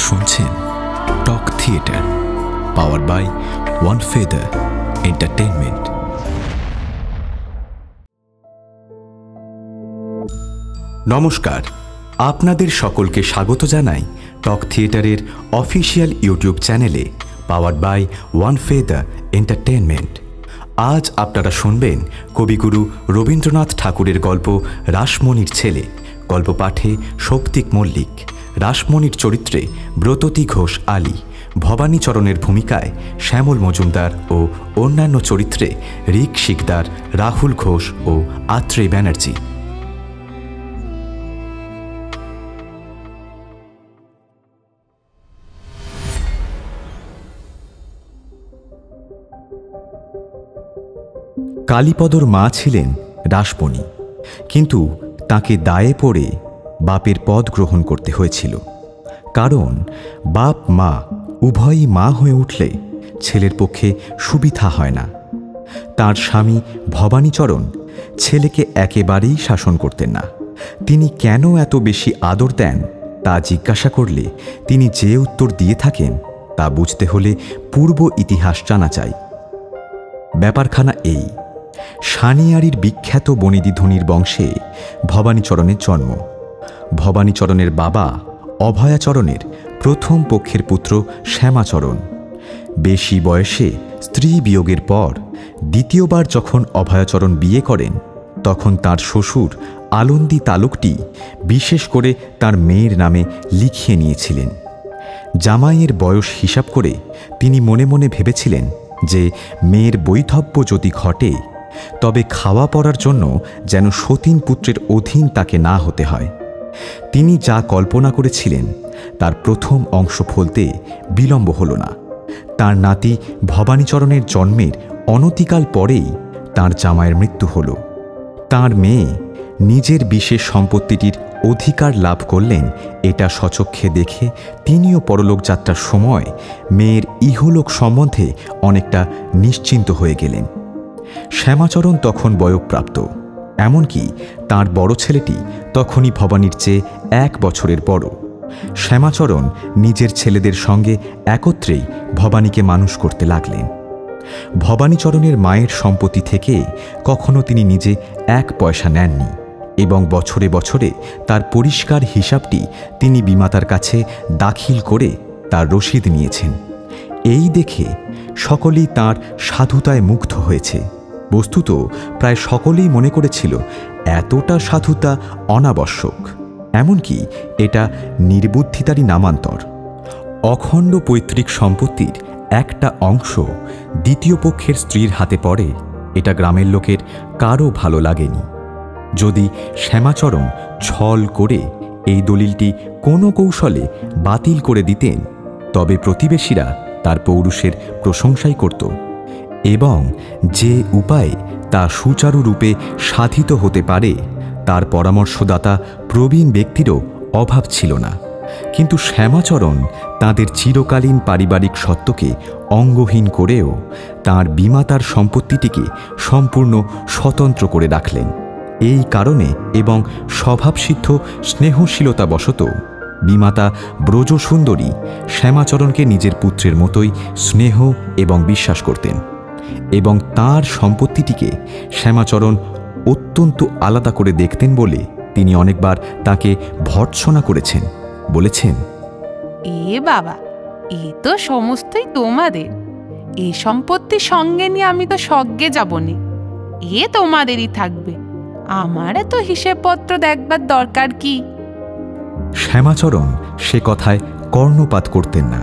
শুনছেন talk theatre, powered by one feather entertainment. নমস্কার, আপনাদের সকলকে স্বাগত জানাই টক থিয়েটারের অফিসিয়াল ইউটিউব চ্যানেলে, powered by one feather entertainment. আজ আপনারা শুনবেন কবিগুরু রবীন্দ্রনাথ ঠাকুরের গল্প রাসমণির ছেলে। গল্প পাঠে শক্তিক মল্লিক, রাসমণির চরিত্রে ব্রততী ঘোষ আলী, ভবানীচরণের ভূমিকায় শ্যামল মজুমদার ও অন্যান্য চরিত্রে রিক শিকদার, রাহুল ঘোষ ও আত্রেয় ব্যানার্জি। কালীপদর মা ছিলেন রাসমণি, কিন্তু তাকে দায়ে পড়ে বাপের পদ গ্রহণ করতে হয়েছিল। কারণ বাপ মা উভয়ই মা হয়ে উঠলে ছেলের পক্ষে সুবিধা হয় না। তার স্বামী ভবানীচরণ ছেলেকে একেবারেই শাসন করতেন না। তিনি কেন এত বেশি আদর দেন তা জিজ্ঞাসা করলে তিনি যে উত্তর দিয়ে থাকেন তা বুঝতে হলে পূর্ব ইতিহাস জানা চাই। ব্যাপারখানা এই: সানিয়ারির বিখ্যাত বনেদি ধনির বংশে ভবানীচরণের জন্ম। ভবানীচরণের বাবা অভয়াচরণের প্রথম পক্ষের পুত্র শ্যামাচরণ। বেশি বয়সে স্ত্রী বিয়োগের পর দ্বিতীয়বার যখন অভয়াচরণ বিয়ে করেন, তখন তার শ্বশুর আলন্দি তালুকটি বিশেষ করে তার মেয়ের নামে লিখিয়ে নিয়েছিলেন। জামাইয়ের বয়স হিসাব করে তিনি মনে মনে ভেবেছিলেন যে মেয়ের বৈধব্য যদি ঘটে, তবে খাওয়া পড়ার জন্য যেন সতীন পুত্রের অধীন তাকে না হতে হয়। তিনি যা কল্পনা করেছিলেন তার প্রথম অংশ ফলতে বিলম্ব হল না। তার নাতি ভবানীচরণের জন্মের অনতিকাল পরেই তার জামাইয়ের মৃত্যু হল। তার মেয়ে নিজের বিশেষ সম্পত্তিটির অধিকার লাভ করলেন, এটা স্বচক্ষে দেখে তিনিও পরলোক যাত্রার সময় মেয়ের ইহলোক সম্বন্ধে অনেকটা নিশ্চিন্ত হয়ে গেলেন। শ্যামাচরণ তখন বয়ঃপ্রাপ্ত, এমনকি তার বড় ছেলেটি তখনই ভবানীর চেয়ে 1 বছরের বড়। শ্যামাচরণ নিজের ছেলেদের সঙ্গে একত্রেই ভবানীকে মানুষ করতে লাগলেন। ভবানীচরণের মায়ের সম্পত্তি থেকে কখনো তিনি নিজে 1 পয়সা নেননি এবং বছরে বছরে তার পরিষ্কার হিসাবটি তিনি বিমাতার কাছে দাখিল করে তার রসিদ নিয়েছেন। এই দেখে সকলেই তার সাধুতায় মুগ্ধ হয়েছে। বস্তুত প্রায় সকলেই মনে করেছিল এতটা সাধুতা অনাবশ্যক, এমনকি এটা নির্বুদ্ধিতারই নামান্তর। অখণ্ড পৈতৃক সম্পত্তির একটা অংশ দ্বিতীয় পক্ষের স্ত্রীর হাতে পড়ে, এটা গ্রামের লোকের কারও ভালো লাগেনি। যদি শ্যামাচরণ ছল করে এই দলিলটি কোনো কৌশলে বাতিল করে দিতেন, তবে প্রতিবেশীরা তার পৌরুষের প্রশংসাই করত এবং যে উপায়ে তা সুচারুরূপে সাধিত হতে পারে তার পরামর্শদাতা প্রবীণ ব্যক্তিরও অভাব ছিল না। কিন্তু শ্যামাচরণ তাঁদের চিরকালীন পারিবারিক সত্ত্বকে অঙ্গহীন করেও তাঁর বিমাতার সম্পত্তিটিকে সম্পূর্ণ স্বতন্ত্র করে রাখলেন। এই কারণে এবং স্বভাবসিদ্ধ স্নেহশীলতাবশত বিমাতা ব্রজসুন্দরী শ্যামাচরণকে নিজের পুত্রের মতোই স্নেহ এবং বিশ্বাস করতেন এবং তাঁর সম্পত্তিটিকে শ্যামাচরণ অত্যন্ত আলাদা করে দেখতেন বলে তিনি অনেকবার তাকে ভর্ৎসনা করেছেন। বলেছেন, এ বাবা, এ তো সমস্তই তোমাদের। এই সম্পত্তি সঙ্গে নিয়ে আমি তো স্বর্গে যাবনি, এ তোমাদেরই থাকবে। আমার তো হিসেবপত্র দেখবার দরকার কি? শ্যামাচরণ সে কথায় কর্ণপাত করতেন না।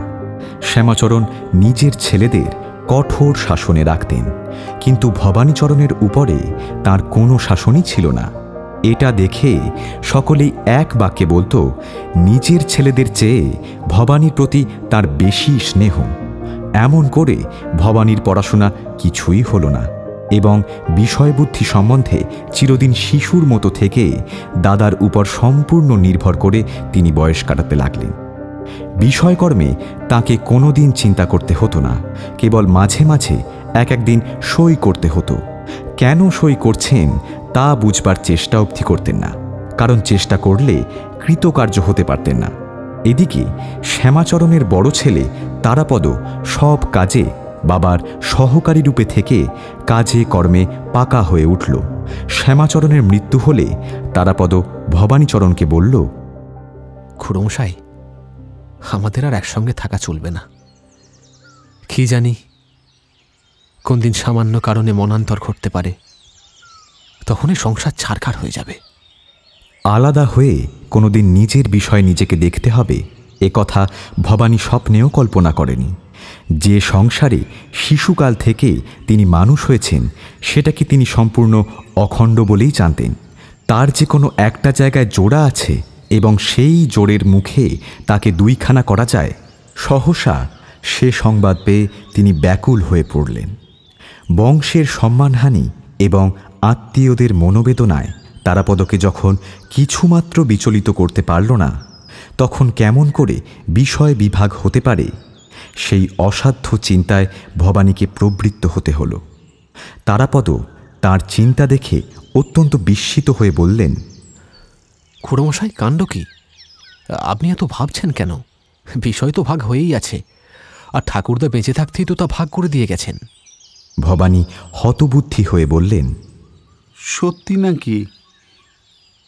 শ্যামাচরণ নিজের ছেলেদের কঠোর শাসনে রাখতেন, কিন্তু ভবানীচরণের উপরে তার কোনো শাসনই ছিল না। এটা দেখে সকলেই এক বাক্যে বলতো, নিজের ছেলেদের চেয়ে ভবানীর প্রতি তার বেশি স্নেহ। এমন করে ভবানীর পড়াশোনা কিছুই হলো না এবং বিষয়বুদ্ধি সম্বন্ধে চিরদিন শিশুর মতো থেকে দাদার উপর সম্পূর্ণ নির্ভর করে তিনি বয়স কাটাতে লাগলেন। বিষয়কর্মে তাকে কোনোদিন চিন্তা করতে হতো না, কেবল মাঝে মাঝে একদিন সই করতে হতো। কেন সই করছেন তা বুঝবার চেষ্টা অবধি করতেন না, কারণ চেষ্টা করলে কৃতকার্য হতে পারতেন না। এদিকে শ্যামাচরণের বড় ছেলে তারাপদ সব কাজে বাবার সহকারী রূপে থেকে কাজে কর্মে পাকা হয়ে উঠল। শ্যামাচরণের মৃত্যু হলে তারাপদ ভবানীচরণকে বলল, খুড়োমশাই, আমাদের আর একসঙ্গে থাকা চলবে না। কি জানি কোন দিন সামান্য কারণে মনান্তর ঘটতে পারে, তখনই সংসার ছারখার হয়ে যাবে। আলাদা হয়ে কোনোদিন নিজের বিষয় নিজেকে দেখতে হবে এ কথা ভবানী স্বপ্নেও কল্পনা করেনি। যে সংসারে শিশুকাল থেকে তিনি মানুষ হয়েছেন সেটাকে তিনি সম্পূর্ণ অখণ্ড বলেই জানতেন। তার যে কোনো একটা জায়গায় জোড়া আছে এবং সেই জোড়ের মুখে তাকে দুইখানা করা যায়, সহসা সে সংবাদ পেয়ে তিনি ব্যাকুল হয়ে পড়লেন। বংশের সম্মানহানি এবং আত্মীয়দের মনোবেদনায় তারাপদকে যখন কিছুমাত্র বিচলিত করতে পারল না, তখন কেমন করে বিষয় বিভাগ হতে পারে সেই অসাধ্য চিন্তায় ভবানীকে প্রবৃত্ত হতে হল। তারাপদ তার চিন্তা দেখে অত্যন্ত বিস্মিত হয়ে বললেন, খুড়োমশাই, কাণ্ড কি? আপনি এত ভাবছেন কেন? বিষয় তো ভাগ হয়েই আছে, আর ঠাকুরদা বেঁচে থাকতেই তো তা ভাগ করে দিয়ে গেছেন। ভবানী হতবুদ্ধি হয়ে বললেন, সত্যি নাকি?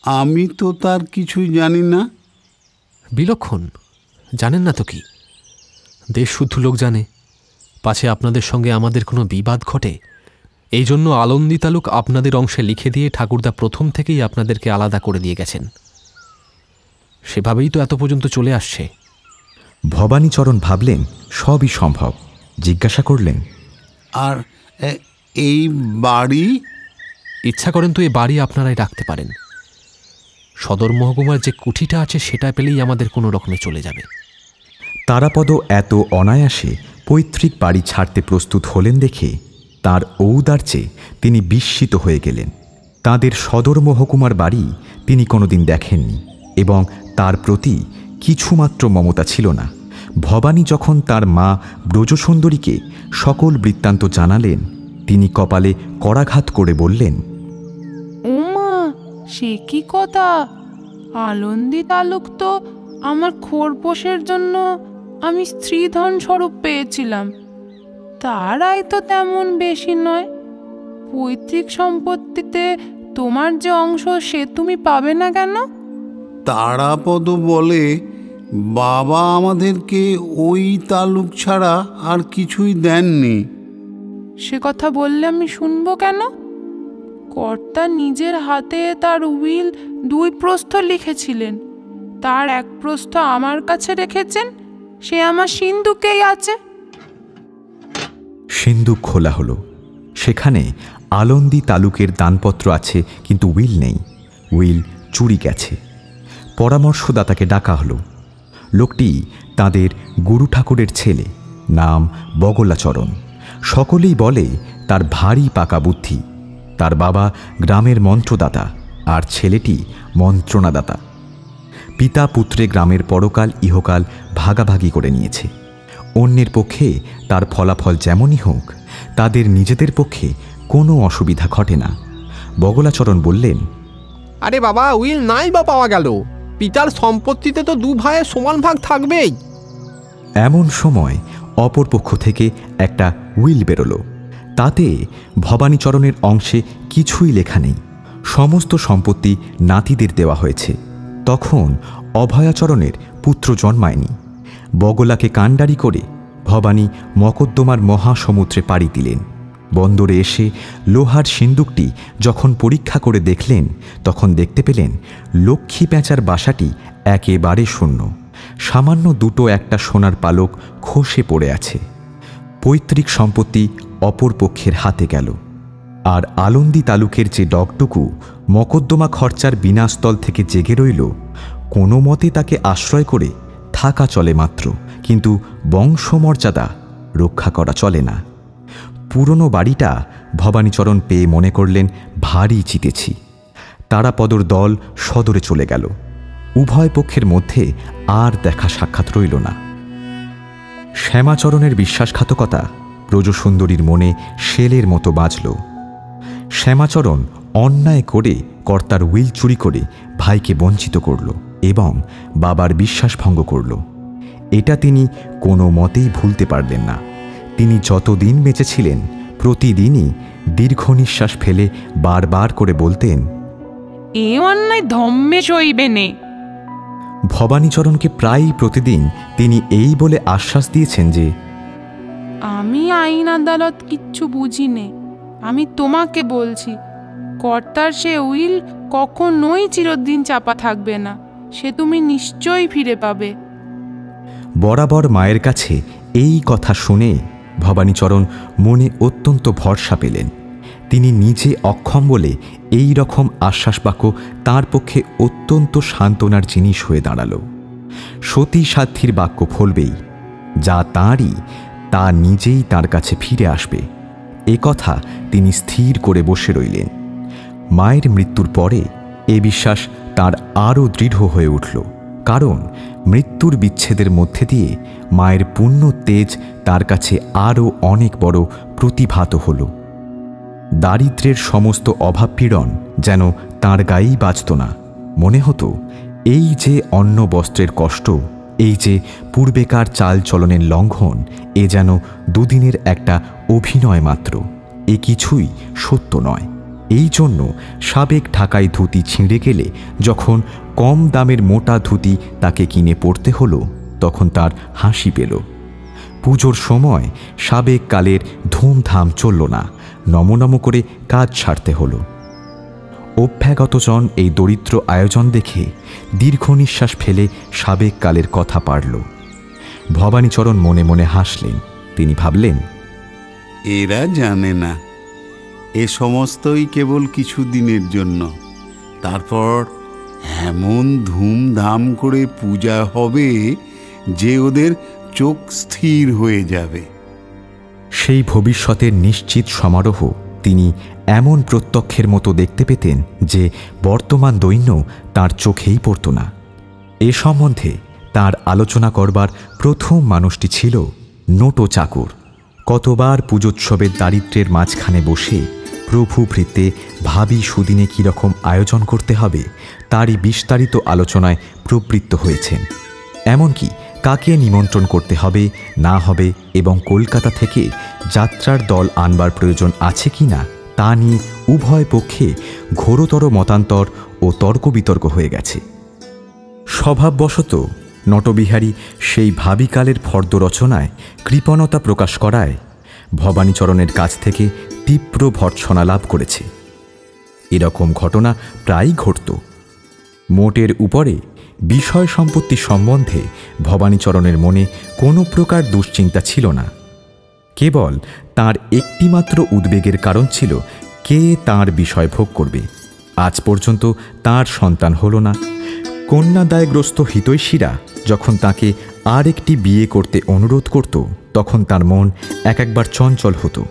আমি তো তার কিছুই জানি না। বিলক্ষণ, জানেন না তো কি? দেশ শুদ্ধ লোক জানে, পাছে আপনাদের সঙ্গে আমাদের কোনো বিবাদ ঘটে, এই জন্য আলন্দি তালুক আপনাদের অংশে লিখে দিয়ে ঠাকুরদা প্রথম থেকেই আপনাদেরকে আলাদা করে দিয়ে গেছেন। সেভাবেই তো এত পর্যন্ত চলে আসছে। ভবানীচরণ ভাবলেন সবই সম্ভব। জিজ্ঞাসা করলেন, আর এই বাড়ি? ইচ্ছা করেন তো এই বাড়ি আপনারাই রাখতে পারেন। সদর মহকুমার যে কুঠিটা আছে সেটা পেলেই আমাদের কোনো রকমে চলে যাবে। তারাপদ এত অনায়াসে পৈতৃক বাড়ি ছাড়তে প্রস্তুত হলেন দেখে তার ঔদার্যে তিনি বিস্মিত হয়ে গেলেন। তাদের সদর মহকুমার বাড়ি তিনি কোনোদিন দেখেননি এবং তার প্রতি কিছুমাত্র মমতা ছিল না। ভবানী যখন তার মা ব্রজসুন্দরীকে সকল বৃত্তান্ত জানালেন, তিনি কপালে করাঘাত করে বললেন, ওমা, সে কি কথা! আলন্দি তালুক তো আমার খোরপোশের জন্য আমি স্ত্রীধন স্বরূপ পেয়েছিলাম। তার আয় তো তেমন বেশি নয়। পৈতৃক সম্পত্তিতে তোমার যে অংশ সে তুমি পাবে না কেন? তারাপদ বলে বাবা আমাদেরকে ওই তালুক ছাড়া আর কিছুই দেননি। সে কথা বললে আমি শুনবো কেন? কর্তা নিজের হাতে তার উইল 2 প্রস্থ লিখেছিলেন। তার 1 প্রস্থ আমার কাছে রেখেছেন, সে আমার সিন্ধুকেই আছে। সিন্ধুক খোলা হলো। সেখানে আলন্দি তালুকের দানপত্র আছে, কিন্তু উইল নেই। উইল চুরি গেছে। পরামর্শদাতাকে ডাকা হলো। লোকটি তাদের গুরু ঠাকুরের ছেলে, নাম বগলাচরণ। সকলেই বলে তার ভারী পাকা বুদ্ধি। তার বাবা গ্রামের মন্ত্রদাতা আর ছেলেটি মন্ত্রণাদাতা। পিতা পুত্রে গ্রামের পরকাল ইহকাল ভাগাভাগি করে নিয়েছে। অন্যের পক্ষে তার ফলাফল যেমনই হোক, তাদের নিজেদের পক্ষে কোনো অসুবিধা ঘটে না। বগলাচরণ বললেন, আরে বাবা, উইল নাই বা পাওয়া গেল? পিতার সম্পত্তিতে তো 2 ভাইয়ের সমান ভাগ থাকবেই। এমন সময় অপর পক্ষ থেকে একটা উইল বেরোলো। তাতে ভবানীচরণের অংশে কিছুই লেখা নেই। সমস্ত সম্পত্তি নাতিদের দেওয়া হয়েছে। তখন অভয়াচরণের পুত্র জন্মায়নি। বগলাকে কাণ্ডারি করে ভবানী মকদ্দমার মহাসমুদ্রে পাড়ি দিলেন। বন্দরে এসে লোহার সিন্দুকটি যখন পরীক্ষা করে দেখলেন, তখন দেখতে পেলেন লক্ষ্মী পেঁচার বাসাটি একেবারে শূন্য। সামান্য 2-1টা সোনার পালক খসে পড়ে আছে। পৈতৃক সম্পত্তি অপর পক্ষের হাতে গেল। আর আলন্দি তালুকের যে ডগটুকু মকদ্দমা খরচার বিনাস্তল থেকে জেগে রইল, কোনো মতে তাকে আশ্রয় করে থাকা চলে মাত্র, কিন্তু বংশমর্যাদা রক্ষা করা চলে না। পুরনো বাড়িটা ভবানীচরণ পেয়ে মনে করলেন ভারী জিতেছি। তারাপদর দল সদরে চলে গেল। উভয় পক্ষের মধ্যে আর দেখা সাক্ষাৎ রইল না। শ্যামাচরণের বিশ্বাসঘাতকতা ব্রজসুন্দরীর মনে শেলের মতো বাজল। শ্যামাচরণ অন্যায় করে কর্তার উইল চুরি করে ভাইকে বঞ্চিত করল। এবং বাবার বিশ্বাস ভঙ্গ করল। এটা তিনি কোনো মতেই ভুলতে পারলেন না। তিনি যতদিন বেঁচে ছিলেন প্রতিদিনই দীর্ঘ নিঃশ্বাস ফেলে বারবার করে বলতেন, এ অন্যায় ধম্মে সইবে নে। ভবানীচরণকে প্রায়ই প্রতিদিন তিনি এই বলে আশ্বাস দিয়েছেন যে, আমি আইন আদালত কিচ্ছু বুঝি নে, আমি তোমাকে বলছি, কর্তার সে উইল কখনোই চিরদিন চাপা থাকবে না, সে তুমি নিশ্চয়ই ফিরে পাবে। বরাবর মায়ের কাছে এই কথা শুনে ভবানীচরণ মনে অত্যন্ত ভরসা পেলেন। তিনি নিজে অক্ষম বলে এই রকম আশ্বাসবাক্য তাঁর পক্ষে অত্যন্ত সান্ত্বনার জিনিস হয়ে দাঁড়াল। সতী সাধ্যির বাক্য ফলবেই, যা তাঁরই তা নিজেই তার কাছে ফিরে আসবে, এ কথা তিনি স্থির করে বসে রইলেন। মায়ের মৃত্যুর পরে এ বিশ্বাস তার আরও দৃঢ় হয়ে উঠল, কারণ মৃত্যুর বিচ্ছেদের মধ্যে দিয়ে মায়ের পুণ্য তেজ তার কাছে আরও অনেক বড় প্রতিভাত হল। দারিদ্র্যের সমস্ত অভাবপীড়ন যেন তাঁর গায়েই বাজত না। মনে হতো এই যে অন্ন বস্ত্রের কষ্ট, এই যে পূর্বেকার চাল চলনের লঙ্ঘন, এ যেন দুদিনের একটা অভিনয় মাত্র, এ কিছুই সত্য নয়। এই জন্য সাবেক ঢাকাই ধুতি ছিঁড়ে গেলে যখন কম দামের মোটা ধুতি তাকে কিনে পড়তে হলো, তখন তার হাসি পেল। পুজোর সময় সাবেক কালের ধুমধাম চলল না, নমনম করে কাজ ছাড়তে হলো। অভ্যাগতজন এই দরিদ্র আয়োজন দেখে দীর্ঘ নিঃশ্বাস ফেলে সাবেক কালের কথা পারল। ভবানীচরণ মনে মনে হাসলেন। তিনি ভাবলেন, এরা জানে না এ সমস্তই কেবল কিছু দিনের জন্য, তারপর এমন ধুমধাম করে পূজা হবে যে ওদের চোখ স্থির হয়ে যাবে। সেই ভবিষ্যতের নিশ্চিত সমারোহ তিনি এমন প্রত্যক্ষের মতো দেখতে পেতেন যে বর্তমান দৈন্য তার চোখেই পড়ত না। এ সম্বন্ধে তার আলোচনা করবার প্রথম মানুষটি ছিল নোটো চাকর। কতবার পুজোৎসবের দারিদ্র্যের মাঝখানে বসে প্রভু ভৃত্যে ভাবি সুদিনে কীরকম আয়োজন করতে হবে তারই বিস্তারিত আলোচনায় প্রবৃত্ত হয়েছেন। এমনকি কাকে নিমন্ত্রণ করতে হবে না হবে এবং কলকাতা থেকে যাত্রার দল আনবার প্রয়োজন আছে কি না তা নিয়ে উভয় পক্ষে ঘোরতর মতান্তর ও তর্ক বিতর্ক হয়ে গেছে। স্বভাববশত নটবিহারী সেই ভাবিকালের ফর্দ রচনায় কৃপণতা প্রকাশ করায় ভবানীচরণের কাছ থেকে তীব্র ভর্ৎসনা লাভ করেছে। এরকম ঘটনা প্রায়ই ঘটত। মোটের উপরে বিষয় সম্পত্তি সম্বন্ধে ভবানীচরণের মনে কোনো প্রকার দুশ্চিন্তা ছিল না। কেবল তার একটিমাত্র উদ্বেগের কারণ ছিল কে তার বিষয় ভোগ করবে। আজ পর্যন্ত তার সন্তান হল না। কন্যাদায়গ্রস্ত হিতৈষীরা যখন তাকে আর একটি বিয়ে করতে অনুরোধ করত, তখন তার মন একবার চঞ্চল হতো।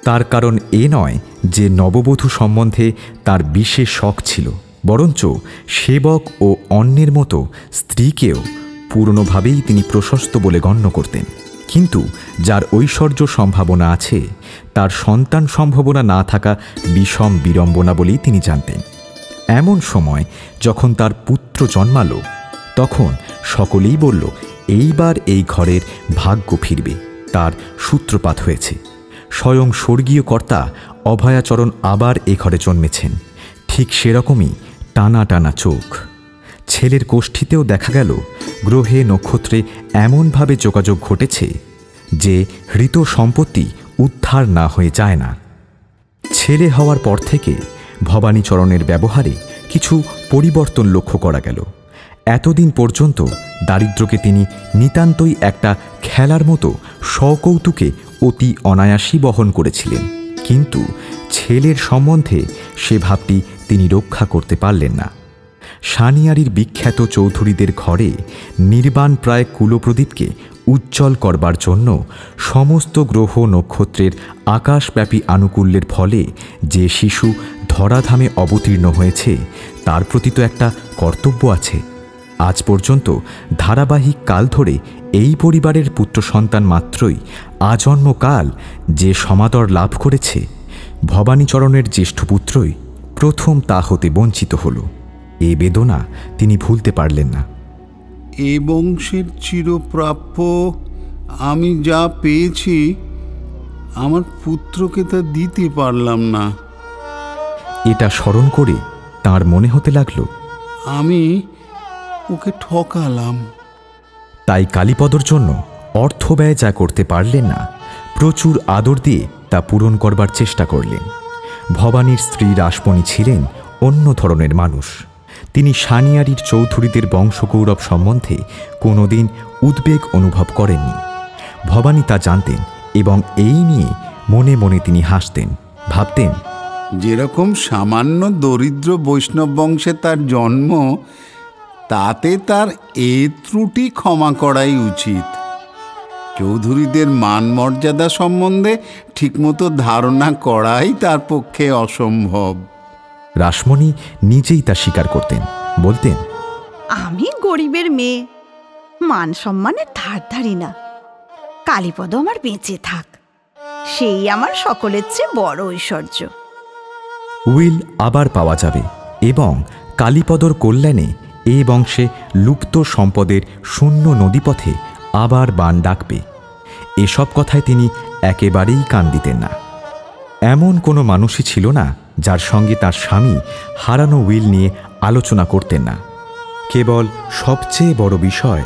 তার কারণ এ নয় যে নববধূ সম্বন্ধে তার বিশেষ শখ ছিল, বরঞ্চ সেবক ও অন্যের মতো স্ত্রীকেও পূর্ণভাবেই তিনি প্রশস্ত বলে গণ্য করতেন। কিন্তু যার ঐশ্বর্য সম্ভাবনা আছে তার সন্তান সম্ভাবনা না থাকা বিষম বিড়ম্বনা বলেই তিনি জানতেন। এমন সময় যখন তার পুত্র জন্মাল, তখন সকলেই বলল এইবার এই ঘরের ভাগ্য ফিরবে, তার সূত্রপাত হয়েছে। স্বয়ং স্বর্গীয় কর্তা অভয়াচরণ আবার এ ঘরে জন্মেছেন। ঠিক সেরকমই টানা টানা চোখ। ছেলের কোষ্ঠীতেও দেখা গেল গ্রহে নক্ষত্রে এমনভাবে যোগাযোগ ঘটেছে যে হৃত সম্পত্তি উদ্ধার না হয়ে যায় না। ছেলে হওয়ার পর থেকে ভবানীচরণের ব্যবহারে কিছু পরিবর্তন লক্ষ্য করা গেল। এতদিন পর্যন্ত দারিদ্র্যকে তিনি নিতান্তই একটা খেলার মতো সকৌতুকে অতি অনায়াসই বহন করেছিলেন, কিন্তু ছেলের সম্বন্ধে সে ভাবটি তিনি রক্ষা করতে পারলেন না। সানিয়ারির বিখ্যাত চৌধুরীদের ঘরে নির্বাণ প্রায় কুলপ্রদীপকে উজ্জ্বল করবার জন্য সমস্ত গ্রহ নক্ষত্রের আকাশব্যাপী আনুকূল্যের ফলে যে শিশু ধরাধামে অবতীর্ণ হয়েছে তার প্রতি তো একটা কর্তব্য আছে। আজ পর্যন্ত ধারাবাহিক কাল ধরে এই পরিবারের পুত্র সন্তান মাত্রই আজন্মকাল যে সমাদর লাভ করেছে, ভবানীচরণের জ্যেষ্ঠ পুত্রই প্রথম তা হতে বঞ্চিত হল। এ বেদনা তিনি ভুলতে পারলেন না। এ বংশের চিরপ্রাপ্য আমি যা পেয়েছি আমার পুত্রকে তা দিতে পারলাম না। এটা স্মরণ করে তার মনে হতে লাগলো আমি ওকে ঠকালাম। তাই কালীপদর জন্য অর্থ ব্যয় যা করতে পারলেন না, প্রচুর আদর দিয়ে তা পূরণ করবার চেষ্টা করলেন। ভবানীর স্ত্রী রাসমণি ছিলেন অন্য ধরনের মানুষ। তিনি সানিয়ারির চৌধুরীদের বংশগৌরব সম্বন্ধে কোনোদিন উদ্বেগ অনুভব করেননি। ভবানী তা জানতেন এবং এই নিয়ে মনে মনে তিনি হাসতেন, ভাবতেন, যেরকম সামান্য দরিদ্র বৈষ্ণব বংশে তার জন্ম, তাতে তার এ ত্রুটি ক্ষমা করাই উচিত। চৌধুরীদের মান মর্যাদা সম্বন্ধে ঠিকমতো ধারণা করাই তার পক্ষে অসম্ভব। রাসমণি নিজেই তা স্বীকার করতেন, বলতেন, আমি গরিবের মেয়ে, মান সম্মানের ধার ধারি না। কালীপদ আমার বেঁচে থাক, সেই আমার সকলের চেয়ে বড় ঐশ্বর্য। উইল আবার পাওয়া যাবে এবং কালীপদর কল্যাণে এ বংশে লুপ্ত সম্পদের শূন্য নদীপথে আবার বান ডাকবে, এসব কথায় তিনি একেবারেই কান দিতেন না। এমন কোনো মানুষই ছিল না যার সঙ্গে তার স্বামী হারানো উইল নিয়ে আলোচনা করতেন না। কেবল সবচেয়ে বড় বিষয়,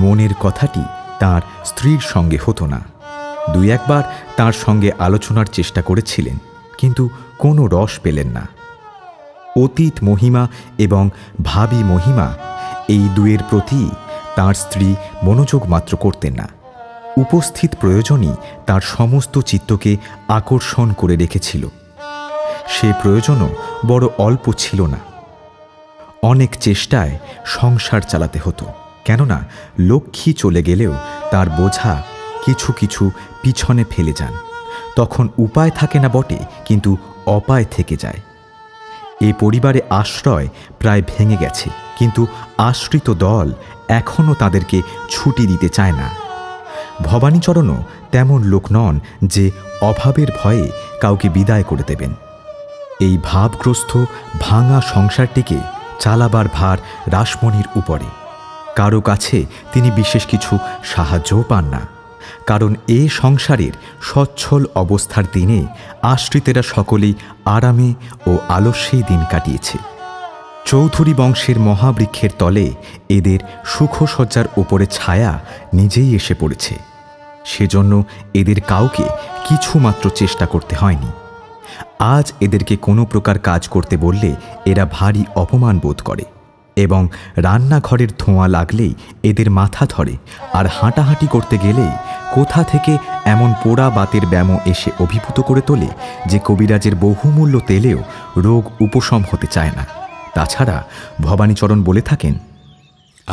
মনের কথাটি তার স্ত্রীর সঙ্গে হতো না। দুই একবার তার সঙ্গে আলোচনার চেষ্টা করেছিলেন, কিন্তু কোনো রস পেলেন না। অতীত মহিমা এবং ভাবী মহিমা, এই দুয়ের প্রতি তার স্ত্রী মনোযোগ মাত্র করতেন না। উপস্থিত প্রয়োজনই তার সমস্ত চিত্তকে আকর্ষণ করে রেখেছিল। সে প্রয়োজনও বড় অল্প ছিল না। অনেক চেষ্টায় সংসার চালাতে হতো, কেননা লক্ষ্মী চলে গেলেও তার বোঝা কিছু কিছু পিছনে ফেলে যান। তখন উপায় থাকে না বটে, কিন্তু অপায় থেকে যায়। এ পরিবারে আশ্রয় প্রায় ভেঙে গেছে, কিন্তু আশ্রিত দল এখনও তাদেরকে ছুটি দিতে চায় না। ভবানীচরণও তেমন লোক নন যে অভাবের ভয়ে কাউকে বিদায় করে দেবেন। এই ভাবগ্রস্ত ভাঙা সংসারটিকে চালাবার ভার রাসমণির উপরে। কারো কাছে তিনি বিশেষ কিছু সাহায্যও পান না, কারণ এ সংসারের সচ্ছল অবস্থার দিনে আশ্রিতেরা সকলেই আরামে ও আলস্যেই দিন কাটিয়েছে। চৌধুরী বংশের মহাবৃক্ষের তলে এদের সুখসজ্জার ওপরে ছায়া নিজেই এসে পড়েছে। সেজন্য এদের কাউকে কিছুমাত্র চেষ্টা করতে হয়নি। আজ এদেরকে কোনো প্রকার কাজ করতে বললে এরা ভারী অপমান বোধ করে এবং রান্নাঘরের ধোঁয়া লাগলেই এদের মাথা ধরে, আর হাঁটাহাঁটি করতে গেলেই কোথা থেকে এমন পোড়া বাতের ব্যামো এসে অভিভূত করে তোলে যে কবিরাজের বহুমূল্য তেলেও রোগ উপশম হতে চায় না। তাছাড়া ভবানীচরণ বলে থাকেন,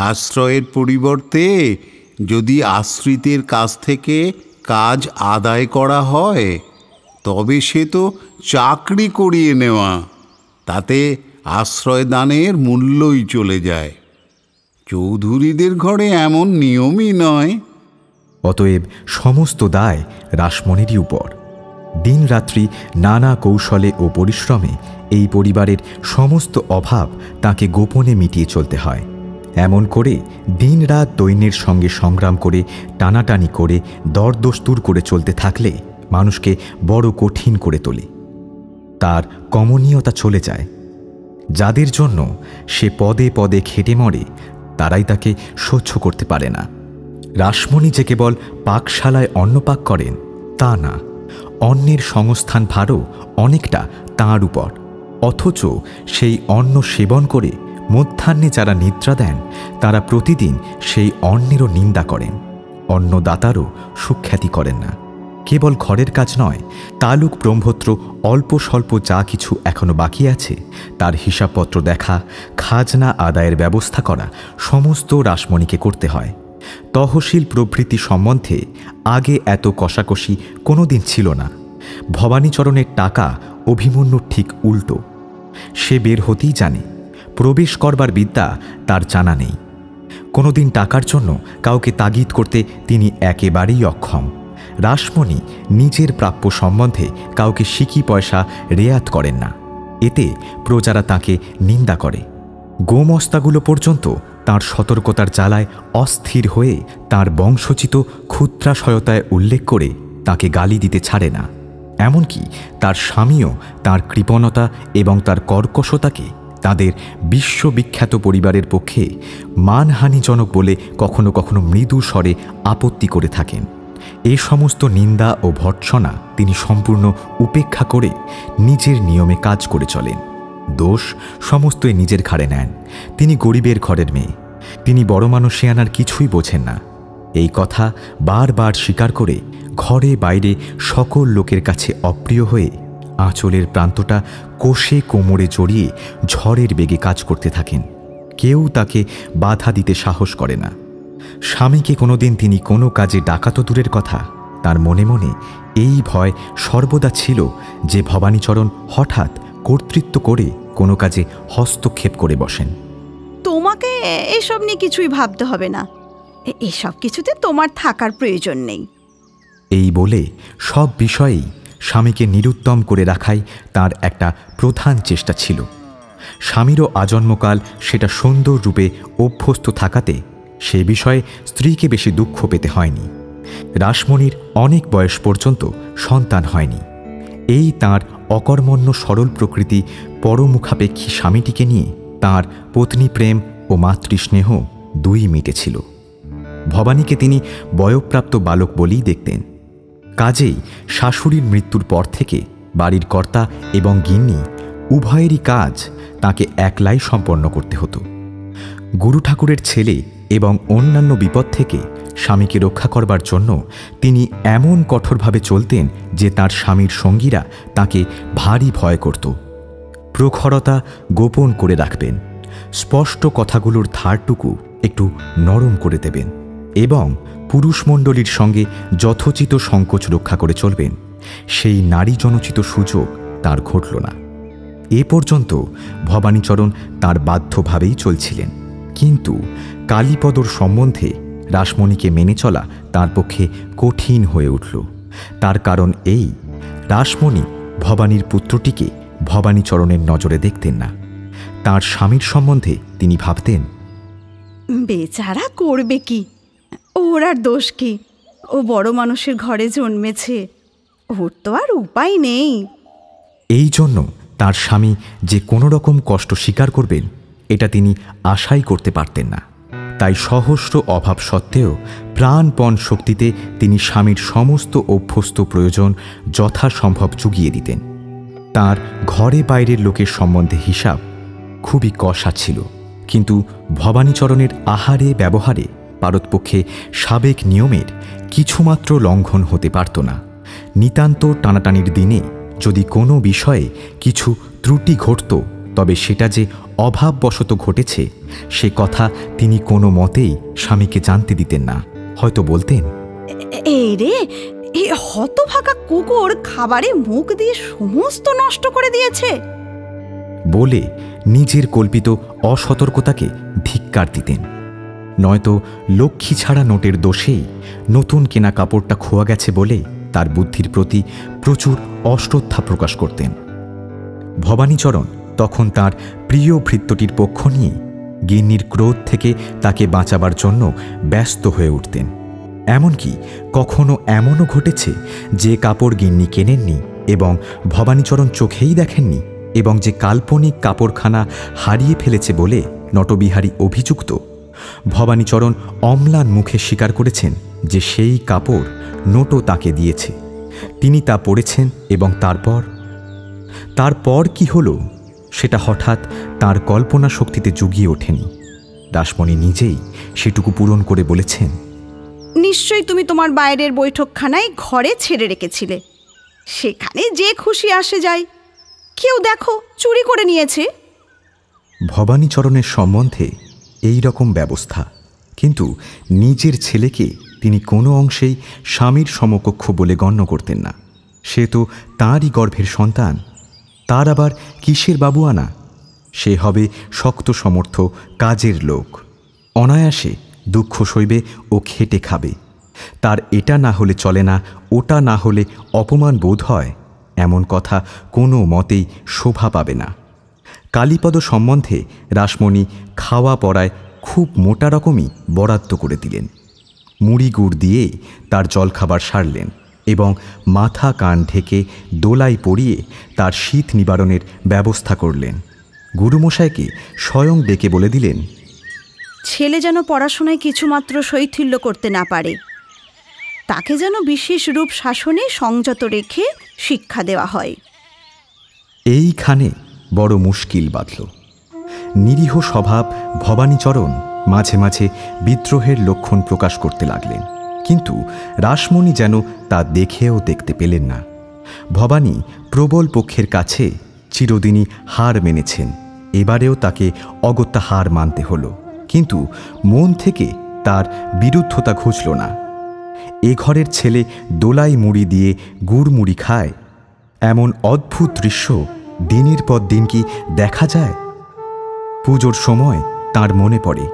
আশ্রয়ের পরিবর্তে যদি আশ্রিতের কাছ থেকে কাজ আদায় করা হয়, তবে সে তো চাকরি করিয়ে নেওয়া, তাতে আশ্রয়দানের মূল্যই চলে যায়। চৌধুরীদের ঘরে এমন নিয়মই নয়। অতএব সমস্ত দায় রাসমণিরই উপর। দিনরাত্রি নানা কৌশলে ও পরিশ্রমে এই পরিবারের সমস্ত অভাব তাকে গোপনে মিটিয়ে চলতে হয়। এমন করে দিনরাত দৈন্যের সঙ্গে সংগ্রাম করে, টানাটানি করে, দরদস্তুর করে চলতে থাকলে মানুষকে বড় কঠিন করে তোলে। তার কমনীয়তা চলে যায়। যাদের জন্য সে পদে পদে খেটে মরে, তারাই তাকে সহ্য করতে পারে না। রাসমণি যে কেবল পাকশালায় অন্ন পাক করেন তা না, অন্নের সংস্থান ভারও অনেকটা তাঁর উপর। অথচ সেই অন্ন সেবন করে মধ্যাহ্নে যারা নিদ্রা দেন, তারা প্রতিদিন সেই অন্নেরও নিন্দা করেন, অন্নদাতারও সুখ্যাতি করেন না। কেবল ঘরের কাজ নয়, তালুক ব্রহ্মত্র অল্প স্বল্প যা কিছু এখনো বাকি আছে তার হিসাবপত্র দেখা, খাজনা আদায়ের ব্যবস্থা করা সমস্ত রাসমণিকে করতে হয়। তহসিল প্রভৃতি সম্বন্ধে আগে এত কষাকষি কোনোদিন ছিল না। ভবানীচরণের টাকা অভিমন্যুর ঠিক উল্টো। সে বের হতেই জানে, প্রবেশ করবার বিদ্যা তার জানা নেই। কোনোদিন টাকার জন্য কাউকে তাগিদ করতে তিনি একেবারেই অক্ষম। রাসমণি নিজের প্রাপ্য সম্বন্ধে কাউকে সিকি পয়সা রেয়াত করেন না। এতে প্রজারা তাকে নিন্দা করে। গোমস্তাগুলো পর্যন্ত তার সতর্কতার জ্বালায় অস্থির হয়ে তার বংশোচিত ক্ষুদ্রাশয়তায় উল্লেখ করে তাকে গালি দিতে ছাড়ে না। এমনকি তার স্বামীও তার কৃপণতা এবং তার কর্কশতাকে তাদের বিশ্ববিখ্যাত পরিবারের পক্ষে মানহানিজনক বলে কখনো কখনো মৃদু স্বরে আপত্তি করে থাকেন। এ সমস্ত নিন্দা ও ভর্ৎসনা তিনি সম্পূর্ণ উপেক্ষা করে নিজের নিয়মে কাজ করে চলেন। দোষ সমস্তই নিজের ঘাড়ে নেন। তিনি গরিবের ঘরের মেয়ে, তিনি বড় মানুষিয়ানার কিছুই বোঝেন না। এই কথা বারবার স্বীকার করে ঘরে বাইরে সকল লোকের কাছে অপ্রিয় হয়ে আঁচলের প্রান্তটা কোষে কোমরে জড়িয়ে ঝড়ের বেগে কাজ করতে থাকেন। কেউ তাকে বাধা দিতে সাহস করে না। স্বামীকে কোনোদিন তিনি কোনো কাজে ডাকা তো দূরের কথা, তার মনে মনে এই ভয় সর্বদা ছিল যে ভবানীচরণ হঠাৎ কর্তৃত্ব করে কোনো কাজে হস্তক্ষেপ করে বসেন। তোমাকে এসব নিয়ে কিছুই ভাবতে হবে না, এসব কিছুতে তোমার থাকার প্রয়োজন নেই। এই বলে সব বিষয়েই স্বামীকে নিরুত্তম করে রাখাই তার একটা প্রধান চেষ্টা ছিল। স্বামীরও আজন্মকাল সেটা সুন্দর রূপে অভ্যস্ত থাকাতে সে বিষয়ে স্ত্রীকে বেশি দুঃখ পেতে হয়নি। রাসমণির অনেক বয়স পর্যন্ত সন্তান হয়নি। এই তাঁর অকর্মণ্য সরল প্রকৃতি পরমুখাপেক্ষী স্বামীটিকে নিয়ে তাঁর পত্নী প্রেম ও মাতৃস্নেহ দুই মিটেছিল। ভবানীকে তিনি বয়ঃপ্রাপ্ত বালক বলেই দেখতেন। কাজেই শাশুড়ির মৃত্যুর পর থেকে বাড়ির কর্তা এবং গিন্নি উভয়েরই কাজ তাকে একলাই সম্পন্ন করতে হতো। গুরু ঠাকুরের ছেলে এবং অন্যান্য বিপদ থেকে স্বামীকে রক্ষা করবার জন্য তিনি এমন কঠোরভাবে চলতেন যে তার স্বামীর সঙ্গীরা তাকে ভারী ভয় করত। প্রখরতা গোপন করে রাখবেন, স্পষ্ট কথাগুলোর ধারটুকু একটু নরম করে দেবেন এবং পুরুষমণ্ডলীর সঙ্গে যথোচিত সংকোচ রক্ষা করে চলবেন। সেই নারী জনচিত সুযোগ তার ঘটল না। এ পর্যন্ত ভবানীচরণ তার বাধ্যভাবেই চলছিলেন, কিন্তু কালীপদর সম্বন্ধে রাসমণিকে মেনে চলা তার পক্ষে কঠিন হয়ে উঠল। তার কারণ এই, রাসমণি ভবানীর পুত্রটিকে ভবানীচরণের নজরে দেখতেন না। তার স্বামীর সম্বন্ধে তিনি ভাবতেন, বেচারা করবে কি, ওর আর দোষ কি? ও বড় মানুষের ঘরে জন্মেছে, ওর তো আর উপায় নেই। এই জন্য তার স্বামী যে কোনো রকম কষ্ট স্বীকার করবেন এটা তিনি আশাই করতে পারতেন না। তাই সহস্র অভাব সত্ত্বেও প্রাণপণ শক্তিতে তিনি স্বামীর সমস্ত অভ্যস্ত প্রয়োজন যথাসম্ভব জুগিয়ে দিতেন। তার ঘরে বাইরের লোকের সম্বন্ধে হিসাব খুবই কষা ছিল, কিন্তু ভবানীচরণের আহারে ব্যবহারে পারতপক্ষে সাবেক নিয়মের কিছুমাত্র লঙ্ঘন হতে পারত না। নিতান্ত টানাটানির দিনে যদি কোনো বিষয়ে কিছু ত্রুটি ঘটত, তবে সেটা যে অভাববশত ঘটেছে সে কথা তিনি কোনো মতেই স্বামীকে জানতে দিতেন না। হয়তো বলতেন, এই রে, এই হতভাগা কুকুর খাবারে মুখ দিয়ে সমস্ত নষ্ট করে দিয়েছে বলে নিজের কল্পিত অসতর্কতাকে ধিক্কার দিতেন। নয়তো লক্ষ্মী ছাড়া নোটের দোষেই নতুন কেনা কাপড়টা খোয়া গেছে বলে তার বুদ্ধির প্রতি প্রচুর অশ্রদ্ধা প্রকাশ করতেন। ভবানীচরণ তখন তার প্রিয় ভৃত্যটির পক্ষ নিয়ে গিন্নির ক্রোধ থেকে তাকে বাঁচাবার জন্য ব্যস্ত হয়ে উঠতেন। এমনকি কখনো এমনও ঘটেছে যে কাপড় গিন্নি কেনেননি এবং ভবানীচরণ চোখেই দেখেননি, এবং যে কাল্পনিক কাপড়খানা হারিয়ে ফেলেছে বলে নটবিহারী অভিযুক্ত, ভবানীচরণ অম্লান মুখে স্বীকার করেছেন যে সেই কাপড় নোটো তাকে দিয়েছে। তিনি তা পরেছেন এবং তারপর কি হলো সেটা হঠাৎ তার কল্পনা শক্তিতে জুগিয়ে ওঠেনি। রাসমণি নিজেই সেটুকু পূরণ করে বলেছেন, নিশ্চয়ই তুমি তোমার বাইরের বৈঠকখানায় ঘরে ছেড়ে রেখেছিলে, সেখানে যে খুশি আসে যায়, কেউ দেখো চুরি করে নিয়েছে। ভবানীচরণের সম্বন্ধে এই রকম ব্যবস্থা, কিন্তু নিজের ছেলেকে তিনি কোনো অংশেই স্বামীর সমকক্ষ বলে গণ্য করতেন না। সে তো তাঁরই গর্ভের সন্তান, তার আবার কিসের বাবুয়ানা? সে হবে শক্ত সমর্থ কাজের লোক, অনায়াসে দুঃখ সইবে ও খেটে খাবে। তার এটা না হলে চলে না, ওটা না হলে অপমান বোধ হয়, এমন কথা কোনো মতেই শোভা পাবে না। কালীপদ সম্বন্ধে রাসমণি খাওয়া পড়ায় খুব মোটা রকমই বরাদ্দ করে দিলেন। মুড়ি গুড় দিয়ে তার জলখাবার সারলেন এবং মাথা কান ঢেকে দোলাই পরিয়ে তার শীত নিবারণের ব্যবস্থা করলেন। গুরুমশাইকে স্বয়ং ডেকে বলে দিলেন, ছেলে যেন পড়াশোনায় কিছুমাত্র শৈথিল্য করতে না পারে, তাকে যেন বিশেষ রূপ শাসনে সংযত রেখে শিক্ষা দেওয়া হয়। এইখানে বড় মুশকিল বাঁধল। নিরীহ স্বভাব ভবানীচরণ মাঝে মাঝে বিদ্রোহের লক্ষণ প্রকাশ করতে লাগলেন, কিন্তু রাসমণি যেন তা দেখেও দেখতে পেলেন না। ভবানী প্রবল পক্ষের কাছে চিরদিনই হার মেনেছেন, এবারেও তাকে অগত্যা হার মানতে হলো, কিন্তু মন থেকে তার বিরুদ্ধতা ঘুচল না। এ ঘরের ছেলে দোলাই মুড়ি দিয়ে গুড় মুড়ি খায়, এমন অদ্ভুত দৃশ্য দিনের পর দিন কি দেখা যায়? পুজোর সময় তার মনে পড়ে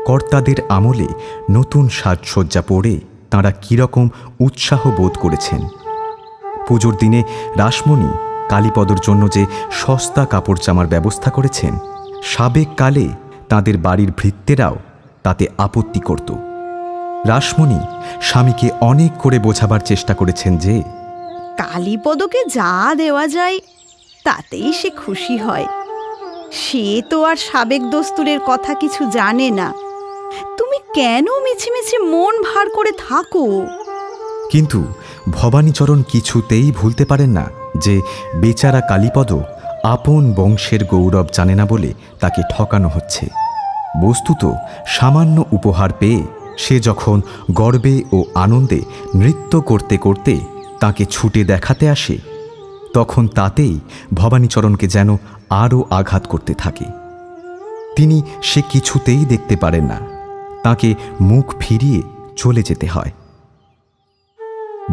কর্তাদের আমলে নতুন সাজসজ্জা পরে তাঁরা কীরকম উৎসাহ বোধ করেছেন। পুজোর দিনে রাসমণি কালীপদর জন্য যে সস্তা কাপড় জামার ব্যবস্থা করেছেন, সাবেক কালে তাঁদের বাড়ির ভৃত্যেরাও তাতে আপত্তি করত। রাসমণি স্বামীকে অনেক করে বোঝাবার চেষ্টা করেছেন যে কালীপদকে যা দেওয়া যায় তাতেই সে খুশি হয়। সে তো আর সাবেক দস্তুরের কথা কিছু জানে না। তুমি কেন মিছিমিছি মন ভার করে থাকো? কিন্তু ভবানীচরণ কিছুতেই ভুলতে পারেন না যে বেচারা কালীপদ আপন বংশের গৌরব জানে না বলে তাকে ঠকানো হচ্ছে। বস্তুত সামান্য উপহার পেয়ে সে যখন গর্বে ও আনন্দে নৃত্য করতে করতে তাকে ছুটে দেখাতে আসে, তখন তাতেই ভবানীচরণকে যেন আরও আঘাত করতে থাকে। তিনি সে কিছুতেই দেখতে পারেন না, তাকে মুখ ফিরিয়ে চলে যেতে হয়।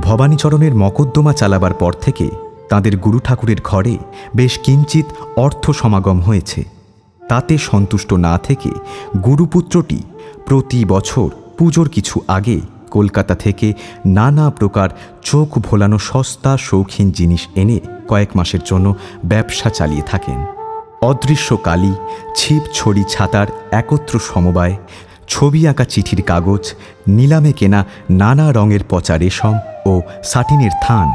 ভবানীচরণের মকদ্দমা চালাবার পর থেকে তাঁদের গুরু ঠাকুরের ঘরে বেশ কিঞ্চিত অর্থ সমাগম হয়েছে। তাতে সন্তুষ্ট না থেকে গুরুপুত্রটি প্রতি বছর পুজোর কিছু আগে কলকাতা থেকে নানা প্রকার চোখ ভোলানো সস্তা শৌখিন জিনিস এনে কয়েক মাসের জন্য ব্যবসা চালিয়ে থাকেন। অদৃশ্য কালি, ছিপ ছড়ি ছাতার একত্র সমবায়, ছবি আঁকা চিঠির কাগজ, নিলামে কেনা নানা রঙের পচা রেশম ও সাটিনের থান,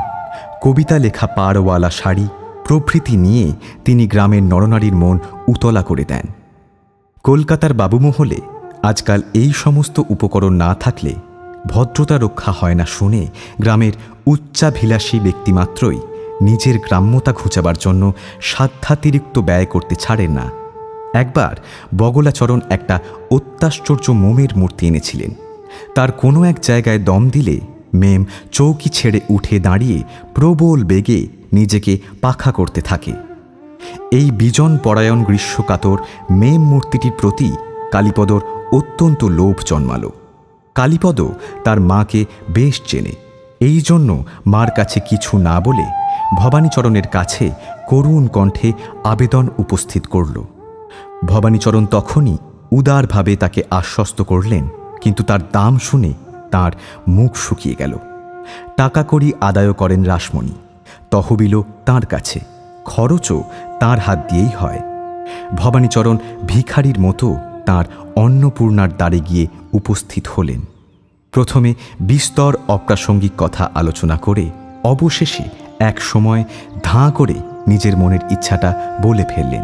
কবিতা লেখা পাড়ওয়ালা শাড়ি প্রভৃতি নিয়ে তিনি গ্রামের নরনারীর মন উতলা করে দেন। কলকাতার বাবুমহলে আজকাল এই সমস্ত উপকরণ না থাকলে ভদ্রতা রক্ষা হয় না শুনে গ্রামের উচ্চাভিলাষী ব্যক্তিমাত্রই নিজের গ্রাম্যতা ঘুচাবার জন্য সাধ্যাতিরিক্ত ব্যয় করতে ছাড়েন না। একবার বগলাচরণ একটা অত্যাশ্চর্য মোমের মূর্তি এনেছিলেন। তার কোনো এক জায়গায় দম দিলে মেম চৌকি ছেড়ে উঠে দাঁড়িয়ে প্রবল বেগে নিজেকে পাখা করতে থাকে। এই বিজন পরায়ণ গ্রীষ্মকাতর মেম মূর্তিটির প্রতি কালীপদর অত্যন্ত লোভ জন্মাল। কালীপদ তার মাকে বেশ চেনে, এই জন্য মার কাছে কিছু না বলে ভবানীচরণের কাছে করুণ কণ্ঠে আবেদন উপস্থিত করল। ভবানীচরণ তখনই উদারভাবে তাকে আশ্বস্ত করলেন, কিন্তু তার দাম শুনে তার মুখ শুকিয়ে গেল। টাকা কড়ি আদায় করেন রাসমণি, তহবিলও তাঁর কাছে, খরচও তাঁর হাত দিয়েই হয়। ভবানীচরণ ভিখারির মতো তাঁর অন্নপূর্ণার দ্বারে গিয়ে উপস্থিত হলেন। প্রথমে বিস্তর অপ্রাসঙ্গিক কথা আলোচনা করে অবশেষে এক সময় ধাঁ করে নিজের মনের ইচ্ছাটা বলে ফেললেন।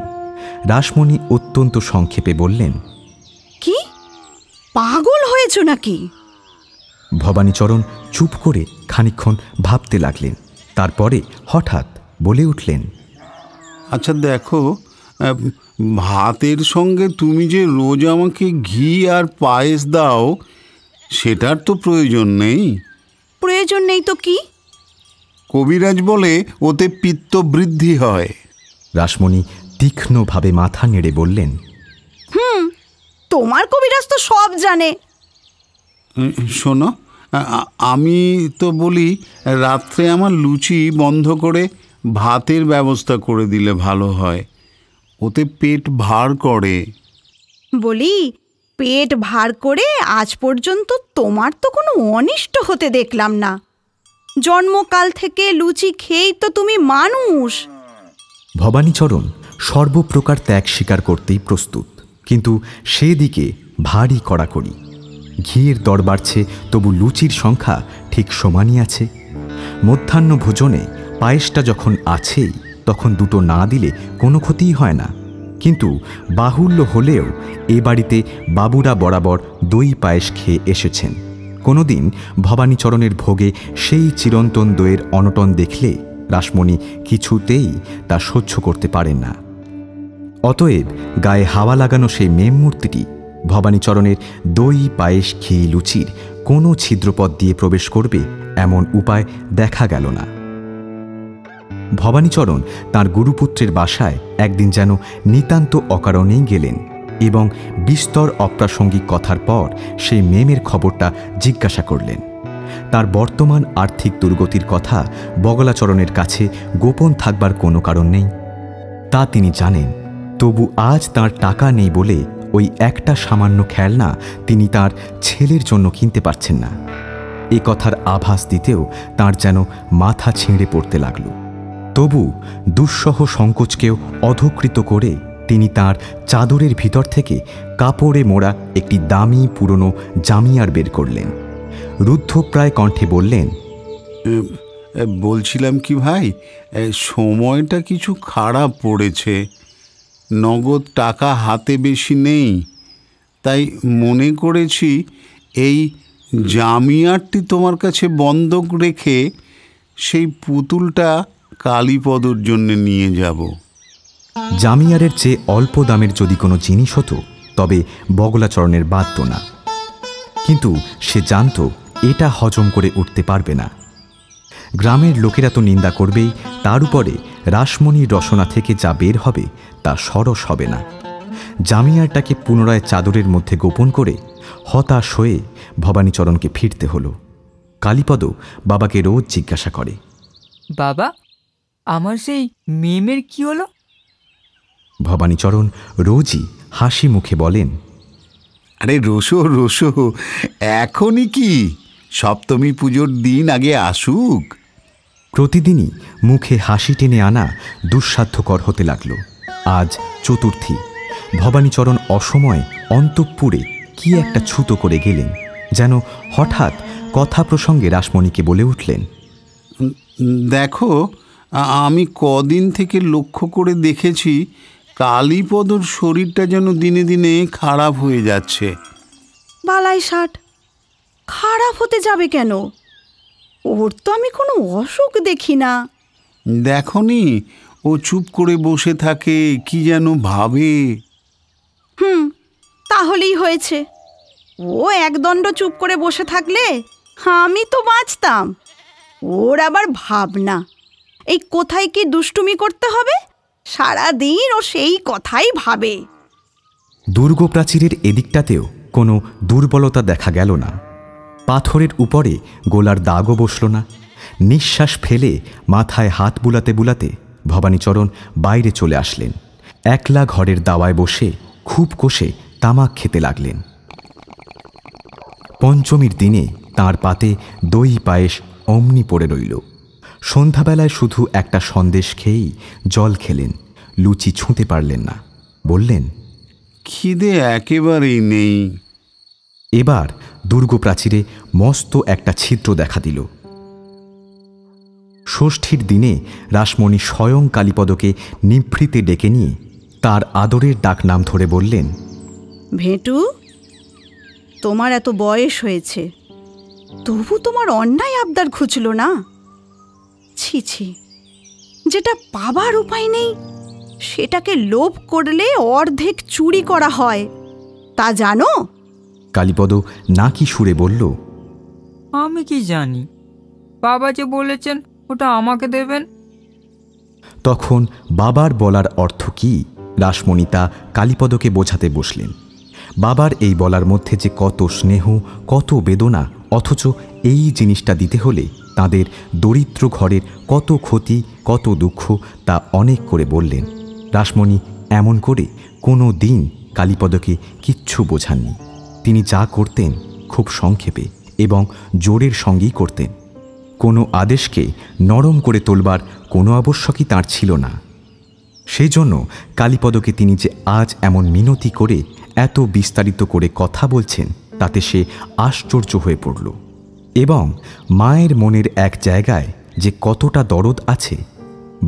রাসমণি অত্যন্ত সংক্ষেপে বললেন, কি পাগল হয়েছ নাকি? ভবানীচরণ চুপ করে খানিকক্ষণ ভাবতে লাগলেন, তারপরে হঠাৎ বলে উঠলেন, আচ্ছা দেখো, ভাতের সঙ্গে তুমি যে রোজ আমাকে ঘি আর পায়েস দাও, সেটার তো প্রয়োজন নেই। প্রয়োজন নেই তো কি? কবিরাজ বলে ওতে পিত্ত বৃদ্ধি হয়। রাসমণি তীক্ষ্ণভাবে মাথা নেড়ে বললেন, তোমার কবিরাজ তো সব জানে। শোনো, আমি তো বলি রাত্রে আমার লুচি বন্ধ করে ভাতের ব্যবস্থা করে দিলে ভালো হয়, ওতে পেট ভার করে। বলি, পেট ভার করে আজ পর্যন্ত তোমার তো কোনো অনিষ্ট হতে দেখলাম না। জন্মকাল থেকে লুচি খেয়েই তো তুমি মানুষ। ভবানীচরণ সর্বপ্রকার ত্যাগ স্বীকার করতেই প্রস্তুত, কিন্তু সেদিকে ভারী কড়াকড়ি। ঘিয়ের দর বাড়ছে, তবু লুচির সংখ্যা ঠিক সমানই আছে। মধ্যাহ্ন ভোজনে পায়েসটা যখন আছেই, তখন দুটো না দিলে কোনো ক্ষতিই হয় না। কিন্তু বাহুল্য হলেও এ বাড়িতে বাবুরা বরাবর দই পায়েস খেয়ে এসেছেন। কোনোদিন ভবানীচরণের ভোগে সেই চিরন্তন দইয়ের অনটন দেখলে রাসমণি কিছুতেই তা সহ্য করতে পারেন না। অতএব গায়ে হাওয়া লাগানো সেই মেম মূর্তিটি ভবানীচরণের দই পায়েস ঘি লুচির কোনো ছিদ্রপথ দিয়ে প্রবেশ করবে এমন উপায় দেখা গেল না। ভবানীচরণ তাঁর গুরুপুত্রের বাসায় একদিন যেন নিতান্ত অকারণেই গেলেন এবং বিস্তর অপ্রাসঙ্গিক কথার পর সেই মেমের খবরটা জিজ্ঞাসা করলেন। তার বর্তমান আর্থিক দুর্গতির কথা বগলাচরণের কাছে গোপন থাকবার কোনো কারণ নেই, তা তিনি জানেন। তবু আজ তার টাকা নেই বলে ওই একটা সামান্য খেলনা তিনি তার ছেলের জন্য কিনতে পারছেন না। এ কথার আভাস দিতেও তার যেন মাথা ছিঁড়ে পড়তে লাগল। তবু দুঃসহ সংকোচকেও অধকৃত করে তিনি তার চাদরের ভিতর থেকে কাপড়ে মোড়া একটি দামি পুরনো জামিয়ার বের করলেন। রুদ্ধপ্রায় কণ্ঠে বললেন, বলছিলাম কি ভাই, সময়টা কিছু খারাপ পড়েছে। নগদ টাকা হাতে বেশি নেই, তাই মনে করেছি এই জামিয়ারটি তোমার কাছে বন্ধক রেখে সেই পুতুলটা কালীপদর জন্য নিয়ে যাব। জামিয়ারের চেয়ে অল্প দামের যদি কোনো জিনিস হতো তবে বগলাচরণের বাধ্য না, কিন্তু সে জানত এটা হজম করে উঠতে পারবে না। গ্রামের লোকেরা তো নিন্দা করবেই, তার উপরে রাসমণির রসনা থেকে যা বের হবে তা সরস হবে না। জামিয়ারটাকে পুনরায় চাদরের মধ্যে গোপন করে হতাশ হয়ে ভবানীচরণকে ফিরতে হলো। কালীপদ বাবাকে রোজ জিজ্ঞাসা করে, বাবা, আমার সেই মেমের কি হলো? ভবানীচরণ রোজই হাসি মুখে বলেন, আরে রোসো রোসো, এখনই কি, সপ্তমী পুজোর দিন আগে আসুক। প্রতিদিনই মুখে হাসি টেনে আনা দুঃসাধ্যকর হতে লাগল। আজ চতুর্থী। ভবানীচরণ অসময়ে অন্তঃপুরে কি একটা ছুতো করে গেলেন, যেন হঠাৎ কথা প্রসঙ্গে রাসমণিকে বলে উঠলেন, দেখো, আমি কদিন থেকে লক্ষ্য করে দেখেছি কালীপদর শরীরটা যেন দিনে দিনে খারাপ হয়ে যাচ্ছে। বালাই ষাট, খারাপ হতে যাবে কেন? ওর তো আমি কোনো অসুখ দেখি না। দেখনি, ও চুপ করে বসে থাকে, কি যেন ভাবে। তাহলেই হয়েছে। ও একদণ্ড চুপ করে বসে থাকলে আমি তো বাঁচতাম। ওর আবার ভাবনা, এই কোথায় কি দুষ্টুমি করতে হবে, সারাদিন ও সেই কথাই ভাবে। দুর্গ প্রাচীরের এদিকটাতেও কোনো দুর্বলতা দেখা গেল না। পাথরের উপরে গোলার দাগও বসল না। নিঃশ্বাস ফেলে মাথায় হাত বুলাতে বুলাতে ভবানীচরণ বাইরে চলে আসলেন। একলা ঘরের দাওয়ায় বসে খুব কষে তামাক খেতে লাগলেন। পঞ্চমীর দিনে তাঁর পাতে দই পায়েস অমনি পড়ে রইল। সন্ধ্যাবেলায় শুধু একটা সন্দেশ খেয়েই জল খেলেন, লুচি ছুঁতে পারলেন না। বললেন, খিদে একেবারেই নেই। এবার দুর্গ প্রাচীরে মস্ত একটা ছিদ্র দেখা দিল। ষষ্ঠীর দিনে রাসমণি স্বয়ং কালীপদকে নিভৃতে ডেকে নিয়ে তার আদরের ডাক নাম ধরে বললেন, ভেটু, তোমার এত বয়স হয়েছে, তবু তোমার অন্যায় আবদার ঘুচল না। ছি ছি, যেটা পাবার উপায় নেই সেটাকে লোভ করলে অর্ধেক চুরি করা হয়, তা জানো? কালীপদ নাকি সুরে বলল, আমি কি জানি, বাবা যে বলেছেন ওটা আমাকে দেবেন। তখন বাবার বলার অর্থ কি রাসমণি তা কালীপদকে বোঝাতে বসলেন। বাবার এই বলার মধ্যে যে কত স্নেহ, কত বেদনা, অথচ এই জিনিসটা দিতে হলে তাদের দরিদ্র ঘরের কত ক্ষতি, কত দুঃখ, তা অনেক করে বললেন। রাসমণি এমন করে কোনো দিন কালীপদকে কিচ্ছু বোঝাননি। তিনি যা করতেন খুব সংক্ষেপে এবং জোরের সঙ্গেই করতেন। কোনো আদেশকে নরম করে তোলবার কোনো আবশ্যকই তাঁর ছিল না। সেই জন্য কালীপদকে তিনি যে আজ এমন মিনতি করে এত বিস্তারিত করে কথা বলছেন তাতে সে আশ্চর্য হয়ে পড়ল, এবং মায়ের মনের এক জায়গায় যে কতটা দরদ আছে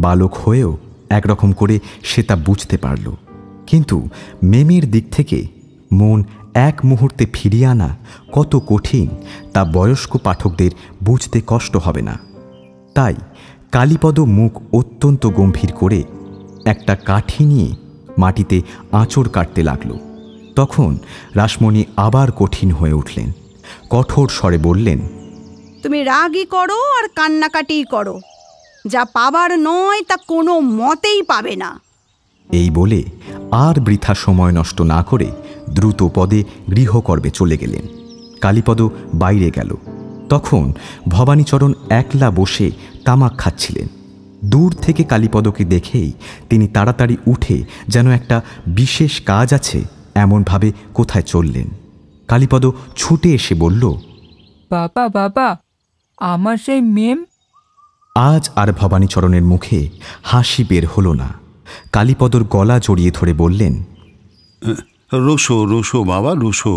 বালক হয়েও একরকম করে সে তা বুঝতে পারল। কিন্তু মেমের দিক থেকে মন এক মুহূর্তে ফিরিয়ে আনা কত কঠিন তা বয়স্ক পাঠকদের বুঝতে কষ্ট হবে না। তাই কালীপদ মুখ অত্যন্ত গম্ভীর করে একটা কাঠি নিয়ে মাটিতে আঁচড় কাটতে লাগল। তখন রাসমণি আবার কঠিন হয়ে উঠলেন, কঠোর স্বরে বললেন, তুমি রাগই করো আর কান্নাকাটিই করো, যা পাবার নয় তা কোনো মতেই পাবে না। এই বলে আর বৃথা সময় নষ্ট না করে দ্রুত পদে গৃহকর্মে চলে গেলেন। কালীপদ বাইরে গেল। তখন ভবানীচরণ একলা বসে তামাক খাচ্ছিলেন। দূর থেকে কালীপদকে দেখেই তিনি তাড়াতাড়ি উঠে যেন একটা বিশেষ কাজ আছে এমনভাবে কোথায় চললেন। কালীপদ ছুটে এসে বলল, বাবা বাবা, আমার সেই মেম। আজ আর ভবানীচরণের মুখে হাসি বের হল না। কালীপদর গলা জড়িয়ে ধরে বললেন, রোসো রোসো বাবা রোসো,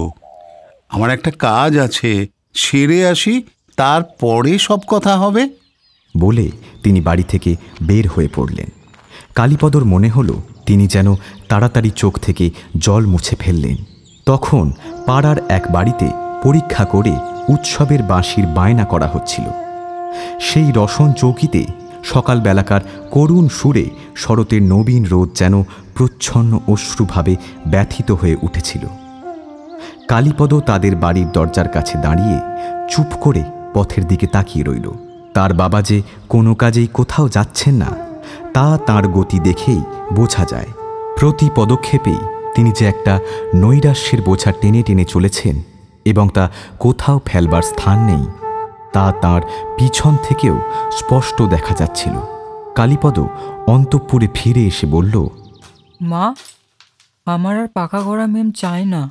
আমার একটা কাজ আছে, সেরে আসি, তারপরে সব কথা হবে। বলে তিনি বাড়ি থেকে বের হয়ে পড়লেন। কালীপদর মনে হল তিনি যেন তাড়াতাড়ি চোখ থেকে জল মুছে ফেললেন। তখন পাড়ার এক বাড়িতে পরীক্ষা করে উৎসবের বাঁশির বায়না করা হচ্ছিল। সেই রসন চৌকিতে সকালবেলাকার করুণ সুরে শরতের নবীন রোদ যেন প্রচ্ছন্ন অশ্রুভাবে ব্যথিত হয়ে উঠেছিল। কালীপদ তাদের বাড়ির দরজার কাছে দাঁড়িয়ে চুপ করে পথের দিকে তাকিয়ে রইল। তার বাবা যে কোনো কাজেই কোথাও যাচ্ছেন না তা তাঁর গতি দেখেই বোঝা যায়। প্রতি পদক্ষেপেই তিনি যে একটা নৈরাশ্যের বোঝা টেনে টেনে চলেছেন এবং তা কোথাও ফেলবার স্থান নেই তা তাঁর পিছন থেকেও স্পষ্ট দেখা যাচ্ছিল। কালীপদ অন্তঃপুরে ফিরে এসে বলল, মা, আমার আর পাকা গড়া মেম চাই না।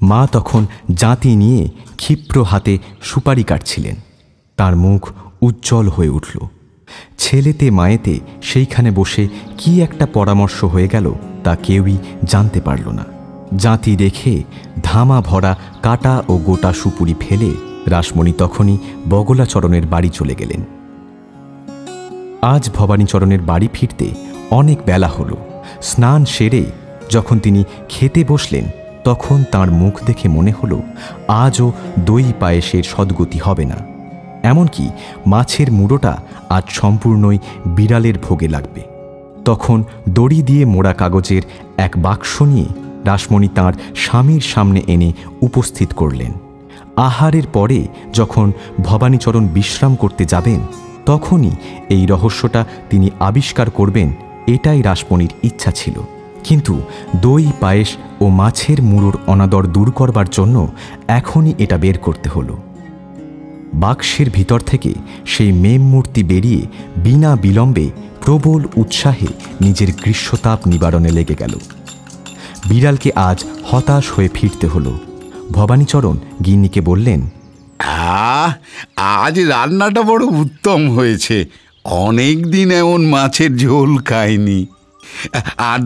মা তখন জাঁতি নিয়ে ক্ষিপ্র হাতে সুপারি কাটছিলেন। তার মুখ উজ্জ্বল হয়ে উঠল। ছেলেতে মায়েতে সেইখানে বসে কি একটা পরামর্শ হয়ে গেল তা কেউই জানতে পারল না। জাঁতি রেখে ধামা ভরা কাটা ও গোটা সুপুরি ফেলে রাসমণি তখনই বগলাচরণের বাড়ি চলে গেলেন। আজ ভবানীচরণের বাড়ি ফিরতে অনেক বেলা হল। স্নান সেরে যখন তিনি খেতে বসলেন তখন তার মুখ দেখে মনে হল আজও দই পায়েসের সদ্গতি হবে না। এমনকি মাছের মুড়োটা আজ সম্পূর্ণই বিড়ালের ভোগে লাগবে। তখন দড়ি দিয়ে মোড়া কাগজের এক বাক্স নিয়ে রাসমণি তাঁর স্বামীর সামনে এনে উপস্থিত করলেন। আহারের পরে যখন ভবানীচরণ বিশ্রাম করতে যাবেন তখনই এই রহস্যটা তিনি আবিষ্কার করবেন, এটাই রাসমণির ইচ্ছা ছিল। কিন্তু দই পায়েস ও মাছের মুড়োর অনাদর দূর করবার জন্য এখনই এটা বের করতে হলো। বাক্সের ভিতর থেকে সেই মেম মূর্তি বেরিয়ে বিনা বিলম্বে প্রবল উৎসাহে নিজের গ্রীষ্মতাপ নিবারণে লেগে গেল। বিড়ালকে আজ হতাশ হয়ে ফিরতে হলো। ভবানীচরণ গিন্নিকে বললেন, আজ রান্নাটা বড় উত্তম হয়েছে, অনেক দিন এমন মাছের ঝোল খাইনি। আর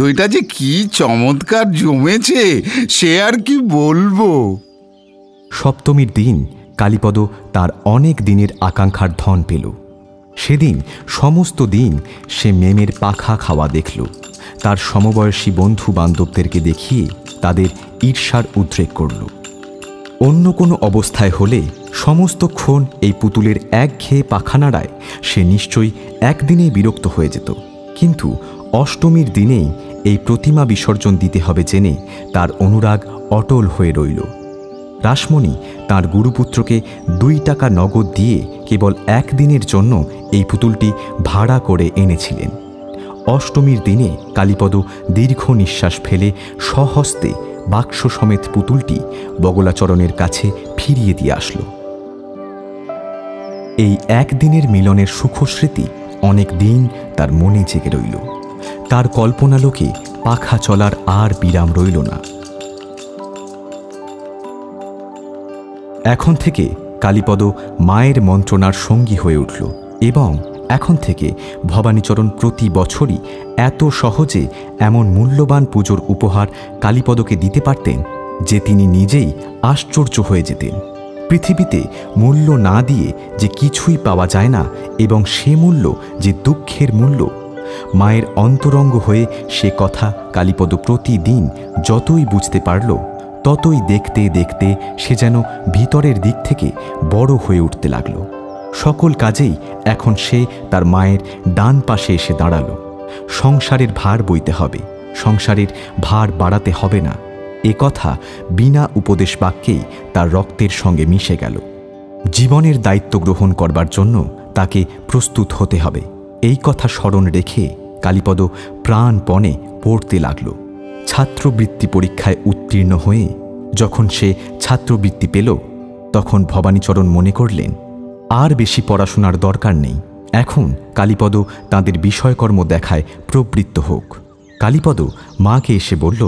দইটা যে কি চমৎকার জমেছে সে আর কি বলবো। সপ্তমীর দিন কালীপদ তার অনেক দিনের আকাঙ্ক্ষার ধন পেল। সেদিন সমস্ত দিন সে মেমের পাখা খাওয়া দেখল। তার সমবয়সী বন্ধু বান্ধবদেরকে দেখিয়ে তাদের ঈর্ষার উদ্রেক করল। অন্য কোনো অবস্থায় হলে সমস্তক্ষণ এই পুতুলের একঘেয়ে পাখানাড়ায় সে নিশ্চয়ই একদিনেই বিরক্ত হয়ে যেত। কিন্তু অষ্টমীর দিনেই এই প্রতিমা বিসর্জন দিতে হবে জেনে তার অনুরাগ অটল হয়ে রইল। রাসমণি তার গুরুপুত্রকে 2 টাকা নগদ দিয়ে কেবল একদিনের জন্য এই পুতুলটি ভাড়া করে এনেছিলেন। অষ্টমীর দিনে কালীপদ দীর্ঘ নিঃশ্বাস ফেলে স্বহস্তে বাক্স সমেত পুতুলটি বগলাচরণের কাছে ফিরিয়ে দিয়ে আসলো। এই একদিনের মিলনের সুখস্মৃতি অনেক দিন তার মনে জেগে রইল। তার কল্পনালোকে পাখা চলার আর বিরাম রইল না। এখন থেকে কালীপদ মায়ের মন্ত্রণার সঙ্গী হয়ে উঠল এবং এখন থেকে ভবানীচরণ প্রতি বছরই এত সহজে এমন মূল্যবান পুজোর উপহার কালীপদকে দিতে পারতেন যে তিনি নিজেই আশ্চর্য হয়ে যেতেন। পৃথিবীতে মূল্য না দিয়ে যে কিছুই পাওয়া যায় না এবং সে মূল্য যে দুঃখের মূল্য, মায়ের অন্তরঙ্গ হয়ে সে কথা কালীপদ প্রতিদিন যতই বুঝতে পারল ততই দেখতে দেখতে সে যেন ভিতরের দিক থেকে বড় হয়ে উঠতে লাগল। সকল কাজেই এখন সে তার মায়ের ডান পাশে এসে দাঁড়াল। সংসারের ভার বইতে হবে, সংসারের ভার বাড়াতে হবে না, এ কথা বিনা উপদেশ বাক্যেই তার রক্তের সঙ্গে মিশে গেল। জীবনের দায়িত্ব গ্রহণ করবার জন্য তাকে প্রস্তুত হতে হবে, এই কথা স্মরণ রেখে কালীপদ প্রাণপণে পড়তে লাগল। ছাত্রবৃত্তি পরীক্ষায় উত্তীর্ণ হয়ে যখন সে ছাত্রবৃত্তি পেল তখন ভবানীচরণ মনে করলেন আর বেশি পড়াশোনার দরকার নেই, এখন কালীপদ তাঁদের বিষয়কর্ম দেখায় প্রবৃত্ত হোক। কালীপদ মাকে এসে বলল,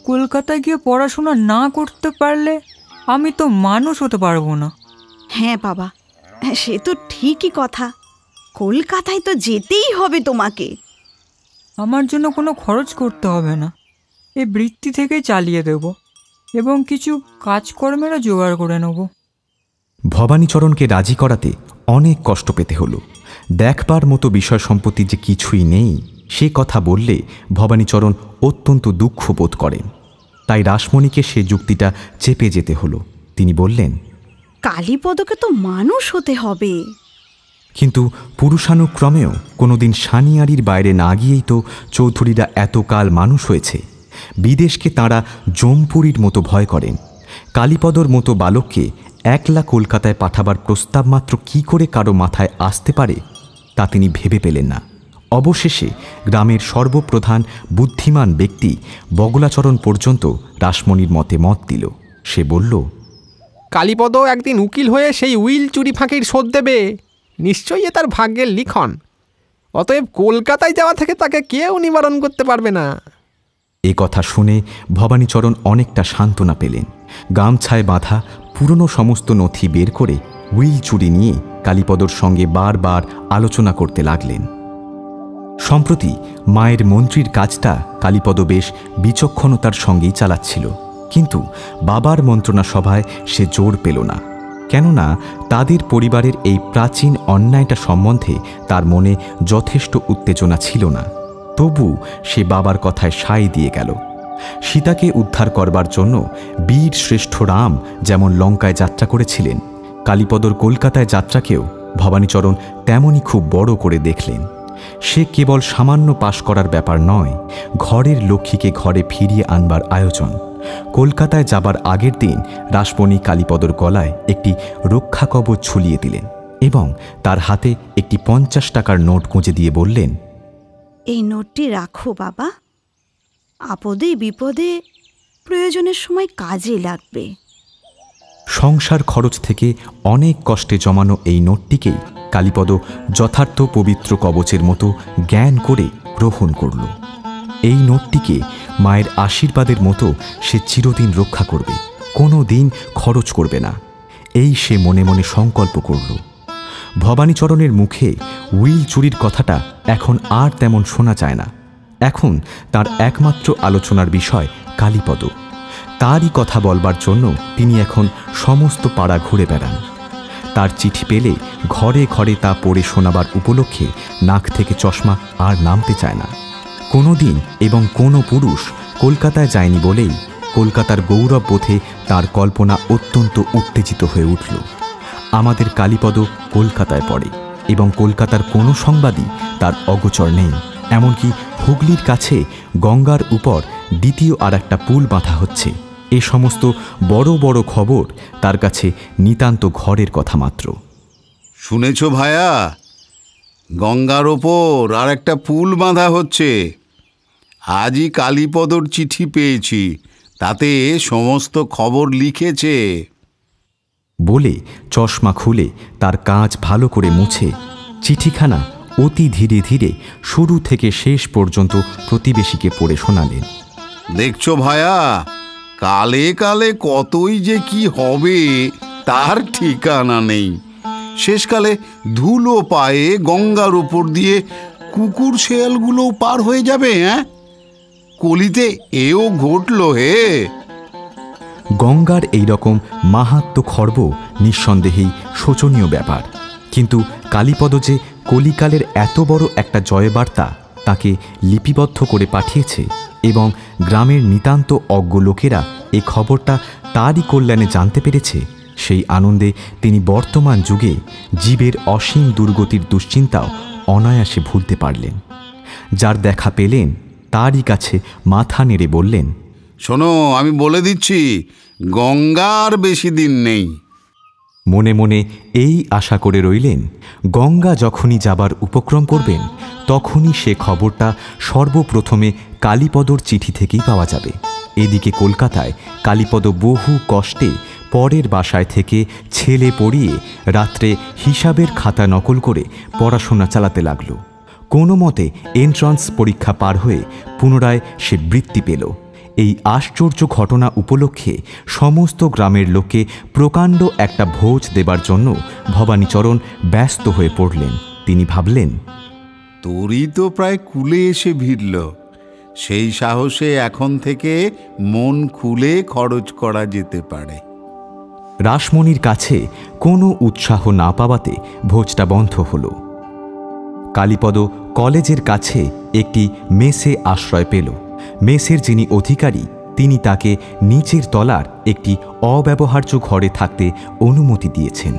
কলকাতায় গিয়ে পড়াশোনা না করতে পারলে আমি তো মানুষ হতে পারবো না। হ্যাঁ বাবা, সে তো ঠিকই কথা, কলকাতায় তো যেতেই হবে তোমাকে। আমার জন্য কোনো খরচ করতে হবে না, এই বৃত্তি থেকেই চালিয়ে দেব এবং কিছু কাজকর্মেরও জোগাড় করে নেব। ভবানীচরণকে রাজি করাতে অনেক কষ্ট পেতে হলো। দেখবার মতো বিষয় সম্পত্তি যে কিছুই নেই সে কথা বললে ভবানীচরণ অত্যন্ত দুঃখ বোধ করেন। তাই রাসমণিকে সে যুক্তিটা চেপে যেতে হলো। তিনি বললেন, কালীপদকে তো মানুষ হতে হবে। কিন্তু পুরুষানুক্রমেও কোনোদিন সানিয়ারির বাইরে না গিয়েই তো চৌধুরীরা এতকাল মানুষ হয়েছে। বিদেশকে তাঁরা জমপুরীর মতো ভয় করেন। কালীপদর মতো বালককে একলা কলকাতায় পাঠাবার প্রস্তাব মাত্র কি করে কারো মাথায় আসতে পারে তা তিনি ভেবে পেলেন না। অবশেষে গ্রামের সর্বপ্রধান বুদ্ধিমান ব্যক্তি বগলাচরণ পর্যন্ত রাসমণির মতে মত দিল। সে বলল, কালীপদ একদিন উকিল হয়ে সেই উইল চুরি ফাঁকির শোধ দেবে, নিশ্চয়ই এ তার ভাগ্যের লিখন। অতএব কলকাতায় যাওয়া থেকে তাকে কেউ নিবারণ করতে পারবে না। এ কথা শুনে ভবানীচরণ অনেকটা সান্ত্বনা পেলেন। গামছায় বাঁধা পুরনো সমস্ত নথি বের করে উইল চুরি নিয়ে কালীপদর সঙ্গে বারবার আলোচনা করতে লাগলেন। সম্প্রতি মায়ের মন্ত্রীর কাজটা কালীপদ বেশ বিচক্ষণতার সঙ্গেই চালাচ্ছিল, কিন্তু বাবার মন্ত্রণা সভায় সে জোর পেল না। কেননা তাদের পরিবারের এই প্রাচীন অন্যায়টা সম্বন্ধে তার মনে যথেষ্ট উত্তেজনা ছিল না। তবু সে বাবার কথায় সায় দিয়ে গেল। সীতাকে উদ্ধার করবার জন্য বীর শ্রেষ্ঠ রাম যেমন লঙ্কায় যাত্রা করেছিলেন, কালীপদর কলকাতায় যাত্রাকেও ভবানীচরণ তেমনই খুব বড় করে দেখলেন। সে কেবল সামান্য পাশ করার ব্যাপার নয়, ঘরের লক্ষ্মীকে ঘরে ফিরিয়ে আনবার আয়োজন। কলকাতায় যাবার আগের দিন রাসমণি কালীপদর গলায় একটি রক্ষা কবচ ঝুলিয়ে দিলেন এবং তার হাতে একটি 50 টাকার নোট গুঁজে দিয়ে বললেন, এই নোটটি রাখো বাবা, আপদে বিপদে প্রয়োজনের সময় কাজে লাগবে। সংসার খরচ থেকে অনেক কষ্টে জমানো এই নোটটিকেই কালীপদ যথার্থ পবিত্র কবচের মতো জ্ঞান করে গ্রহণ করল। এই নোটটিকে মায়ের আশীর্বাদের মতো সে চিরদিন রক্ষা করবে, কোনো দিন খরচ করবে না, এই সে মনে মনে সংকল্প করল। ভবানীচরণের মুখে উইল চুরির কথাটা এখন আর তেমন শোনা যায় না। এখন তার একমাত্র আলোচনার বিষয় কালীপদ। তারই কথা বলবার জন্য তিনি এখন সমস্ত পাড়া ঘুরে বেড়ান। তার চিঠি পেলে ঘরে ঘরে তা পড়ে শোনাবার উপলক্ষে নাক থেকে চশমা আর নামতে চায় না। কোনো দিন এবং কোনো পুরুষ কলকাতায় যায়নি বলেই কলকাতার গৌরব বোধে তার কল্পনা অত্যন্ত উত্তেজিত হয়ে উঠল। আমাদের কালীপদ কলকাতায় পড়ে এবং কলকাতার কোনো সংবাদই তার অগোচর নেই। এমনকি হুগলির কাছে গঙ্গার উপর দ্বিতীয় আর একটা পুল বাঁধা হচ্ছে, এ সমস্ত বড় বড় খবর তার কাছে নিতান্ত ঘরের কথা মাত্র। শুনেছ ভায়া, গঙ্গার ওপর আর একটা পুল বাঁধা হচ্ছে। আজই কালীপদর চিঠি পেয়েছি, তাতে সমস্ত খবর লিখেছে। বলে চশমা খুলে তার কাজ ভালো করে মুছে চিঠিখানা অতি ধীরে ধীরে শুরু থেকে শেষ পর্যন্ত প্রতিবেশীকে পড়ে শোনালেন। দেখছো ভায়া, কালে কালে কতই যে কি হবে তার ঠিকানা নেই। শেষকালে ধুলো পায়ে গঙ্গার উপর দিয়ে কুকুর শেয়ালগুলোও পার হয়ে যাবে। কলিতে এও ঘটল হে। গঙ্গার এই রকম মাহাত্ম্য খর্ব নিঃসন্দেহেই শোচনীয় ব্যাপার, কিন্তু কালীপদ যে কলিকালের এত বড় একটা জয়বার্তা তাকে লিপিবদ্ধ করে পাঠিয়েছে এবং গ্রামের নিতান্ত অজ্ঞ লোকেরা এই খবরটা তারই কল্যাণে জানতে পেরেছে, সেই আনন্দে তিনি বর্তমান যুগে জীবের অসীম দুর্গতির দুশ্চিন্তাও অনায়াসে ভুলতে পারলেন। যার দেখা পেলেন তারই কাছে মাথা নেড়ে বললেন, শোনো, আমি বলে দিচ্ছি, গঙ্গার বেশি দিন নেই। মনে মনে এই আশা করে রইলেন গঙ্গা যখনই যাবার উপক্রম করবেন তখনই সে খবরটা সর্বপ্রথমে কালীপদর চিঠি থেকেই পাওয়া যাবে। এদিকে কলকাতায় কালীপদ বহু কষ্টে পরের বাসায় থেকে ছেলে পড়িয়ে রাত্রে হিসাবের খাতা নকল করে পড়াশোনা চালাতে লাগল। কোনো মতে এন্ট্রান্স পরীক্ষা পার হয়ে পুনরায় সে বৃত্তি পেল। এই আশ্চর্য ঘটনা উপলক্ষে সমস্ত গ্রামের লোককে প্রকাণ্ড একটা ভোজ দেবার জন্য ভবানীচরণ ব্যস্ত হয়ে পড়লেন। তিনি ভাবলেন, তোরই তো প্রায় কুলে এসে ভিড়ল, সেই সাহসে এখন থেকে মন খুলে খরচ করা যেতে পারে। রাসমণির কাছে কোনো উৎসাহ না পাওয়াতে ভোজটা বন্ধ হল। কালীপদ কলেজের কাছে একটি মেসে আশ্রয় পেল। মেসের যিনি অধিকারী তিনি তাকে নিচের তলার একটি অব্যবহার্য ঘরে থাকতে অনুমতি দিয়েছেন।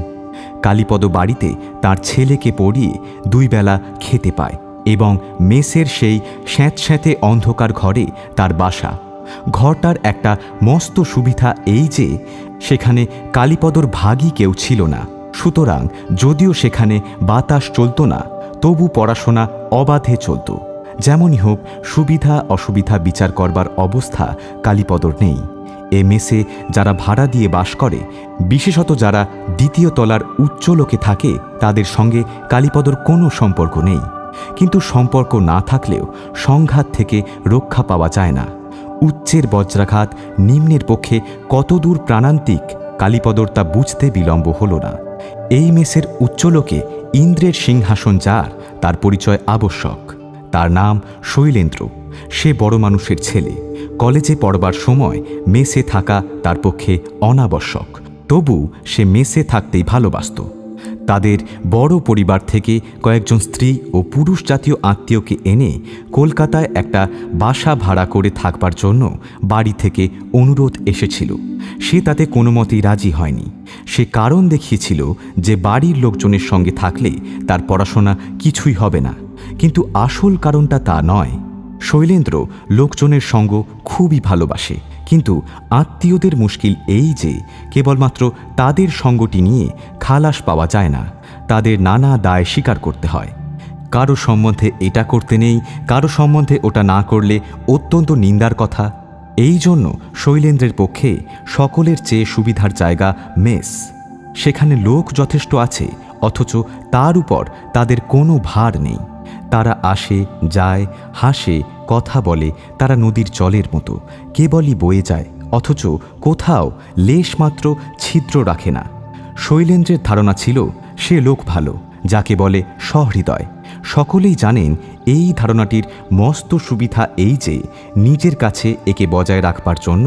কালীপদ বাড়িতে তার ছেলেকে পড়িয়ে 2 বেলা খেতে পায় এবং মেসের সেই স্যাঁতস্যাঁতে অন্ধকার ঘরে তার বাসা। ঘরটার একটা মস্ত সুবিধা এই যে সেখানে কালীপদর ভাগী কেউ ছিল না, সুতরাং যদিও সেখানে বাতাস চলত না তবু পড়াশোনা অবাধে চলত। যেমনই হোক, সুবিধা অসুবিধা বিচার করবার অবস্থা কালীপদর নেই। এ মেসে যারা ভাড়া দিয়ে বাস করে, বিশেষত যারা দ্বিতীয় তলার উচ্চ লোকে থাকে, তাদের সঙ্গে কালীপদর কোনো সম্পর্ক নেই। কিন্তু সম্পর্ক না থাকলেও সংঘাত থেকে রক্ষা পাওয়া যায় না। উচ্চের বজ্রাঘাত নিম্নের পক্ষে কতদূর প্রাণান্তিক কালীপদর তা বুঝতে বিলম্ব হল না। এই মেসের উচ্চলোকে ইন্দ্রের সিংহাসন যার, তার পরিচয় আবশ্যক। তার নাম শৈলেন্দ্র। সে বড় মানুষের ছেলে। কলেজে পড়বার সময় মেসে থাকা তার পক্ষে অনাবশ্যক, তবু সে মেসে থাকতেই ভালোবাসত। তাদের বড় পরিবার থেকে কয়েকজন স্ত্রী ও পুরুষ জাতীয় আত্মীয়কে এনে কলকাতায় একটা বাসা ভাড়া করে থাকবার জন্য বাড়ি থেকে অনুরোধ এসেছিল। সে তাতে কোনো মতেই রাজি হয়নি। সে কারণ দেখিয়েছিল যে বাড়ির লোকজনের সঙ্গে থাকলে তার পড়াশোনা কিছুই হবে না, কিন্তু আসল কারণটা তা নয়। শৈলেন্দ্র লোকজনের সঙ্গ খুবই ভালোবাসে, কিন্তু আত্মীয়দের মুশকিল এই যে কেবলমাত্র তাদের সঙ্গটি নিয়ে খালাস পাওয়া যায় না, তাদের নানা দায় স্বীকার করতে হয়। কারো সম্বন্ধে এটা করতে নেই, কারো সম্বন্ধে ওটা না করলে অত্যন্ত নিন্দার কথা। এই জন্য শৈলেন্দ্রের পক্ষে সকলের চেয়ে সুবিধার জায়গা মেস। সেখানে লোক যথেষ্ট আছে, অথচ তার উপর তাদের কোনো ভার নেই। তারা আসে যায়, হাসে, কথা বলে, তারা নদীর জলের মতো কেবলই বয়ে যায়, অথচ কোথাও লেশমাত্র ছিদ্র রাখে না। শৈলেন্দ্রের ধারণা ছিল সে লোক ভালো, যাকে বলে সহৃদয়। সকলেই জানেন এই ধারণাটির মস্ত সুবিধা এই যে নিজের কাছে একে বজায় রাখবার জন্য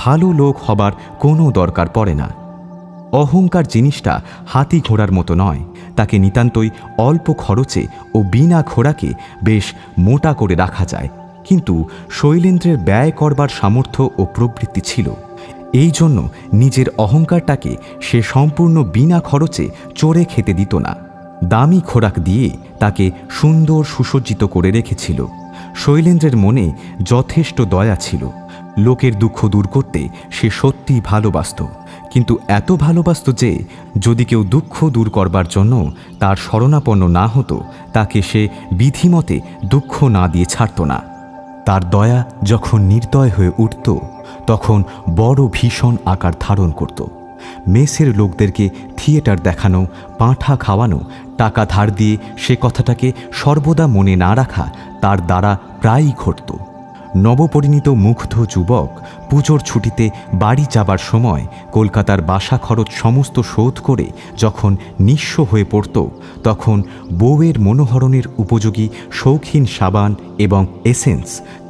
ভালো লোক হবার কোনো দরকার পড়ে না। অহংকার জিনিসটা হাতি ঘোড়ার মতো নয়, তাকে নিতান্তই অল্প খরচে ও বিনা খোরাকে বেশ মোটা করে রাখা যায়। কিন্তু শৈলেন্দ্রের ব্যয় করবার সামর্থ্য ও প্রবৃত্তি ছিল। এই জন্য নিজের অহংকারটাকে সে সম্পূর্ণ বিনা খরচে চড়ে খেতে দিত না। দামি খোরাক দিয়ে তাকে সুন্দর সুসজ্জিত করে রেখেছিল। শৈলেন্দ্রের মনে যথেষ্ট দয়া ছিল। লোকের দুঃখ দূর করতে সে সত্যিই ভালোবাসত, কিন্তু এত ভালোবাসত যে যদি কেউ দুঃখ দূর করবার জন্য তার শরণাপন্ন না হতো, তাকে সে বিধিমতে দুঃখ না দিয়ে ছাড়ত না। তার দয়া যখন নির্দয় হয়ে উঠত, তখন বড় ভীষণ আকার ধারণ করত। মেসের লোকদেরকে থিয়েটার দেখানো, পাঁঠা খাওয়ানো, টাকা ধার দিয়ে সে কথাটাকে সর্বদা মনে না রাখা তার দ্বারা প্রায়ই ঘটত। নবপরিণীত মুগ্ধ যুবক পুজোর ছুটিতে বাড়ি যাবার সময় কলকাতার বাসা খরচ সমস্ত শোধ করে যখন নিঃস্ব হয়ে পড়ত, তখন বউয়ের মনোহরণের উপযোগী শৌখিন সাবান এবং এসেন্স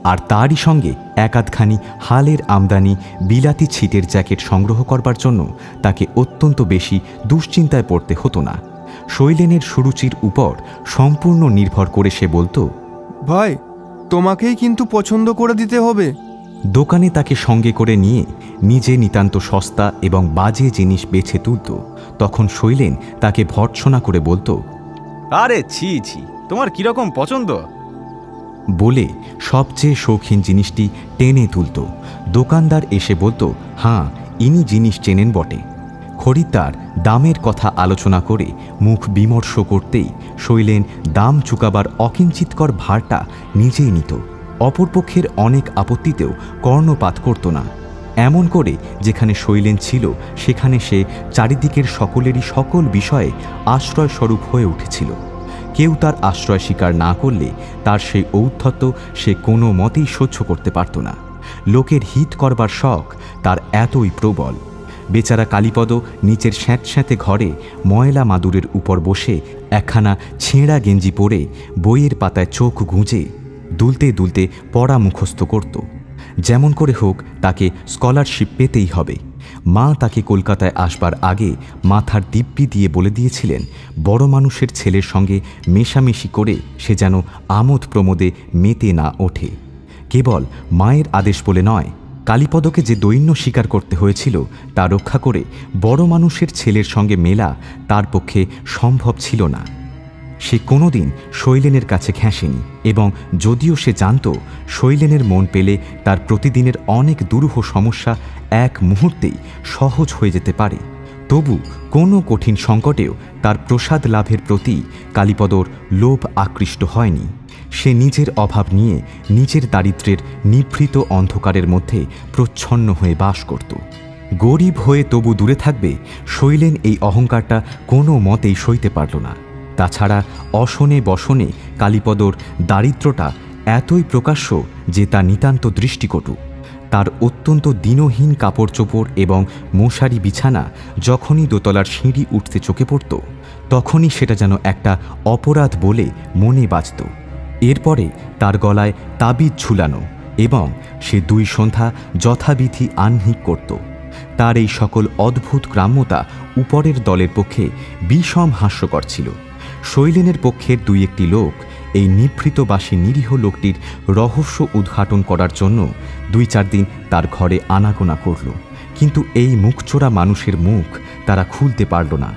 আর তারই সঙ্গে একাধখানি হালের আমদানি বিলাতি ছিটের জ্যাকেট সংগ্রহ করবার জন্য তাকে অত্যন্ত বেশি দুশ্চিন্তায় পড়তে হতো না। শৈলেনের সুরুচির উপর সম্পূর্ণ নির্ভর করে সে বলতো, ভাই, তোমাকেই কিন্তু পছন্দ করে দিতে হবে। দোকানে তাকে সঙ্গে করে নিয়ে নিজে নিতান্ত সস্তা এবং বাজে জিনিস বেছে তুলত। তখন শৈলেন তাকে ভর্ৎসনা করে বলতো, আরে ছি ছি, তোমার কিরকম পছন্দ, বলে সবচেয়ে শৌখিন জিনিসটি টেনে তুলত। দোকানদার এসে বলতো, হ্যাঁ, ইনি জিনিস চেনেন বটে। খরিদ্দার দামের কথা আলোচনা করে মুখ বিমর্ষ করতেই শৈলেন দাম চুকাবার অকিঞ্চিতকর ভারটা নিজেই নিত। অপরপক্ষের অনেক আপত্তিতেও কর্ণপাত করত না। এমন করে যেখানে শৈলেন ছিল সেখানে সে চারিদিকের সকলেরই সকল বিষয়ে আশ্রয়স্বরূপ হয়ে উঠেছিল। কেউ তার আশ্রয় স্বীকার না করলে তার সেই ঔদ্ধত্য সে কোনো মতেই সহ্য করতে পারত না। লোকের হিত করবার শখ তার এতই প্রবল। বেচারা কালীপদ নিচের স্যাঁতস্যাঁতে ঘরে ময়লা মাদুরের উপর বসে একখানা ছেঁড়া গেঞ্জি পরে বইয়ের পাতায় চোখ গুঁজে দুলতে দুলতে পড়া মুখস্থ করত। যেমন করে হোক তাকে স্কলারশিপ পেতেই হবে। মা তাকে কলকাতায় আসবার আগে মাথার দিব্যি দিয়ে বলে দিয়েছিলেন, বড় মানুষের ছেলের সঙ্গে মেশামেশি করে সে যেন আমোদ প্রমোদে মেতে না ওঠে। কেবল মায়ের আদেশ বলে নয়, কালীপদকে যে দৈন্য স্বীকার করতে হয়েছিল তা রক্ষা করে বড় মানুষের ছেলের সঙ্গে মেলা তার পক্ষে সম্ভব ছিল না। সে কোনোদিন শৈলেনের কাছে ঘেঁষেনি এবং যদিও সে জানত শৈলেনের মন পেলে তার প্রতিদিনের অনেক দুরূহ সমস্যা এক মুহূর্তেই সহজ হয়ে যেতে পারে, তবু কোনো কঠিন সংকটেও তার প্রসাদ লাভের প্রতি কালীপদর লোভ আকৃষ্ট হয়নি। সে নিজের অভাব নিয়ে নিজের দারিদ্র্যের নিভৃত অন্ধকারের মধ্যে প্রচ্ছন্ন হয়ে বাস করত। গরিব হয়ে তবু দূরে থাকবে, শৈলেন এই অহংকারটা কোনো মতেই সইতে পারল না। তাছাড়া অশনে বসনে কালীপদর দারিদ্র্যটা এতই প্রকাশ্য যে তা নিতান্ত দৃষ্টিকটু। তার অত্যন্ত দিনহীন কাপড় চোপড় এবং মশারি বিছানা যখনই দোতলার সিঁড়ি উঠতে চোখে পড়ত, তখনই সেটা যেন একটা অপরাধ বলে মনে বাজত। এরপরে তার গলায় তাবিজ ঝুলানো এবং সে 2 সন্ধ্যা যথাবিধি আহ্নিক করত। তার এই সকল অদ্ভুত গ্রাম্যতা উপরের দলের পক্ষে বিষম হাস্যকর ছিল। শৈলেনের পক্ষের 2-1টি লোক এই নিভৃতবাসী নিরীহ লোকটির রহস্য উদ্ঘাটন করার জন্য 2-4 দিন তার ঘরে আনাগোনা করল, কিন্তু এই মুখচোরা মানুষের মুখ তারা খুলতে পারল না।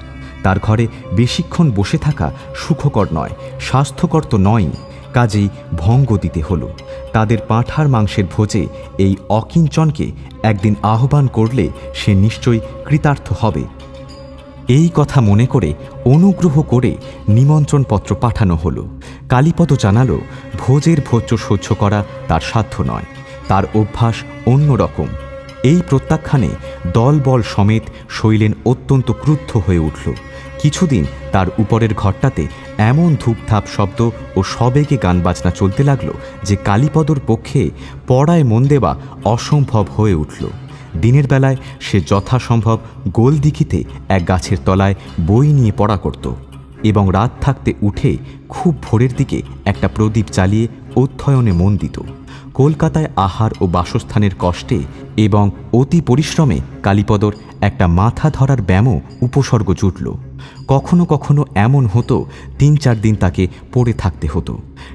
তার ঘরে বেশিক্ষণ বসে থাকা সুখকর নয়, স্বাস্থ্যকর তো নয়, কাজেই ভঙ্গ দিতে হলো। তাদের পাঁঠার মাংসের ভোজে এই অকিঞ্চনকে একদিন আহ্বান করলে সে নিশ্চয়ই কৃতার্থ হবে। এই কথা মনে করে অনুগ্রহ করে নিমন্ত্রণপত্র পাঠানো হলো। কালীপদ জানালো ভোজের ভোজ্য সহ্য করা তার সাধ্য নয়, তার অভ্যাস অন্য রকম। এই প্রত্যাখ্যানে দলবল সমেত শৈলেন অত্যন্ত ক্রুদ্ধ হয়ে উঠল। কিছুদিন তার উপরের ঘরটাতে এমন ধূপধাপ শব্দ ও সবেগে গান বাজনা চলতে লাগলো যে কালীপদর পক্ষে পড়ায় মন দেওয়া অসম্ভব হয়ে উঠল। দিনের বেলায় সে যথাসম্ভব গোলদিঘিতে এক গাছের তলায় বই নিয়ে পড়া করত এবং রাত থাকতে উঠে খুব ভোরের দিকে একটা প্রদীপ চালিয়ে অধ্যয়নে মন দিত। কলকাতায় আহার ও বাসস্থানের কষ্টে এবং অতি পরিশ্রমে কালীপদর একটা মাথা ধরার ব্যায়ামও উপসর্গ জুটল। কখনো কখনো এমন হতো 3-4 দিন তাকে পড়ে থাকতে হতো।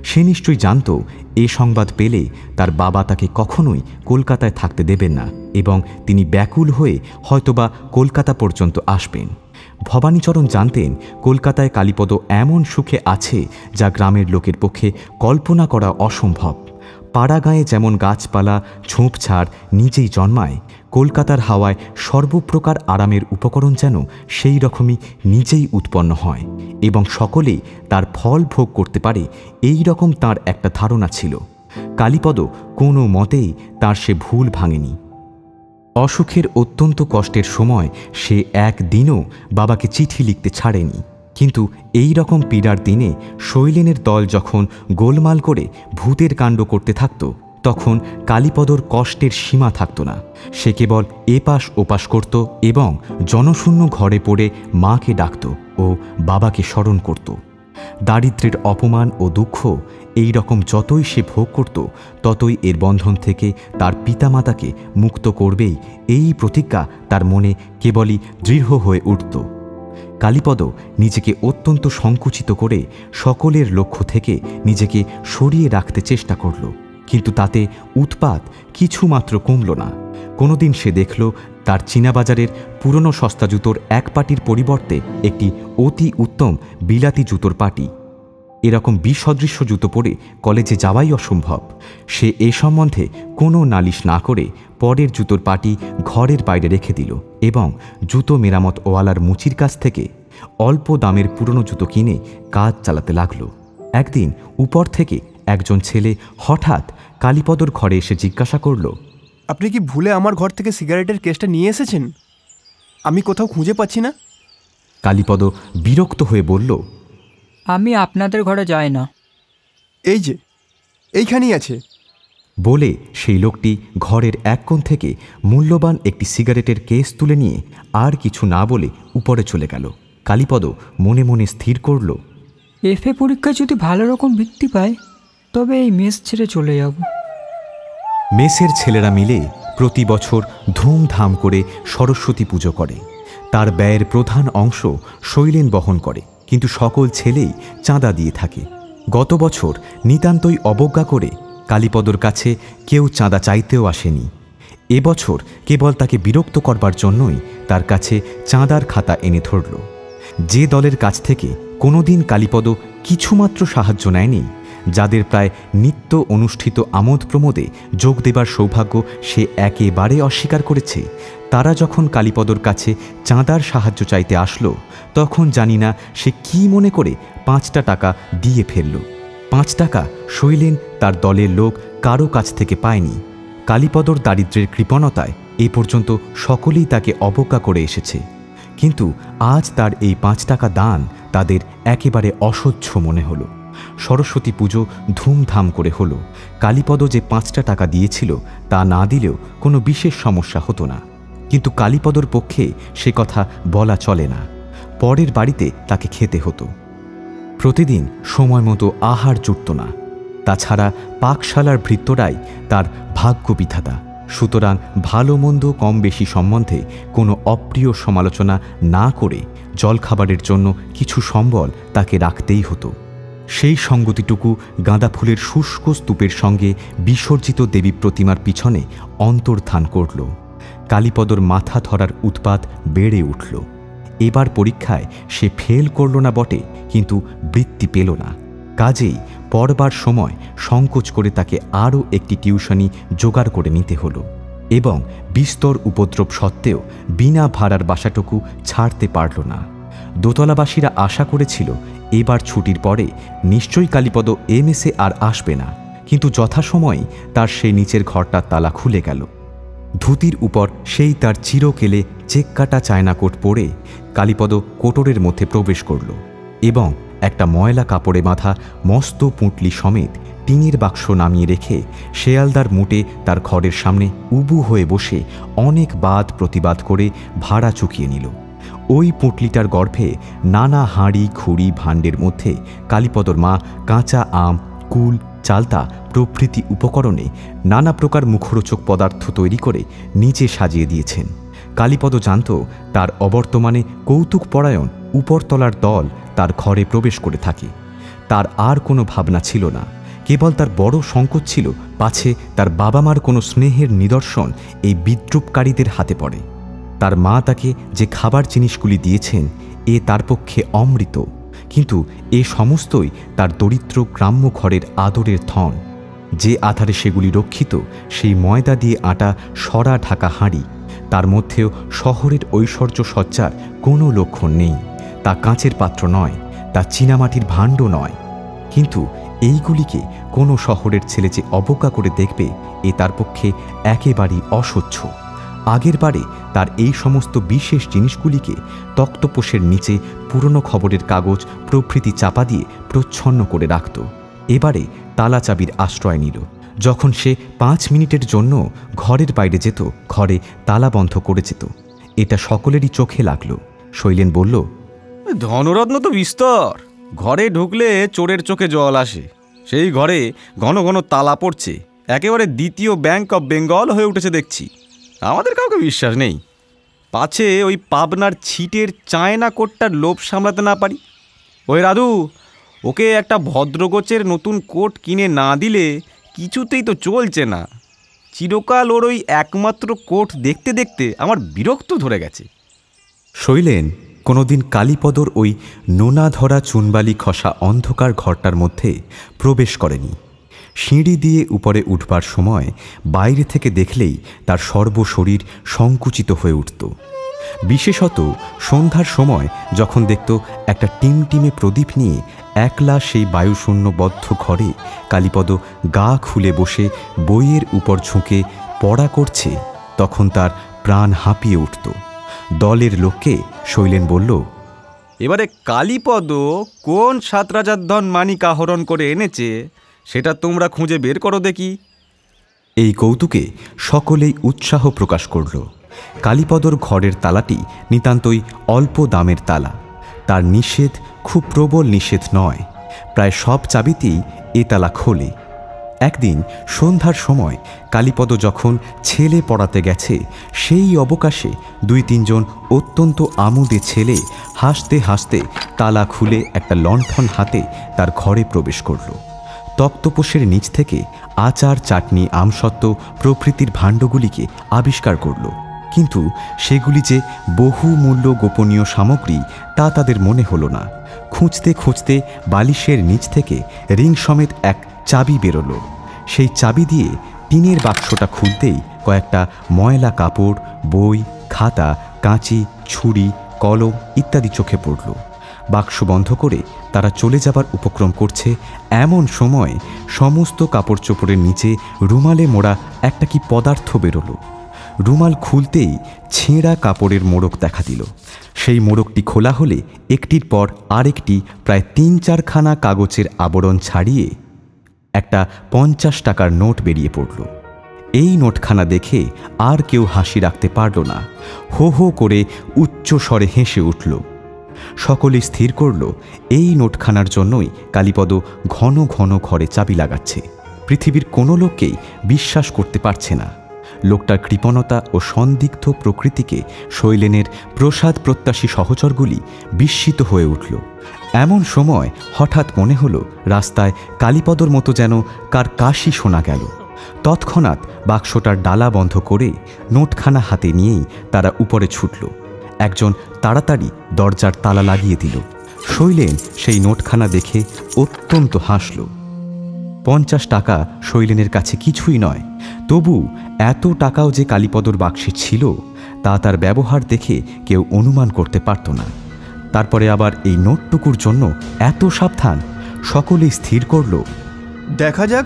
সে নিশ্চয়ই জানত এ সংবাদ পেলে তার বাবা তাকে কখনোই কলকাতায় থাকতে দেবেন না এবং তিনি ব্যাকুল হয়ে হয়তোবা কলকাতা পর্যন্ত আসবেন। ভবানীচরণ জানতেন কলকাতায় কালীপদ এমন সুখে আছে যা গ্রামের লোকের পক্ষে কল্পনা করা অসম্ভব। পাড়াগাঁয়ে যেমন গাছপালা ঝোপঝাড় নিজেই জন্মায়, কলকাতার হাওয়ায় সর্বপ্রকার আরামের উপকরণ যেন সেই রকমই নিজেই উৎপন্ন হয় এবং সকলেই তার ফল ভোগ করতে পারে, এই রকম তার একটা ধারণা ছিল। কালীপদ কোনো মতেই তার সে ভুল ভাঙেনি। অসুখের অত্যন্ত কষ্টের সময় সে একদিনও বাবাকে চিঠি লিখতে ছাড়েনি, কিন্তু এই রকম পীড়ার দিনে শৈলেনের দল যখন গোলমাল করে ভূতের কাণ্ড করতে থাকত, তখন কালীপদর কষ্টের সীমা থাকত না। সে কেবল এপাশ ওপাশ করত এবং জনশূন্য ঘরে পড়ে মাকে ডাকত ও বাবাকে স্মরণ করত। দারিদ্র্যের অপমান ও দুঃখ এই রকম যতই সে ভোগ করত, ততই এর বন্ধন থেকে তার পিতামাতাকে মুক্ত করবেই এই প্রতিজ্ঞা তার মনে কেবলই দৃঢ় হয়ে উঠত। কালীপদ নিজেকে অত্যন্ত সংকুচিত করে সকলের লক্ষ্য থেকে নিজেকে সরিয়ে রাখতে চেষ্টা করল, কিন্তু তাতে উৎপাত কিছুমাত্র কমল না। কোনোদিন সে দেখল তার চীনাবাজারের পুরনো সস্তা জুতোর এক পাটির পরিবর্তে একটি অতি উত্তম বিলাতি জুতোর পাটি। এরকম বিসদৃশ্য জুতো পরে কলেজে যাওয়াই অসম্ভব। সে এ সম্বন্ধে কোনো নালিশ না করে পরের জুতোর পাটি ঘরের বাইরে রেখে দিল এবং জুতো মেরামত ওয়ালার মুচির কাছ থেকে অল্প দামের পুরনো জুতো কিনে কাজ চালাতে লাগল। একদিন উপর থেকে একজন ছেলে হঠাৎ কালীপদর ঘরে এসে জিজ্ঞাসা করল, আপনি কি ভুলে আমার ঘর থেকে সিগারেটের কেসটা নিয়ে এসেছেন? আমি কোথাও খুঁজে পাচ্ছি না। কালীপদ বিরক্ত হয়ে বলল, আমি আপনাদের ঘরে যাই না। এই যে এইখানেই আছে। বলে সেই লোকটি ঘরের এক কোণ থেকে মূল্যবান একটি সিগারেটের কেস তুলে নিয়ে আর কিছু না বলে উপরে চলে গেল। কালীপদ মনে মনে স্থির করল, এফএ পরীক্ষায় যদি ভালো রকম বৃত্তি পায় তবে এই মেস ছেড়ে চলে যাব। মেসের ছেলেরা মিলে প্রতি বছর ধুমধাম করে সরস্বতী পুজো করে। তার ব্যয়ের প্রধান অংশ শৈলেন বহন করে, কিন্তু সকল ছেলেই চাঁদা দিয়ে থাকে। গত বছর নিতান্তই অবজ্ঞা করে কালীপদর কাছে কেউ চাঁদা চাইতেও আসেনি। এবছর কেবল তাকে বিরক্ত করবার জন্যই তার কাছে চাঁদার খাতা এনে ধরল। যে দলের কাছ থেকে কোনোদিন কালীপদ কিছুমাত্র সাহায্য নেয়নি, যাদের প্রায় নিত্য অনুষ্ঠিত আমোদ প্রমোদে যোগ দেবার সৌভাগ্য সে একেবারে অস্বীকার করেছে, তারা যখন কালীপদর কাছে চাঁদার সাহায্য চাইতে আসলো, তখন জানি না সে কি মনে করে 5টা টাকা দিয়ে ফেলল। 5 টাকা শৈলেন তার দলের লোক কারো কাছ থেকে পায়নি। কালীপদর দারিদ্র্যের কৃপণতায় এ পর্যন্ত সকলেই তাকে অবজ্ঞা করে এসেছে, কিন্তু আজ তার এই 5 টাকা দান তাদের একেবারে অসহ্য মনে হলো। সরস্বতী পুজো ধুমধাম করে হলো। কালীপদ যে 5টা টাকা দিয়েছিল তা না দিলেও কোনো বিশেষ সমস্যা হতো না, কিন্তু কালীপদর পক্ষে সে কথা বলা চলে না। পরের বাড়িতে তাকে খেতে হতো। প্রতিদিন সময় মতো আহার জুটত না। তাছাড়া পাকশালার ভৃত্যরাই তার ভাগ্য বিধাতা। সুতরাং ভালো মন্দ কম বেশি সম্বন্ধে কোনো অপ্রিয় সমালোচনা না করে জলখাবারের জন্য কিছু সম্বল তাকে রাখতেই হতো। সেই সঙ্গতিটুকু গাঁদা ফুলের শুষ্ক স্তূপের সঙ্গে বিসর্জিত দেবী প্রতিমার পিছনে অন্তর্ধান করল। কালীপদর মাথা ধরার উৎপাত বেড়ে উঠল। এবার পরীক্ষায় সে ফেল করল না বটে, কিন্তু বৃত্তি পেল না। কাজেই পড়বার সময় সংকোচ করে তাকে আরও একটি টিউশনি জোগাড় করে নিতে হলো এবং বিস্তর উপদ্রব সত্ত্বেও বিনা ভাড়ার বাসাটুকু ছাড়তে পারল না। দোতলাবাসীরা আশা করেছিল এবার ছুটির পরে নিশ্চয়ই কালীপদ এমএসে আর আসবে না, কিন্তু যথাসময়ে তার সেই নিচের ঘরটার তালা খুলে গেল। ধুতির উপর সেই তার চিরকেলে চেক কাটা চায়না কোট পরে কালীপদ কোটরের মধ্যে প্রবেশ করল এবং একটা ময়লা কাপড়ে বাঁধা মস্ত পুঁটলি সমেত টিনের বাক্স নামিয়ে রেখে শেয়ালদার মুটে তার ঘরের সামনে উবু হয়ে বসে অনেক বাদ প্রতিবাদ করে ভাড়া চুকিয়ে নিল। ওই পুঁটলিটার গর্ভে নানা হাঁড়ি খুঁড়ি ভাণ্ডের মধ্যে কালীপদর মা কাঁচা আম, কুল, চালতা প্রভৃতি উপকরণে নানা প্রকার মুখরোচক পদার্থ তৈরি করে নিচে সাজিয়ে দিয়েছেন। কালীপদ জানত তার অবর্তমানে কৌতুকপরায়ণ উপরতলার দল তার ঘরে প্রবেশ করে থাকে। তার আর কোনো ভাবনা ছিল না, কেবল তার বড় সংকোচ ছিল পাছে তার বাবা মার কোনো স্নেহের নিদর্শন এই বিদ্রুপকারীদের হাতে পড়ে। তার মা তাকে যে খাবার জিনিসগুলি দিয়েছেন এ তার পক্ষে অমৃত, কিন্তু এ সমস্তই তার দরিদ্র গ্রাম্য ঘরের আদরের ধন। যে আধারে সেগুলি রক্ষিত সেই ময়দা দিয়ে আটা সরা ঢাকা হাঁড়ি, তার মধ্যেও শহরের ঐশ্বর্য সজ্জার কোনো লক্ষণ নেই। তা কাঁচের পাত্র নয়, তা চীনামাটির ভাণ্ড নয়, কিন্তু এইগুলিকে কোনো শহরের ছেলে যে অবজ্ঞা করে দেখবে এ তার পক্ষে একেবারেই অসহ্য। আগের বারে তার এই সমস্ত বিশেষ জিনিসগুলিকে তক্তপোষের নিচে পুরনো খবরের কাগজ প্রভৃতি চাপা দিয়ে প্রচ্ছন্ন করে রাখত। এবারে তালা চাবির আশ্রয় নিল। যখন সে 5 মিনিটের জন্য ঘরের বাইরে যেত, ঘরে তালা বন্ধ করে যেত। এটা সকলেরই চোখে লাগলো। শৈলেন বলল, ধনরত্ন তো বিস্তর, ঘরে ঢুকলে চোরের চোখে জল আসে। সেই ঘরে ঘন ঘন তালা পড়ছে, একেবারে দ্বিতীয় ব্যাংক অফ বেঙ্গল হয়ে উঠেছে দেখছি। আমাদের কাউকে বিশ্বাস নেই, পাছে ওই পাবনার ছিটের চায়না কোটটার লোভ সামলাতে না পারি। ওই রাধু, ওকে একটা ভদ্রগোছের নতুন কোট কিনে না দিলে কিছুতেই তো চলছে না। চিরকাল ওর ওই একমাত্র কোট দেখতে দেখতে আমার বিরক্ত ধরে গেছে। শৈলেন কোনোদিন কালীপদর ওই নোনা ধরা চুনবালি খসা অন্ধকার ঘরটার মধ্যে প্রবেশ করেনি। সিঁড়ি দিয়ে উপরে উঠবার সময় বাইরে থেকে দেখলেই তার সর্বশরীর সংকুচিত হয়ে উঠত। বিশেষত সন্ধ্যার সময় যখন দেখত একটা টিমটিমে প্রদীপ নিয়ে একলা সেই বায়ুশূন্য বদ্ধ ঘরে কালীপদ গা খুলে বসে বইয়ের উপর ঝুঁকে পড়া করছে, তখন তার প্রাণ হাঁপিয়ে উঠত। দলের লোককে শৈলেন বলল, এবারে কালীপদ কোন 7 রাজার ধন মানিক আহরণ করে এনেছে সেটা তোমরা খুঁজে বের করো দেখি। এই কৌতুকে সকলেই উৎসাহ প্রকাশ করল। কালীপদর ঘরের তালাটি নিতান্তই অল্প দামের তালা। তার নিষেধ খুব প্রবল নিষেধ নয়, প্রায় সব চাবিতেই এ তালা খোলে। একদিন সন্ধ্যার সময় কালীপদ যখন ছেলে পড়াতে গেছে, সেই অবকাশে 2-3 জন অত্যন্ত আমোদে ছেলে হাসতে হাসতে তালা খুলে একটা লণ্ঠন হাতে তার ঘরে প্রবেশ করল। তক্তপোষের নিচ থেকে আচার, চাটনি, আমসত্ত্ব প্রভৃতির ভাণ্ডগুলিকে আবিষ্কার করল, কিন্তু সেগুলি যে বহুমূল্য গোপনীয় সামগ্রী তা তাদের মনে হলো না। খুঁজতে খুঁজতে বালিশের নিচ থেকে রিং সমেত এক চাবি বেরোলো। সেই চাবি দিয়ে টিনের বাক্সটা খুলতেই কয়েকটা ময়লা কাপড়, বই, খাতা, কাঁচি, ছুরি, কলম ইত্যাদি চোখে পড়ল। বাক্স বন্ধ করে তারা চলে যাবার উপক্রম করছে, এমন সময় সমস্ত কাপড় চোপড়ের নিচে রুমালে মোড়া একটা কি পদার্থ বেরোলো। রুমাল খুলতেই ছেঁড়া কাপড়ের মোড়ক দেখা দিল। সেই মোড়কটি খোলা হলে একটির পর আরেকটি প্রায় 3-4 খানা কাগজের আবরণ ছাড়িয়ে একটা 50 টাকার নোট বেরিয়ে পড়ল। এই নোটখানা দেখে আর কেউ হাসি রাখতে পারল না, হো হো করে উচ্চ স্বরে হেসে উঠল। সকলে স্থির করল এই নোটখানার জন্যই কালীপদ ঘন ঘন ঘরে চাবি লাগাচ্ছে। পৃথিবীর কোনো লোককেই বিশ্বাস করতে পারছে না। লোকটার কৃপণতা ও সন্দিগ্ধ প্রকৃতিকে শৈলেনের প্রসাদ প্রত্যাশী সহচরগুলি বিস্মিত হয়ে উঠল। এমন সময় হঠাৎ মনে হল রাস্তায় কালীপদর মতো যেন কার কাশি শোনা গেল। তৎক্ষণাৎ বাক্সটার ডালা বন্ধ করে নোটখানা হাতে নিয়েই তারা উপরে ছুটল। একজন তাড়াতাড়ি দরজার তালা লাগিয়ে দিল। শৈলেন সেই নোটখানা দেখে অত্যন্ত হাসল। 50 টাকা শৈলেনের কাছে কিছুই নয়, তবু এত টাকাও যে কালীপদর বাক্সে ছিল তা তার ব্যবহার দেখে কেউ অনুমান করতে পারত না। তারপরে আবার এই নোটটুকুর জন্য এত সাবধান। সকলেই স্থির করল, দেখা যাক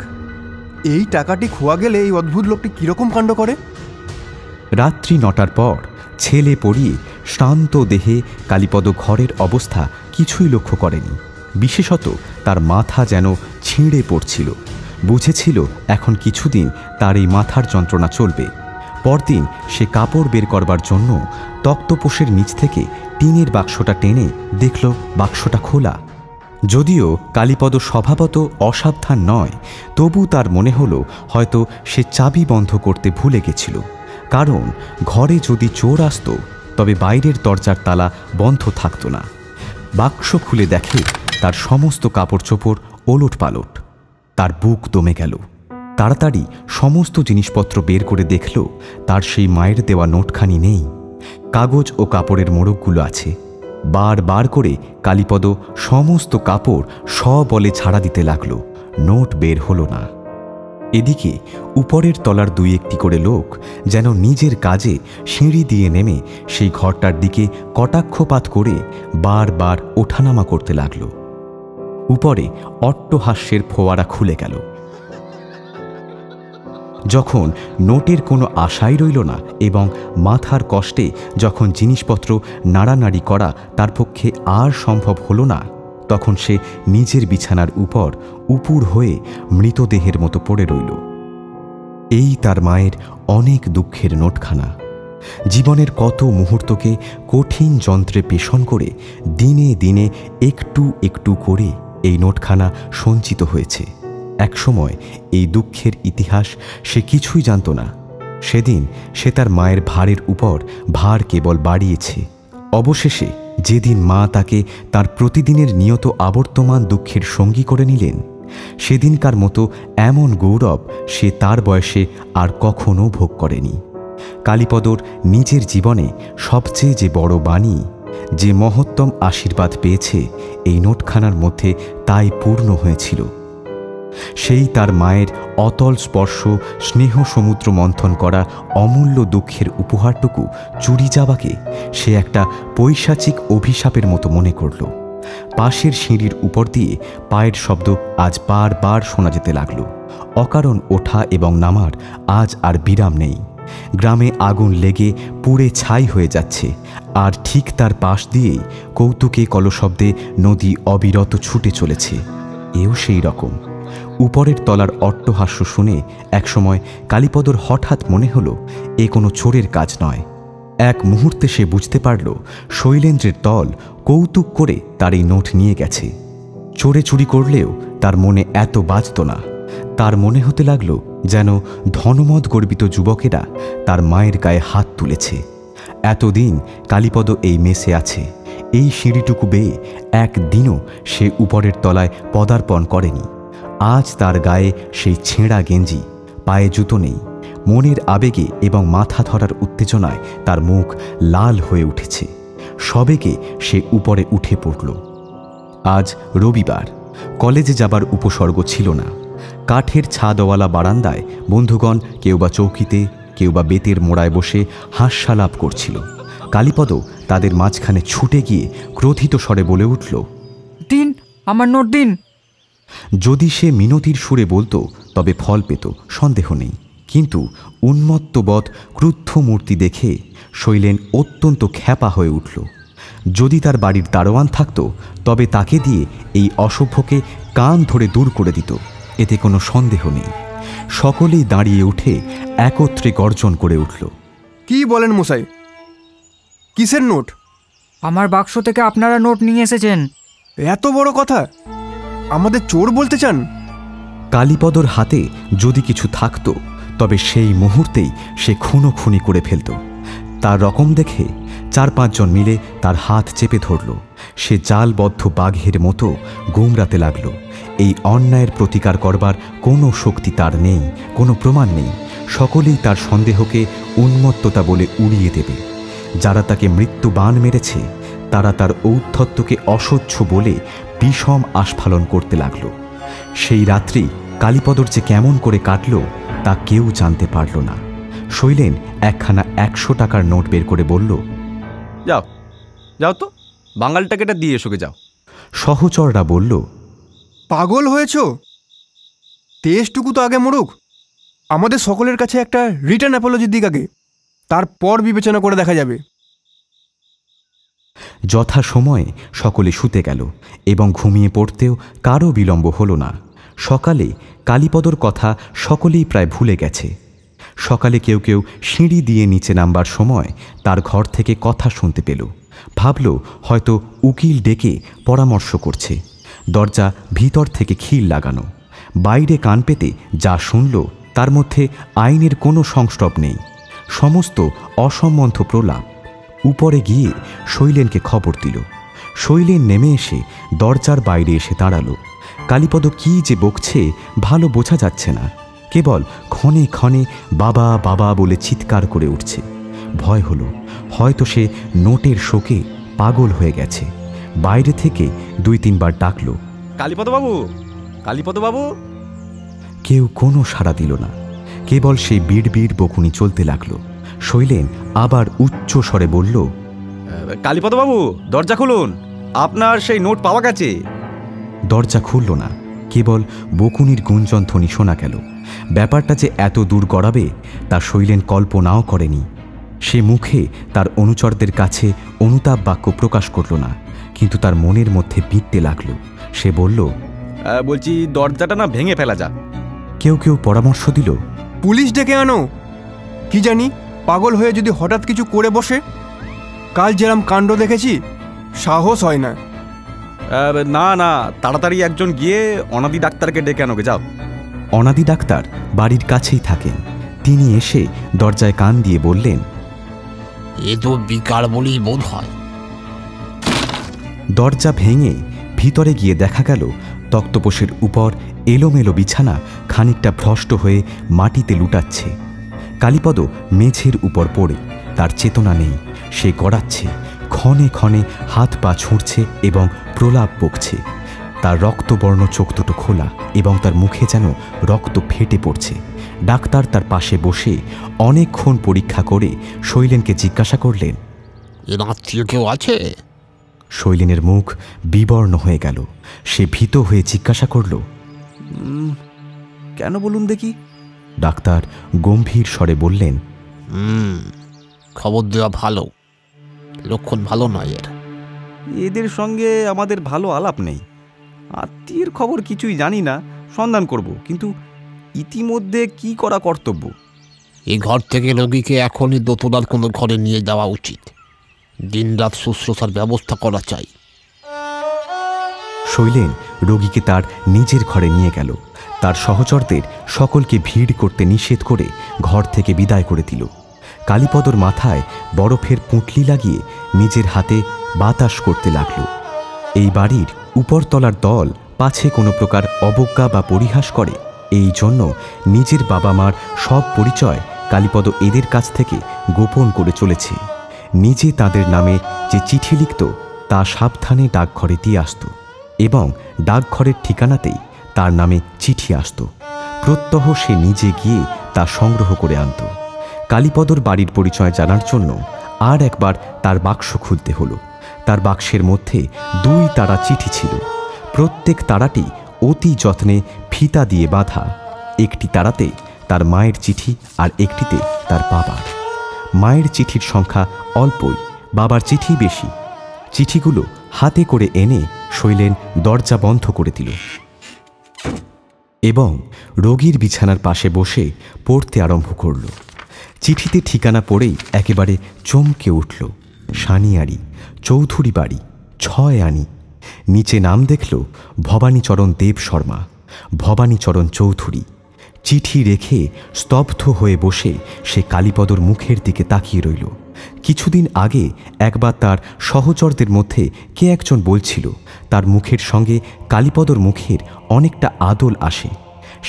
এই টাকাটি খোয়া গেলে এই অদ্ভুত লোকটি কীরকম কাণ্ড করে। রাত্রি 9টার পর ছেলে পড়িয়ে শ্রান্ত দেহে কালীপদ ঘরের অবস্থা কিছুই লক্ষ্য করেনি। বিশেষত তার মাথা যেন ছিঁড়ে পড়ছিল। বুঝেছিল এখন কিছুদিন তার এই মাথার যন্ত্রণা চলবে। পরদিন সে কাপড় বের করবার জন্য তক্তপোষের নিচ থেকে টিনের বাক্সটা টেনে দেখল বাক্সটা খোলা। যদিও কালীপদ স্বভাবত অসাবধান নয়, তবু তার মনে হলো হয়তো সে চাবি বন্ধ করতে ভুলে গেছিল। কারণ ঘরে যদি চোর আসত তবে বাইরের দরজার তালা বন্ধ থাকত না। বাক্স খুলে দেখে তার সমস্ত কাপড় চোপড় ওলট পালট। তার বুক দমে গেল। তাড়াতাড়ি সমস্ত জিনিসপত্র বের করে দেখল তার সেই মায়ের দেওয়া নোটখানি নেই। কাগজ ও কাপড়ের মোড়কগুলো আছে। বার করে কালীপদ সমস্ত কাপড় সবলে ছাড়া দিতে লাগল, নোট বের হলো না। এদিকে উপরের তলার 2-1টি করে লোক যেন নিজের কাজে সিঁড়ি দিয়ে নেমে সেই ঘরটার দিকে কটাক্ষপাত করে বারবার ওঠানামা করতে লাগল। উপরে অট্টহাস্যের ফোয়ারা খুলে গেল। যখন নোটের কোনো আশাই রইল না এবং মাথার কষ্টে যখন জিনিসপত্র নাড়ানাড়ি করা তার পক্ষে আর সম্ভব হলো না, তখন সে নিজের বিছানার উপর উপুর হয়ে মৃতদেহের মতো পড়ে রইল। এই তার মায়ের অনেক দুঃখের নোটখানা। জীবনের কত মুহূর্তকে কঠিন যন্ত্রে পেষণ করে দিনে দিনে একটু একটু করে এই নোটখানা সঞ্চিত হয়েছে। একসময় এই দুঃখের ইতিহাস সে কিছুই জানত না। সেদিন সে তার মায়ের ভারের উপর ভার কেবল বাড়িয়েছে। অবশেষে যেদিন মা তাকে তার প্রতিদিনের নিয়ত আবর্তমান দুঃখের সঙ্গী করে নিলেন, সেদিনকার মতো এমন গৌরব সে তার বয়সে আর কখনো ভোগ করেনি। কালীপদর নিজের জীবনে সবচেয়ে যে বড় বাণী, যে মহত্তম আশীর্বাদ পেয়েছে এই নোটখানার মধ্যে, তাই পূর্ণ হয়েছিল। সেই তার মায়ের অতল স্পর্শ, স্নেহ সমুদ্র মন্থন করা অমূল্য দুঃখের উপহারটুকু চুরি যাওয়াকে সে একটা পৈশাচিক অভিশাপের মতো মনে করল। পাশের সিঁড়ির উপর দিয়ে পায়ের শব্দ আজ বারবার শোনা যেতে লাগল। অকারণ ওঠা এবং নামার আজ আর বিরাম নেই। গ্রামে আগুন লেগে পুড়ে ছাই হয়ে যাচ্ছে, আর ঠিক তার পাশ দিয়েই কৌতুকে কলশব্দে নদী অবিরত ছুটে চলেছে। এও সেই রকম। উপরের তলার অট্টহাস্য শুনে একসময় কালীপদর হঠাৎ মনে হলো এ কোনো চোরের কাজ নয়। এক মুহূর্তে সে বুঝতে পারল শৈলেন্দ্রের দল কৌতুক করে তার এই নোট নিয়ে গেছে। চোরে চুরি করলেও তার মনে এত বাজত না। তার মনে হতে লাগল যেন ধনমদ গর্বিত যুবকেরা তার মায়ের গায়ে হাত তুলেছে। এতদিন কালীপদ এই মেসে আছে, এই সিঁড়িটুকু বেয়ে একদিনও সে উপরের তলায় পদার্পণ করেনি। আজ তার গায়ে সেই ছেঁড়া গেঞ্জি, পায়ে জুতো নেই। মনের আবেগে এবং মাথা ধরার উত্তেজনায় তার মুখ লাল হয়ে উঠেছে। সবেগে সে উপরে উঠে পড়ল। আজ রবিবার, কলেজে যাবার উপসর্গ ছিল না। কাঠের ছাদওয়ালা বারান্দায় বন্ধুগণ কেউ বা চৌকিতে, কেউ বা বেতের মোড়ায় বসে হাস্যালাপ করছিল। কালীপদ তাদের মাঝখানে ছুটে গিয়ে ক্রোধিত স্বরে বলে উঠল, দিন, আমার নোট দিন। যদি সে মিনতির সুরে বলতো তবে ফল পেত, সন্দেহ নেই। কিন্তু উন্মত্তবৎ ক্রুদ্ধ মূর্তি দেখে শৈলেন অত্যন্ত খ্যাপা হয়ে উঠল। যদি তার বাড়ির দারোয়ান থাকত তবে তাকে দিয়ে এই অসভ্যকে কান ধরে দূর করে দিত, এতে কোনো সন্দেহ নেই। সকলেই দাঁড়িয়ে উঠে একত্রে গর্জন করে উঠল, কি বলেন মশাই? কিসের নোট? আমার বাক্স থেকে আপনারা নোট নিয়ে এসেছেন। এত বড় কথা? আমাদের চোর বলতে চান? কালীপদর হাতে যদি কিছু থাকত তবে সেই মুহূর্তেই সে খুনোখুনি করে ফেলত। তার রকম দেখে 4-5 জন মিলে তার হাত চেপে ধরল। সে জালবদ্ধ বাঘের মতো গুমরাতে লাগল। এই অন্যায়ের প্রতিকার করবার কোনো শক্তি তার নেই, কোনো প্রমাণ নেই। সকলেই তার সন্দেহকে উন্মত্ততা বলে উড়িয়ে দেবে। যারা তাকে মৃত্যু বাণ মেরেছে তারা তার ঔদ্ধত্যকে অসহ্য বলে বিষম আস্ফালন করতে লাগল। সেই রাত্রি কালীপদর যে কেমন করে কাটল তা কেউ জানতে পারল না। শৈলেন একখানা 100 টাকার নোট বের করে বলল, যাও যাও তো, বাঙালিটাকে এটা দিয়ে এসোকে যাও। সহচররা বলল, পাগল হয়েছ? তেজটুকু তো আগে মরুক। আমাদের সকলের কাছে একটা রিটার্ন অ্যাপোলজি দিক আগে, তারপর বিবেচনা করে দেখা যাবে। যথাসময়ে সকলে শুতে গেল এবং ঘুমিয়ে পড়তেও কারও বিলম্ব হল না। সকালে কালীপদর কথা সকলেই প্রায় ভুলে গেছে। সকালে কেউ কেউ সিঁড়ি দিয়ে নিচে নামবার সময় তার ঘর থেকে কথা শুনতে পেল। ভাবল হয়তো উকিল ডেকে পরামর্শ করছে। দরজা ভিতর থেকে খিল লাগানো। বাইরে কান পেতে যা শুনল তার মধ্যে আইনের কোনো সংস্রব নেই, সমস্ত অসম্বন্ধ প্রলাপ। উপরে গিয়ে শৈলেনকে খবর দিল। শৈলেন নেমে এসে দরজার বাইরে এসে দাঁড়ালো। কালীপদ কি যে বকছে ভালো বোঝা যাচ্ছে না, কেবল ক্ষণে ক্ষণে বাবা বাবা বলে চিৎকার করে উঠছে। ভয় হলো হয়তো সে নোটের শোকে পাগল হয়ে গেছে। বাইরে থেকে 2-3 বার ডাকল, কালীপদবাবু, কালীপদবাবু। কেউ কোনো সাড়া দিল না, কেবল সেই বিড় বিড় বকুনি চলতে লাগলো। শৈলেন আবার উচ্চ স্বরে বলল, কালীপদবাবু দরজা খুলুন, আপনার সেই নোট পাওয়া গেছে। দরজা খুলল না, কেবল বকুনির গুঞ্জন ধ্বনি শোনা গেল। ব্যাপারটা যে এত দূর গড়াবে তা শৈলেন কল্পনাও করেনি। সে মুখে তার অনুচরদের কাছে অনুতাপ বাক্য প্রকাশ করল না, কিন্তু তার মনের মধ্যে বিঁধতে লাগল। সে বলল, বলছি দরজাটা না ভেঙে ফেলা যাক। কেউ কেউ পরামর্শ দিল, পুলিশ ডেকে আনো। কি জানি পাগল হয়ে যদি হঠাৎ কিছু করে বসে। কাল যেরাম কাণ্ড দেখেছি, সাহস হয় না। না না, তাড়াতাড়ি একজন গিয়ে অনাদি ডাক্তারকে ডেকে আনোগে, যাও। অনাদি ডাক্তার বাড়ির কাছেই থাকেন। তিনি এসে দরজায় কান দিয়ে বললেন, এ তো বিকার বলেই বোধ হয়। দরজা ভেঙে ভিতরে গিয়ে দেখা গেল তক্তপোষের উপর এলোমেলো বিছানা খানিকটা ভ্রষ্ট হয়ে মাটিতে লুটাচ্ছে। কালীপদ মেঝের উপর পড়ে, তার চেতনা নেই। সে গড়াচ্ছে, ক্ষণে ক্ষণে হাত পা ছুঁড়ছে এবং প্রলাপ বকছে। তার রক্তবর্ণ চোখ দুটো খোলা এবং তার মুখে যেন রক্ত ফেটে পড়ছে। ডাক্তার তার পাশে বসে অনেকক্ষণ পরীক্ষা করে শৈলেনকে জিজ্ঞাসা করলেন, এর আত্মীয় কেউ আছে? শৈলেনের মুখ বিবর্ণ হয়ে গেল। সে ভীত হয়ে জিজ্ঞাসা করল, কেন বলুন দেখি? ডাক্তার গম্ভীর স্বরে বললেন, খবর দেওয়া ভালো, লক্ষণ ভালো নয় এর। এদের সঙ্গে আমাদের ভালো আলাপ নেই। আত্মীয়ের খবর কিছুই জানি না, সন্ধান করব, কিন্তু ইতিমধ্যে কি করা কর্তব্য? এই ঘর থেকে রোগীকে এখনই দোতলার কোনো ঘরে নিয়ে যাওয়া উচিত। দিনরাত শুশ্রূষার ব্যবস্থা করা চাই। শৈলেন রোগীকে তার নিজের ঘরে নিয়ে গেল। তার সহচরদের সকলকে ভিড় করতে নিষেধ করে ঘর থেকে বিদায় করে দিল। কালীপদর মাথায় বরফের পুঁটলি লাগিয়ে নিজের হাতে বাতাস করতে লাগল। এই বাড়ির উপরতলার দল পাছে কোনো প্রকার অবজ্ঞা বা পরিহাস করে, এই জন্য নিজের বাবা মার সব পরিচয় কালীপদ এদের কাছ থেকে গোপন করে চলেছে। নিজে তাদের নামে যে চিঠি লিখত তা সাবধানে ডাকঘরে দিয়ে আসত এবং ডাকঘরের ঠিকানাতেই তার নামে চিঠি আসত। প্রত্যহ সে নিজে গিয়ে তা সংগ্রহ করে আনত। কালীপদর বাড়ির পরিচয় জানার জন্য আর একবার তার বাক্স খুলতে হলো। তার বাক্সের মধ্যে 2 তাড়া চিঠি ছিল। প্রত্যেক তাড়াটি অতি যত্নে ফিতা দিয়ে বাঁধা। একটি তাড়াতে তার মায়ের চিঠি আর একটিতে তার বাবার। মায়ের চিঠির সংখ্যা অল্পই, বাবার চিঠি বেশি। চিঠিগুলো হাতে করে এনে শৈলেন দরজা বন্ধ করে দিল এবং রোগীর বিছানার পাশে বসে পড়তে আরম্ভ করল। চিঠিতে ঠিকানা পড়েই একেবারে চমকে উঠল। সানিয়ারি, চৌধুরী বাড়ি, 6 আনি। নিচে নাম দেখল ভবানীচরণ দেব শর্মা, ভবানীচরণ চৌধুরী। চিঠি রেখে স্তব্ধ হয়ে বসে সে কালীপদর মুখের দিকে তাকিয়ে রইল। কিছুদিন আগে একবার তার সহচরদের মধ্যে কে একজন বলছিল তার মুখের সঙ্গে কালীপদর মুখের অনেকটা আদল আসে।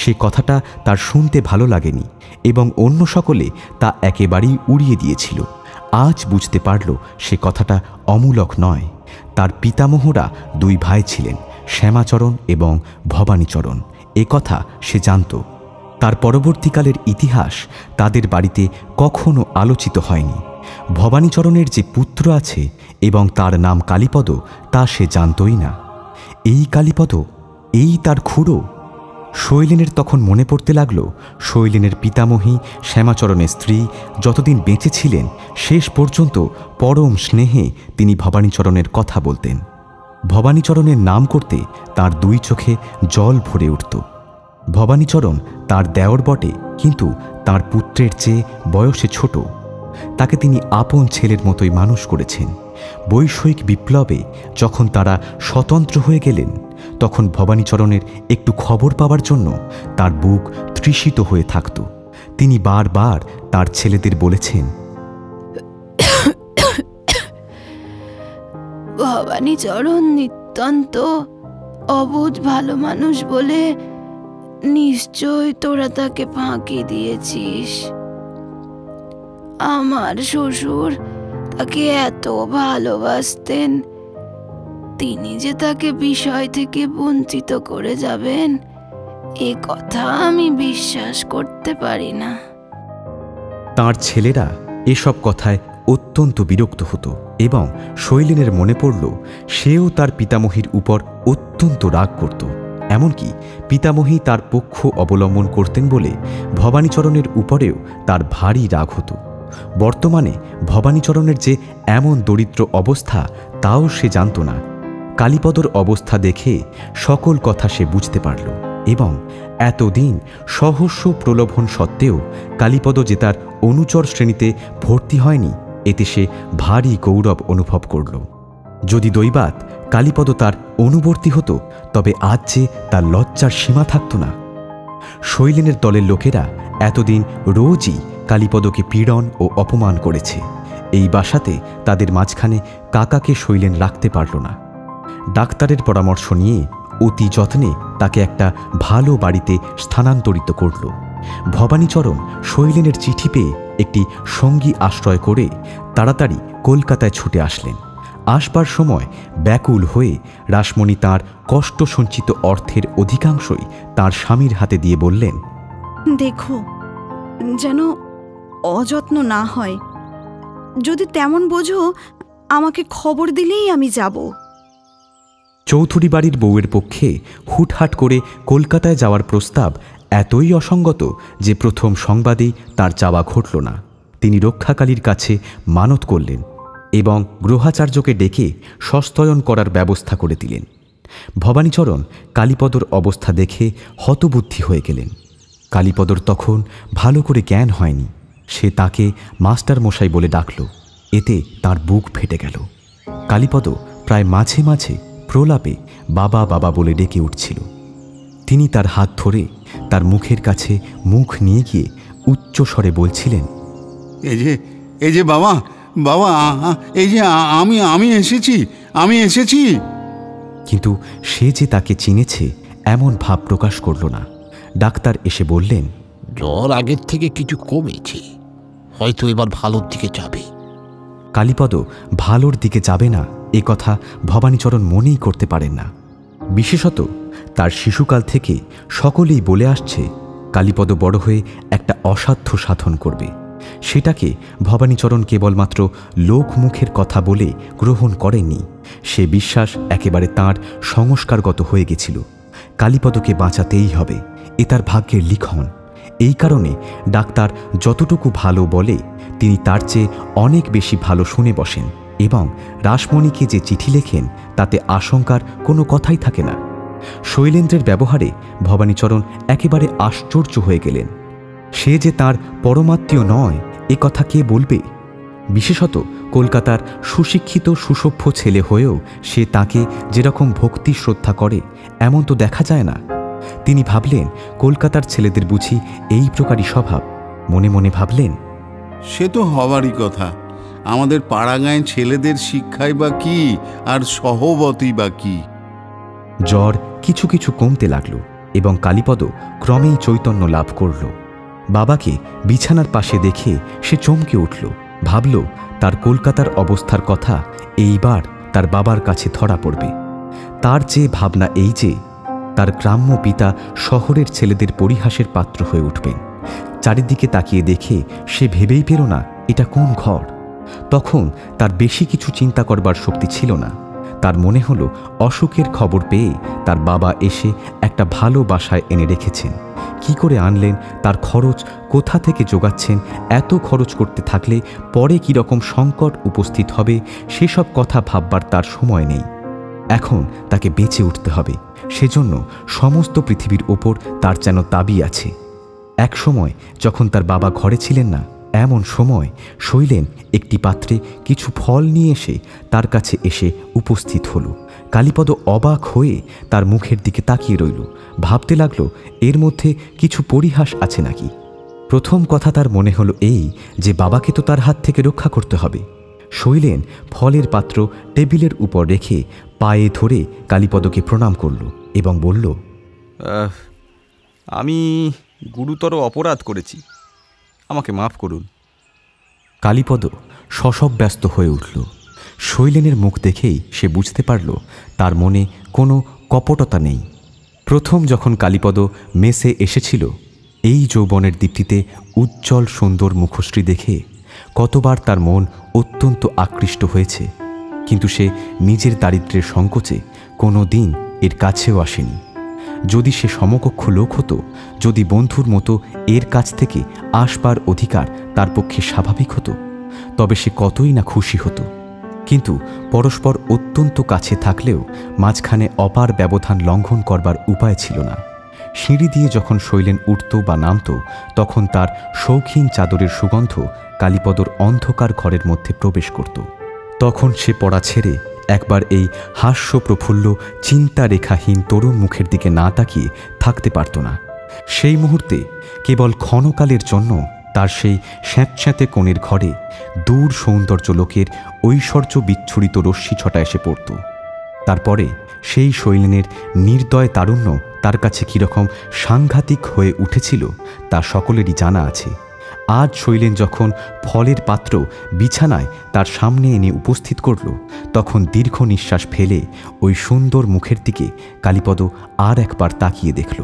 সে কথাটা তার শুনতে ভালো লাগেনি এবং অন্য সকলে তা একেবারেই উড়িয়ে দিয়েছিল। আজ বুঝতে পারল সে কথাটা অমূলক নয়। তার পিতামহরা 2 ভাই ছিলেন, শ্যামাচরণ এবং ভবানীচরণ। এ কথা সে জানত। তার পরবর্তীকালের ইতিহাস তাদের বাড়িতে কখনো আলোচিত হয়নি। ভবানীচরণের যে পুত্র আছে এবং তার নাম কালীপদ তা সে জানতই না। এই কালীপদ, এই তার খুড়ো। শৈলেনের তখন মনে পড়তে লাগল শৈলেনের পিতামহী শ্যামাচরণের স্ত্রী যতদিন বেঁচে ছিলেন শেষ পর্যন্ত পরম স্নেহে তিনি ভবানীচরণের কথা বলতেন। ভবানীচরণের নাম করতে তার 2 চোখে জল ভরে উঠত। ভবানীচরণ তার দেওর বটে, কিন্তু তার পুত্রের চেয়ে বয়সে ছোট। তাকে তিনি আপন ছেলের মতোই মানুষ করেছেন। বৈষয়িক বিপ্লবে যখন তারা স্বতন্ত্র হয়ে গেলেন তখন ভবানীচরণের একটু খবর পাওয়ার জন্য তার বুক তৃষিত হয়ে থাকত। তিনি বারবার তার ছেলেদের বলেছেন, ভবানীচরণ নিতান্ত অবুঝ ভালো মানুষ বলে নিশ্চয় তোরা তাকে ফাঁকি দিয়েছিস। আমার শ্বশুর তাকে এত ভালোবাসতেন, তিনি যে তাকে বিষয় থেকে বঞ্চিত করে যাবেন এ কথা আমি বিশ্বাস করতে পারি না। তার ছেলেরা এসব কথায় অত্যন্ত বিরক্ত হতো এবং শৈলেনের মনে পড়ল সেও তার পিতামহীর উপর অত্যন্ত রাগ করত। এমনকি পিতামহী তার পক্ষ অবলম্বন করতেন বলে ভবানীচরণের উপরেও তার ভারী রাগ হতো। বর্তমানে ভবানীচরণের যে এমন দরিদ্র অবস্থা তাও সে জানত না। কালীপদর অবস্থা দেখে সকল কথা সে বুঝতে পারল এবং এতদিন সহস্র প্রলোভন সত্ত্বেও কালীপদ যে তার অনুচর শ্রেণীতে ভর্তি হয়নি, এতে সে ভারী গৌরব অনুভব করল। যদি দৈবাৎ কালীপদ তার অনুবর্তী হতো, তবে আজ যে তার লজ্জার সীমা থাকত না। শৈলেনের দলের লোকেরা এতদিন রোজই কালীপদকে পীড়ন ও অপমান করেছে। এই বাসাতে তাদের মাঝখানে কাকাকে শৈলেন রাখতে পারল না। ডাক্তারের পরামর্শ নিয়ে অতি যত্নে তাকে একটা ভালো বাড়িতে স্থানান্তরিত করল। ভবানীচরণ শৈলেনের চিঠি পেয়ে একটি সঙ্গী আশ্রয় করে তাড়াতাড়ি কলকাতায় ছুটে আসলেন। আসবার সময় ব্যাকুল হয়ে রাসমণি তাঁর কষ্ট সঞ্চিত অর্থের অধিকাংশই তাঁর স্বামীর হাতে দিয়ে বললেন, দেখো যেন অযত্ন না হয়। যদি তেমন বোঝো আমাকে খবর দিলেই আমি যাব। চৌধুরী বাড়ির বউয়ের পক্ষে হুটহাট করে কলকাতায় যাওয়ার প্রস্তাব এতই অসঙ্গত যে প্রথম সংবাদেই তার চাওয়া ঘটল না। তিনি রক্ষাকালীর কাছে মানত করলেন এবং গ্রহাচার্যকে ডেকে সস্তয়ন করার ব্যবস্থা করে দিলেন। ভবানীচরণ কালীপদর অবস্থা দেখে হতবুদ্ধি হয়ে গেলেন। কালীপদর তখন ভালো করে জ্ঞান হয়নি। সে তাকে মাস্টার মশাই বলে ডাকল। এতে তার বুক ফেটে গেল। কালীপদ প্রায় মাঝে মাঝে প্রলাপে বাবা বাবা বলে ডেকে উঠছিল। তিনি তার হাত ধরে তার মুখের কাছে মুখ নিয়ে গিয়ে উচ্চ স্বরে বলছিলেন, এই যে বাবা বাবা, এই যে আমি এসেছি। কিন্তু সে যে তাকে চিনেছে এমন ভাব প্রকাশ করল না। ডাক্তার এসে বললেন, জ্বর আগের থেকে কিছু কমেছে, হয়তো এবার ভালোর দিকে যাবে। কালীপদ ভালোর দিকে যাবে না এ কথা ভবানীচরণ মনেই করতে পারেন না। বিশেষত তার শিশুকাল থেকে সকলেই বলে আসছে কালীপদ বড় হয়ে একটা অসাধ্য সাধন করবে। সেটাকে ভবানীচরণ কেবলমাত্র লোকমুখের কথা বলে গ্রহণ করেননি। সে বিশ্বাস একেবারে তাঁর সংস্কারগত হয়ে গেছিল। কালীপদকে বাঁচাতেই হবে, এ তার ভাগ্যের লিখন। এই কারণে ডাক্তার যতটুকু ভালো বলে তিনি তার চেয়ে অনেক বেশি ভালো শুনে বসেন এবং রাসমণিকে যে চিঠি লেখেন তাতে আশঙ্কার কোনো কথাই থাকে না। শৈলেন্দ্রের ব্যবহারে ভবানীচরণ একেবারে আশ্চর্য হয়ে গেলেন। সে যে তার পরমাত্মীয় নয় এ কথা কে বলবে? বিশেষত কলকাতার সুশিক্ষিত সুসভ্য ছেলে হয়েও সে তাকে যেরকম ভক্তি শ্রদ্ধা করে এমন তো দেখা যায় না। তিনি ভাবলেন কলকাতার ছেলেদের বুঝি এই প্রকারই স্বভাব। মনে মনে ভাবলেন, সে তো হবারই কথা। আমাদের পাড়াগাঁয়ে ছেলেদের শিক্ষাই বা কি আর সহবতই বা কি। জ্বর কিছু কিছু কমতে লাগল এবং কালীপদ ক্রমেই চৈতন্য লাভ করল। বাবাকে বিছানার পাশে দেখে সে চমকে উঠল। ভাবল তার কলকাতার অবস্থার কথা এইবার তার বাবার কাছে ধরা পড়বে। তার যে ভাবনা এই যে তার গ্রাম্য পিতা শহরের ছেলেদের পরিহাসের পাত্র হয়ে উঠবেন। চারিদিকে তাকিয়ে দেখে সে ভেবেই পেল না এটা কোন ঘর। তখন তার বেশি কিছু চিন্তা করবার শক্তি ছিল না। তার মনে হলো অসুখের খবর পেয়ে তার বাবা এসে একটা ভালো বাসায় এনে রেখেছেন। কি করে আনলেন, তার খরচ কোথা থেকে জোগাচ্ছেন, এত খরচ করতে থাকলে পরে কি রকম সংকট উপস্থিত হবে সেসব কথা ভাববার তার সময় নেই। এখন তাকে বেঁচে উঠতে হবে। সেজন্য সমস্ত পৃথিবীর ওপর তার যেন দাবি আছে। এক সময় যখন তার বাবা ঘরে ছিলেন না, এমন সময় শৈলেন একটি পাত্রে কিছু ফল নিয়ে এসে তার কাছে এসে উপস্থিত হল। কালীপদ অবাক হয়ে তার মুখের দিকে তাকিয়ে রইল। ভাবতে লাগলো এর মধ্যে কিছু পরিহাস আছে নাকি। প্রথম কথা তার মনে হলো এই যে বাবাকে তো তার হাত থেকে রক্ষা করতে হবে। শৈলেন ফলের পাত্র টেবিলের উপর রেখে পায়ে ধরে কালীপদকে প্রণাম করল এবং বলল, আমি গুরুতর অপরাধ করেছি, আমাকে মাফ করুন। কালীপদ শশব ব্যস্ত হয়ে উঠল। শৈলেনের মুখ দেখেই সে বুঝতে পারল তার মনে কোনো কপটতা নেই। প্রথম যখন কালীপদ মেসে এসেছিল, এই যৌবনের দীপ্তিতে উজ্জ্বল সুন্দর মুখশ্রী দেখে কতবার তার মন অত্যন্ত আকৃষ্ট হয়েছে, কিন্তু সে নিজের দারিদ্র্যের সংকোচে কোনো দিন এর কাছেও আসেনি। যদি সে সমকক্ষ লোক হতো, যদি বন্ধুর মতো এর কাছ থেকে আসবার অধিকার তার পক্ষে স্বাভাবিক হতো, তবে সে কতই না খুশি হতো। কিন্তু পরস্পর অত্যন্ত কাছে থাকলেও মাঝখানে অপার ব্যবধান লঙ্ঘন করবার উপায় ছিল না। সিঁড়ি দিয়ে যখন শৈলেন উঠত বা নামত, তখন তার শৌখিন চাদরের সুগন্ধ কালীপদর অন্ধকার ঘরের মধ্যে প্রবেশ করত। তখন সে পড়া ছেড়ে একবার এই হাস্যপ্রফুল্ল চিন্তারেখাহীন তরুণ মুখের দিকে না তাকিয়ে থাকতে পারত না। সেই মুহূর্তে কেবল ক্ষণকালের জন্য তার সেই স্যাঁতস্যাঁতে কোণের ঘরে দূর সৌন্দর্য লোকের ঐশ্বর্য বিচ্ছুরিত রশ্মি ছটা এসে পড়ত। তারপরে সেই শৈলেনের নির্দয় তারুণ্য তার কাছে কীরকম সাংঘাতিক হয়ে উঠেছিল তা সকলেরই জানা আছে। আজ শৈলেন যখন ফলের পাত্র বিছানায় তার সামনে এনে উপস্থিত করল, তখন দীর্ঘ নিঃশ্বাস ফেলে ওই সুন্দর মুখের দিকে কালীপদ আর একবার তাকিয়ে দেখল।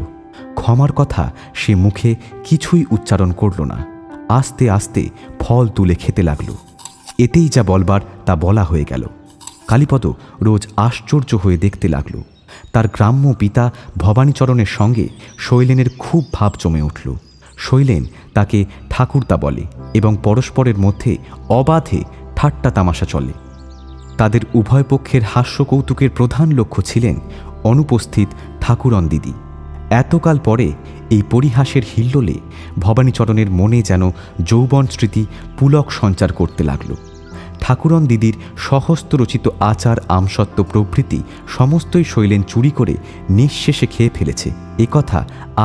ক্ষমার কথা সে মুখে কিছুই উচ্চারণ করল না, আস্তে আস্তে ফল তুলে খেতে লাগল। এতেই যা বলবার তা বলা হয়ে গেল। কালীপদ রোজ আশ্চর্য হয়ে দেখতে লাগল। তার গ্রাম্য পিতা ভবানীচরণের সঙ্গে শৈলেনের খুব ভাব জমে উঠল। শৈলেন তাকে ঠাকুরদা বলে এবং পরস্পরের মধ্যে অবাধে ঠাট্টা তামাশা চলে। তাদের উভয় পক্ষের হাস্য কৌতুকের প্রধান লক্ষ্য ছিলেন অনুপস্থিত ঠাকুরন দিদি। এতকাল পরে এই পরিহাসের হিল্লোলে ভবানীচরণের মনে যেন যৌবন স্মৃতি পুলক সঞ্চার করতে লাগল। ঠাকুরন দিদির সহস্ত রচিত আচার আমসত্ত্ব প্রভৃতি সমস্তই শৈলেন চুরি করে নিঃশেষে খেয়ে ফেলেছে, একথা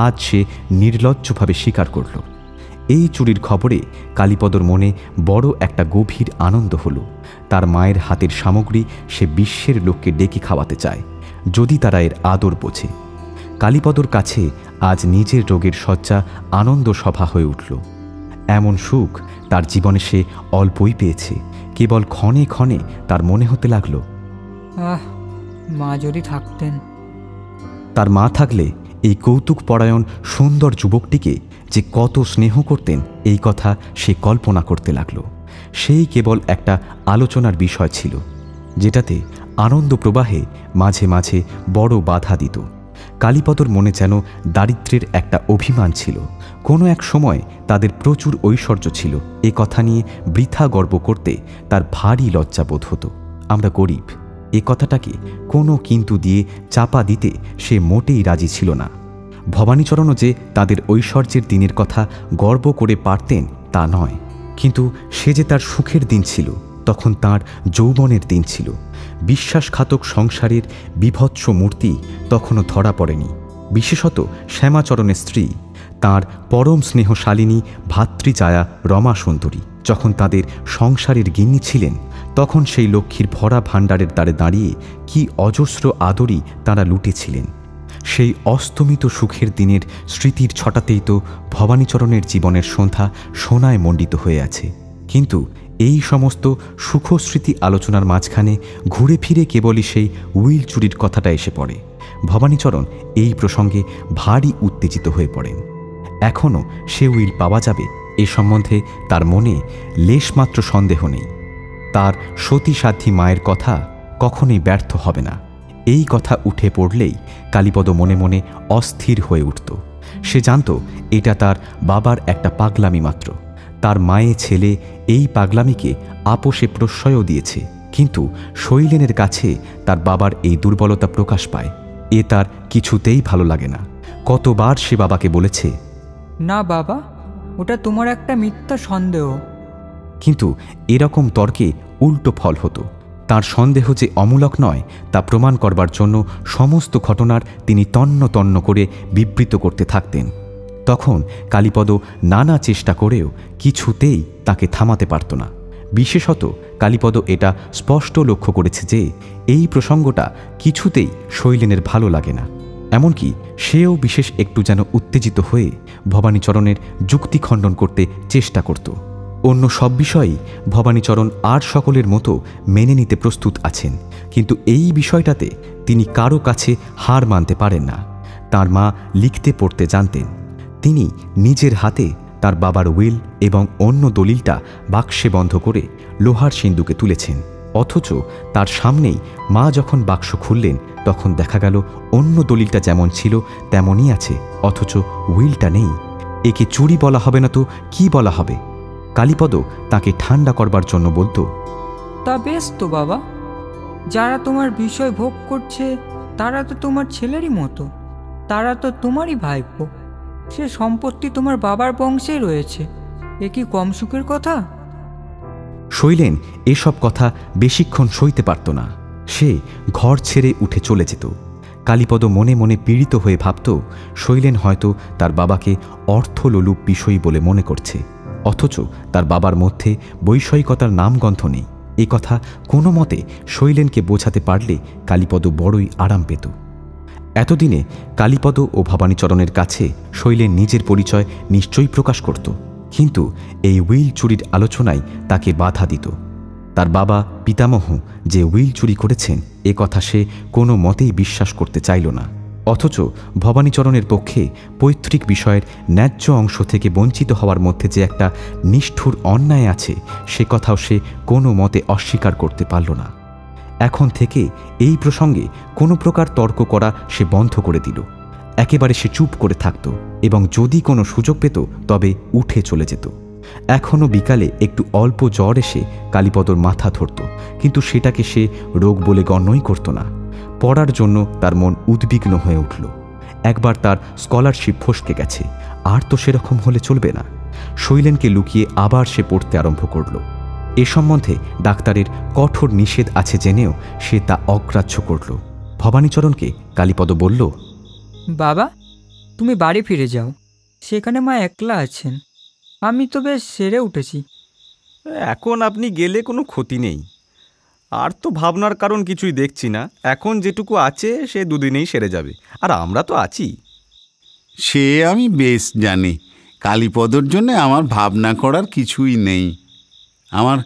আজ সে নির্লজ্জভাবে স্বীকার করল। এই চুরির খবরে কালীপদর মনে বড় একটা গভীর আনন্দ হল। তার মায়ের হাতের সামগ্রী সে বিশ্বের লোককে ডেকে খাওয়াতে চায়, যদি তারা এর আদর বোঝে। কালীপদর কাছে আজ নিজের রোগের শয্যা আনন্দ সভা হয়ে উঠল। এমন সুখ তার জীবনে সে অল্পই পেয়েছে। কেবল ক্ষণে ক্ষণে তার মনে হতে লাগল, মা যদি থাকতেন। তার মা থাকলে এই কৌতুক পরায়ণ সুন্দর যুবকটিকে যে কত স্নেহ করতেন এই কথা সে কল্পনা করতে লাগল। সেই কেবল একটা আলোচনার বিষয় ছিল, যেটাতে আনন্দ প্রবাহে মাঝে মাঝে বড় বাধা দিত। কালীপদর মনে যেন দারিদ্র্যের একটা অভিমান ছিল। কোনো এক সময় তাদের প্রচুর ঐশ্বর্য ছিল, এ কথা নিয়ে বৃথা গর্ব করতে তার ভারী লজ্জা বোধ হতো। আমরা গরিব, এ কথাটাকে কোনো কিন্তু দিয়ে চাপা দিতে সে মোটেই রাজি ছিল না। ভবানীচরণও যে তাদের ঐশ্বর্যের দিনের কথা গর্ব করে পারতেন তা নয়, কিন্তু সে যে তার সুখের দিন ছিল, তখন তার যৌবনের দিন ছিল। বিশ্বাসঘাতক সংসারের বিভৎস মূর্তি তখনও ধরা পড়েনি। বিশেষত শ্যামাচরণের স্ত্রী, তাঁর পরম স্নেহশালিনী ভাতৃজায়া রমা সুন্দরী যখন তাদের সংসারের গিন্নি ছিলেন, তখন সেই লক্ষ্মীর ভরা ভাণ্ডারের দ্বারে দাঁড়িয়ে কি অজস্র আদরই তাঁরা লুটেছিলেন। সেই অস্তমিত সুখের দিনের স্মৃতির ছটাতেই তো ভবানীচরণের জীবনের সন্ধ্যা সোনায় মণ্ডিত হয়ে আছে। কিন্তু এই সমস্ত সুখস্মৃতি আলোচনার মাঝখানে ঘুরে ফিরে কেবলই সেই উইল চুরির কথাটা এসে পড়ে। ভবানীচরণ এই প্রসঙ্গে ভারী উত্তেজিত হয়ে পড়েন। এখনও সে উইল পাওয়া যাবে এ সম্বন্ধে তার মনে লেশমাত্র সন্দেহ নেই। তার সতীসাধ্যী মায়ের কথা কখনোই ব্যর্থ হবে না, এই কথা উঠে পড়লেই কালীপদ মনে মনে অস্থির হয়ে উঠত। সে জানত এটা তার বাবার একটা পাগলামি মাত্র। তার মায়ে ছেলে এই পাগলামিকে আপোষে প্রশ্রয়ও দিয়েছে, কিন্তু শৈলেনের কাছে তার বাবার এই দুর্বলতা প্রকাশ পায়। এ তার কিছুতেই ভালো লাগে না। কতবার সে বাবাকে বলেছে, না বাবা, ওটা তোমার একটা মিথ্যা সন্দেহ। কিন্তু এরকম তর্কে উল্টো ফল হতো। তার সন্দেহ যে অমূলক নয় তা প্রমাণ করবার জন্য সমস্ত ঘটনার তিনি তন্ন তন্ন করে বিবৃত করতে থাকতেন। তখন কালীপদ নানা চেষ্টা করেও কিছুতেই তাকে থামাতে পারত না। বিশেষত কালীপদ এটা স্পষ্ট লক্ষ্য করেছে যে এই প্রসঙ্গটা কিছুতেই শৈলেনের ভালো লাগে না। এমনকি সেও বিশেষ একটু যেন উত্তেজিত হয়ে ভবানীচরণের যুক্তি খণ্ডন করতে চেষ্টা করত। অন্য সব বিষয়েই ভবানীচরণ আর সকলের মতো মেনে নিতে প্রস্তুত আছেন, কিন্তু এই বিষয়টাতে তিনি কারো কাছে হার মানতে পারেন না। তার মা লিখতে পড়তে জানতেন। তিনি নিজের হাতে তার বাবার উইল এবং অন্য দলিলটা বাক্সে বন্ধ করে লোহার সিন্দুকে তুলেছেন। অথচ তার সামনেই মা যখন বাক্স খুললেন, তখন দেখা গেল অন্য দলিলটা যেমন ছিল তেমনই আছে, অথচ উইলটা নেই। একে চুরি বলা হবে না তো কি বলা হবে? কালীপদ তাকে ঠান্ডা করবার জন্য বলতো, তা বেশ তো বাবা, যারা তোমার বিষয় ভোগ করছে তারা তো তোমার ছেলেরই মতো। তারা তো তোমারই ভাইপো। সে সম্পত্তি তোমার বাবার বংশে রয়েছে। এ কি কম সুখের কথা? শৈলেন এসব কথা বেশিক্ষণ সইতে পারত না। সে ঘর ছেড়ে উঠে চলে যেত। কালীপদ মনে মনে পীড়িত হয়ে ভাবত, শৈলেন হয়তো তার বাবাকে অর্থলোলুপ বিষয়ী বলে মনে করছে, অথচ তার বাবার মধ্যে বৈষয়িকতার নামগন্ধ নেই। এ কথা কোনো মতে শৈলেনকে বোঝাতে পারলে কালীপদ বড়ই আরাম পেত। এতদিনে কালীপদ ও ভবানীচরণের কাছে শৈলেন নিজের পরিচয় নিশ্চয়ই প্রকাশ করত, কিন্তু এই উইল চুরির আলোচনায় তাকে বাধা দিত। তার বাবা পিতামহ যে উইল চুরি করেছেন এ কথা সে কোনো মতেই বিশ্বাস করতে চাইল না। অথচ ভবানীচরণের পক্ষে পৈতৃক বিষয়ের ন্যায্য অংশ থেকে বঞ্চিত হওয়ার মধ্যে যে একটা নিষ্ঠুর অন্যায় আছে সে কথাও সে কোনো মতে অস্বীকার করতে পারল না। এখন থেকে এই প্রসঙ্গে কোনো প্রকার তর্ক করা সে বন্ধ করে দিল। একেবারে সে চুপ করে থাকত এবং যদি কোনো সুযোগ পেত তবে উঠে চলে যেত। এখনও বিকালে একটু অল্প জ্বর এসে কালীপদর মাথা ধরত, কিন্তু সেটাকে সে রোগ বলে গণ্যই করত না। পড়ার জন্য তার মন উদ্বিগ্ন হয়ে উঠল। একবার তার স্কলারশিপ ফসকে গেছে, আর তো সেরকম হলে চলবে না। শৈলেনকে লুকিয়ে আবার সে পড়তে আরম্ভ করল। এ সম্বন্ধে ডাক্তারের কঠোর নিষেধ আছে জেনেও সে তা অগ্রাহ্য করল। ভবানীচরণকে কালীপদ বলল, বাবা, তুমি বাড়ি ফিরে যাও। সেখানে মা একলা আছেন। আমি তো বেশ সেরে উঠেছি। এখন আপনি গেলে কোনো ক্ষতি নেই। আর তো ভাবনার কারণ কিছুই দেখছি না। এখন যেটুকু আছে সে দুদিনেই সেরে যাবে, আর আমরা তো আছি। সে আমি বেশ জানি। কালীপদর জন্য আমার ভাবনা করার কিছুই নেই। আমার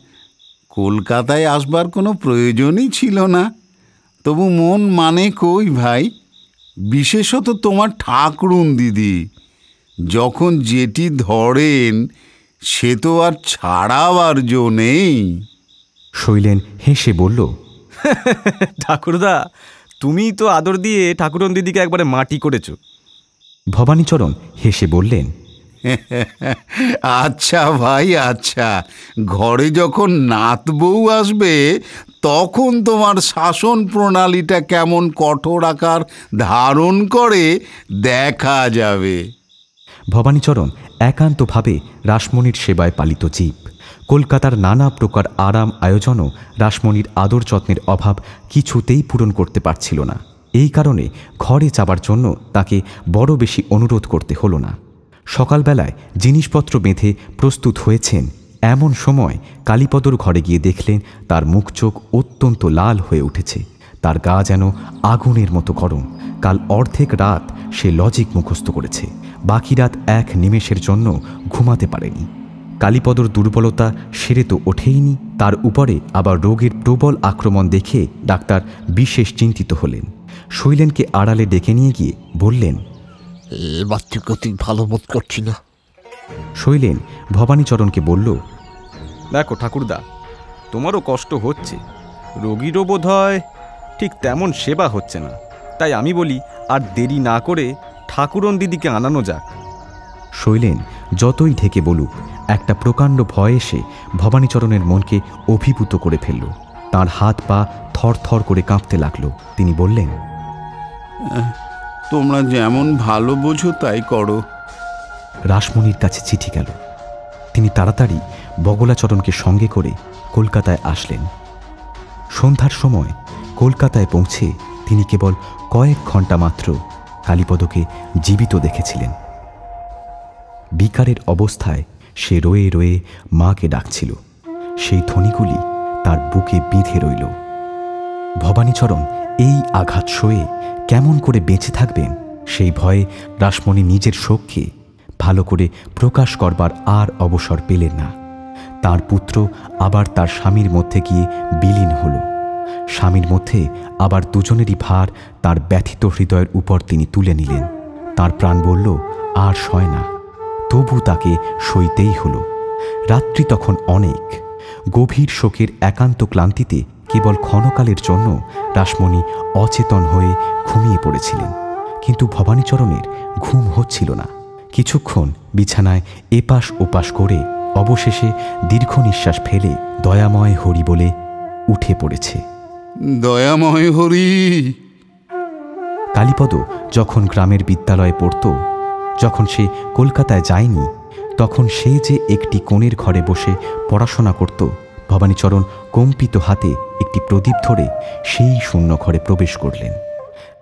কলকাতায় আসবার কোনো প্রয়োজনই ছিল না। তবু মন মানে কই ভাই, বিশেষত তোমার ঠাকুরুন দিদি যখন যেটি ধরেন সে তো আর ছাড়াবার জো নেই। শৈলেন হেসে বলল, ঠাকুরদা, তুমিই তো আদর দিয়ে ঠাকুরন দিদিকে একবারে মাটি করেছ। ভবানীচরণ হেসে বললেন, আচ্ছা ভাই আচ্ছা, ঘরে যখন নাত বউ আসবে তখন তোমার শাসন প্রণালীটা কেমন কঠোর আকার ধারণ করে দেখা যাবে। ভবানীচরণ একান্তভাবে রাসমণির সেবায় পালিত জীব। কলকাতার নানা প্রকার আরাম আয়োজনও রাসমণির আদর যত্নের অভাব কিছুতেই পূরণ করতে পারছিল না। এই কারণে ঘরে যাবার জন্য তাকে বড় বেশি অনুরোধ করতে হলো না। সকালবেলায় জিনিসপত্র বেঁধে প্রস্তুত হয়েছেন, এমন সময় কালীপদর ঘরে গিয়ে দেখলেন তার মুখ চোখ অত্যন্ত লাল হয়ে উঠেছে। তার গা যেন আগুনের মতো গরম। কাল অর্ধেক রাত সে লজিক মুখস্থ করেছে, বাকি রাত এক নিমেষের জন্য ঘুমাতে পারেনি। কালীপদর দুর্বলতা সেরে তো ওঠেইনি, তার উপরে আবার রোগের প্রবল আক্রমণ দেখে ডাক্তার বিশেষ চিন্তিত হলেন। শৈলেনকে আড়ালে ডেকে নিয়ে গিয়ে বললেন, এবার ঠিক ভালো বোধ করছি না। শৈলেন ভবানীচরণকে বলল, দেখো ঠাকুরদা, তোমারও কষ্ট হচ্ছে, রোগীরও বোধ হয় ঠিক তেমন সেবা হচ্ছে না। তাই আমি বলি আর দেরি না করে ঠাকুরন দিদিকে আনানো যাক। শৈলেন যতই ঢেকে বলুক, একটা প্রকাণ্ড ভয় এসে ভবানীচরণের মনকে অভিভূত করে ফেলল। তার হাত পা থর থর করে কাঁপতে লাগলো। তিনি বললেন, তোমরা যেমন ভালো বোঝো তাই করো। রাসমণির কাছে চিঠি গেল। তিনি তাড়াতাড়ি বগলাচরণকে সঙ্গে করে কলকাতায় আসলেন। সন্ধ্যার সময় কলকাতায় পৌঁছে তিনি কেবল কয়েক ঘন্টা মাত্র কালীপদকে জীবিত দেখেছিলেন। বিকারের অবস্থায় সে রয়ে রয়ে মাকে ডাকছিল। সেই ধ্বনিগুলি তার বুকে বিঁধে রইল। ভবানীচরণ এই আঘাত সয়ে কেমন করে বেঁচে থাকবেন সেই ভয়ে রাসমণি নিজের শোককে ভালো করে প্রকাশ করবার আর অবসর পেলেন না। তার পুত্র আবার তার স্বামীর মধ্যে গিয়ে বিলীন হল। স্বামীর মধ্যে আবার দুজনেরই ভার তার ব্যথিত হৃদয়ের উপর তিনি তুলে নিলেন। তার প্রাণ বলল আর সয় না, তবু তাকে সইতেই হল। রাত্রি তখন অনেক। গভীর শোকের একান্ত ক্লান্তিতে কেবল ক্ষণকালের জন্য রাসমণি অচেতন হয়ে ঘুমিয়ে পড়েছিলেন, কিন্তু ভবানীচরণের ঘুম হচ্ছিল না। কিছুক্ষণ বিছানায় এপাশ ওপাশ করে অবশেষে দীর্ঘ নিঃশ্বাস ফেলে দয়াময় হরি বলে উঠে পড়েছে। দয়াময় হরি। কালীপদ যখন গ্রামের বিদ্যালয়ে পড়ত, যখন সে কলকাতায় যায়নি, তখন সে যে একটি কোণের ঘরে বসে পড়াশোনা করত, ভবানীচরণ কম্পিত হাতে একটি প্রদীপ ধরে সেই শূন্য ঘরে প্রবেশ করলেন।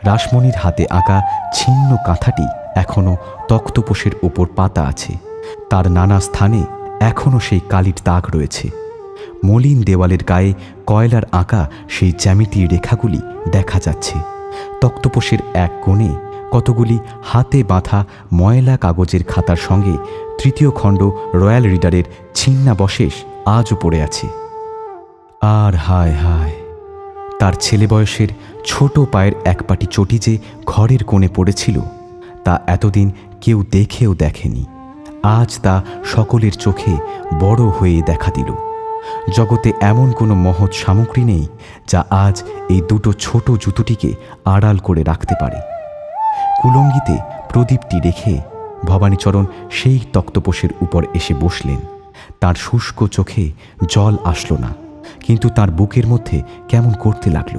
রাসমণির হাতে আঁকা ছিন্ন কাঁথাটি এখনও তক্তপোষের ওপর পাতা আছে। তার নানা স্থানে এখনও সেই কালির দাগ রয়েছে। মলিন দেওয়ালের গায়ে কয়লার আঁকা সেই জ্যামিতির রেখাগুলি দেখা যাচ্ছে। তক্তপোষের এক কোণে কতগুলি হাতে বাঁধা ময়লা কাগজের খাতার সঙ্গে তৃতীয় খণ্ড রয়্যাল রিডারের ছিন্নাবশেষ আজও পড়ে আছে। আর হায় হায়, তার ছেলে বয়সের ছোট পায়ের এক পাটি চটি যে ঘরের কোণে পড়েছিল, তা এতদিন কেউ দেখেও দেখেনি। আজ তা সকলের চোখে বড় হয়ে দেখা দিল। জগতে এমন কোনো মহৎ সামগ্রী নেই যা আজ এই দুটো ছোট জুতোটিকে আড়াল করে রাখতে পারে। কুলঙ্গিতে প্রদীপটি রেখে ভবানীচরণ সেই তক্তপোষের উপর এসে বসলেন। তার শুষ্ক চোখে জল আসলো না, কিন্তু তার বুকের মধ্যে কেমন করতে লাগল।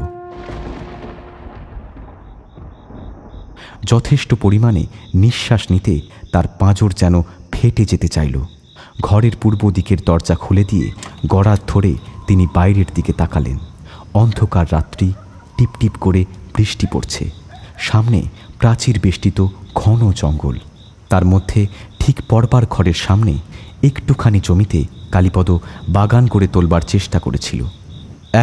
যথেষ্ট পরিমাণে নিঃশ্বাস নিতে তার পাঁজর যেন ফেটে যেতে চাইল। ঘরের পূর্ব দিকের দরজা খুলে দিয়ে গড়াত ধরে তিনি বাইরের দিকে তাকালেন। অন্ধকার রাত্রি, টিপটিপ করে বৃষ্টি পড়ছে। সামনে প্রাচীর বেষ্টিত ঘন জঙ্গল। তার মধ্যে ঠিক পড়বার ঘরের সামনে একটুখানি জমিতে কালীপদ বাগান করে তোলবার চেষ্টা করেছিল।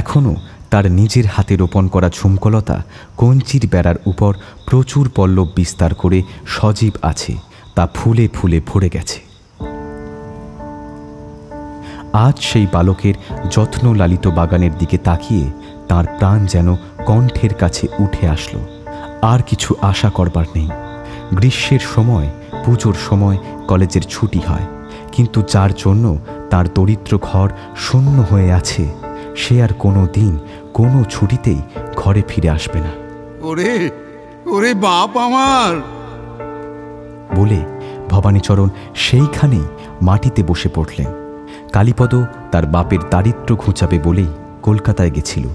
এখনও তার নিজের হাতে রোপণ করা ঝুমকলতা কঞ্চির বেড়ার উপর প্রচুর পল্লব বিস্তার করে সজীব আছে, তা ফুলে ফুলে ভরে গেছে। আজ সেই বালকের যত্ন লালিত বাগানের দিকে তাকিয়ে তার প্রাণ যেন কণ্ঠের কাছে উঠে আসলো। আর কিছু আশা করবার নেই। গ্রীষ্মের সময়, পুজোর সময় কলেজের ছুটি হয়, কিন্তু যার জন্য তার দরিদ্র ঘর শূন্য হয়ে আছে, সে আর কোনো দিন কোনো ছুটিতেই ঘরে ফিরে আসবে না। ওরে ওরে বাপ আমার, বলে ভবানীচরণ সেইখানেই মাটিতে বসে পড়লেন। কালীপদ তার বাপের দারিদ্র্য ঘুচাবে বলেই কলকাতায় গেছিল,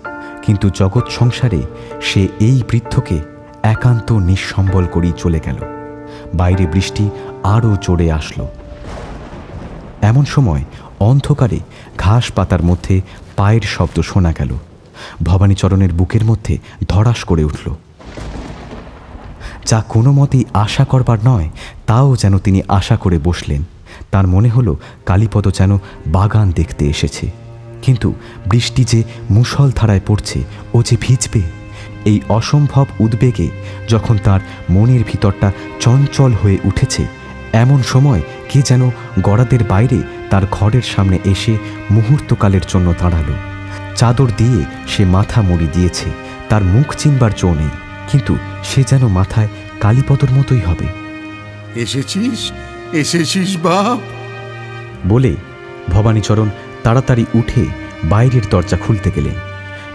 কিন্তু জগৎ সংসারে সে এই বৃদ্ধকে একান্ত নিঃসম্বল করেই চলে গেল। বাইরে বৃষ্টি আরও জোরে আসলো। এমন সময় অন্ধকারে ঘাস পাতার মধ্যে পায়ের শব্দ শোনা গেল। ভবানীচরণের বুকের মধ্যে ধড়াস করে উঠল। যা কোনো মতেই আশা করবার নয়, তাও যেন তিনি আশা করে বসলেন। তার মনে হলো কালীপদ যেন বাগান দেখতে এসেছে, কিন্তু বৃষ্টি যে মুষলধারায় পড়ছে, ও যে ভিজবে। এই অসম্ভব উদ্বেগে যখন তার মনের ভিতরটা চঞ্চল হয়ে উঠেছে, এমন সময় কে যেন গড়াদের বাইরে তার ঘরের সামনে এসে মুহূর্তকালের জন্য দাঁড়ালো। চাদর দিয়ে সে মাথা মুড়ি দিয়েছে, তার মুখ চিনবার জো নেই, কিন্তু সে যেন মাথায় কালীপদর মতোই হবে। এসেছিস এসেছিস বাপ, বলে ভবানীচরণ তাড়াতাড়ি উঠে বাইরের দরজা খুলতে গেলেন।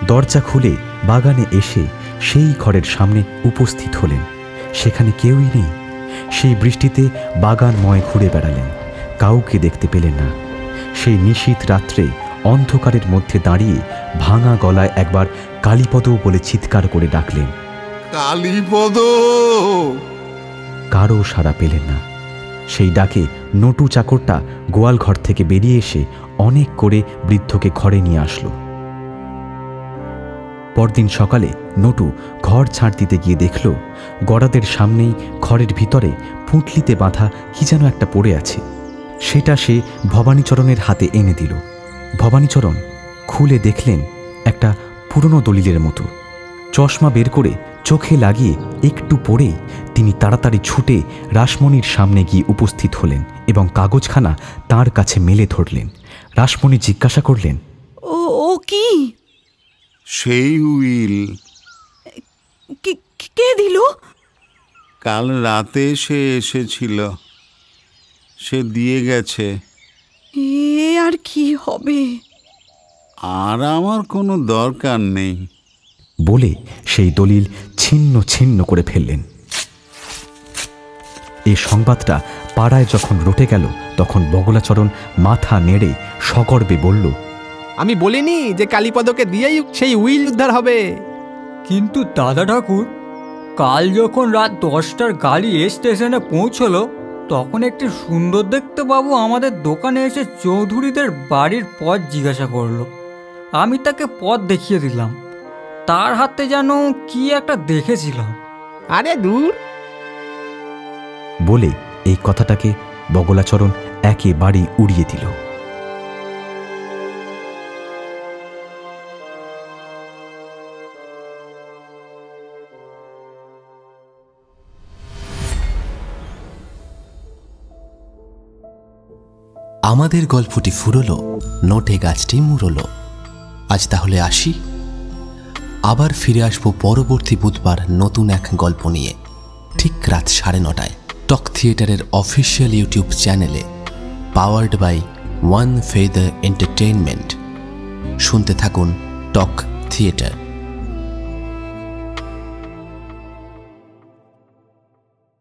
দরজা খুলে বাগানে এসে সেই ঘরের সামনে উপস্থিত হলেন। সেখানে কেউই নেই। সেই বৃষ্টিতে বাগানময় ঘুরে বেড়ালেন, কাউকে দেখতে পেলেন না। সেই নিশীথ রাত্রে অন্ধকারের মধ্যে দাঁড়িয়ে ভাঙা গলায় একবার কালীপদ বলে চিৎকার করে ডাকলেন, কালীপদ। কারও সাড়া পেলেন না। সেই ডাকে নটু চাকরটা গোয়াল ঘর থেকে বেরিয়ে এসে অনেক করে বৃদ্ধকে ঘরে নিয়ে আসলো। পরদিন সকালে নটু ঘর ছাড় দিতে গিয়ে দেখল গড়াদের সামনেই ঘরের ভিতরে পুঁটলিতে বাঁধা কি যেন একটা পড়ে আছে। সেটা সে ভবানীচরণের হাতে এনে দিল। ভবানীচরণ খুলে দেখলেন একটা পুরনো দলিলের মতো। চশমা বের করে চোখে লাগিয়ে একটু পরেই তিনি তাড়াতাড়ি ছুটে রাসমণির সামনে গিয়ে উপস্থিত হলেন এবং কাগজখানা তার কাছে মেলে ধরলেন। রাসমণি জিজ্ঞাসা করলেন, ও কি? সেই উইল। কে দিল? কাল রাতে সে এসেছিল, সে দিয়ে গেছে। এ আর কি হবে? আর আমার কোনো দরকার নেই, বলে সেই দলিল ছিন্ন ছিন্ন করে ফেললেন। এই সংবাদটা পাড়ায় যখন রটে গেল, তখন বগলাচরণ মাথা নেড়ে সগর্বে বলল, আমি বলিনি যে কালীপদকে দিয়েই সেই উইল উদ্ধার হবে? কিন্তু দাদা ঠাকুর, কাল যখন রাত 10টার গাড়ি স্টেশনে পৌঁছলো তখন একটি সুন্দর দেখতে বাবু আমাদের দোকানে এসে চৌধুরীদের বাড়ির পথ জিজ্ঞাসা করলো। আমি তাকে পথ দেখিয়ে দিলাম। তার হাতে যেন কি একটা দেখেছিলাম। আরে দূর বলে এই কথাটাকে বগলাচরণ একেবারেই উড়িয়ে দিল। আমাদের গল্পটি ফুরলো, নোটে গাছটি মুড়লো। আজ তাহলে আসি, আবার ফিরে আসবো পরবর্তী বুধবার নতুন এক গল্প নিয়ে, ঠিক রাত 9:30টায় টক থিয়েটারের অফিসিয়াল ইউটিউব চ্যানেলে, powered by one feather entertainment. শুনতে থাকুন টক থিয়েটার।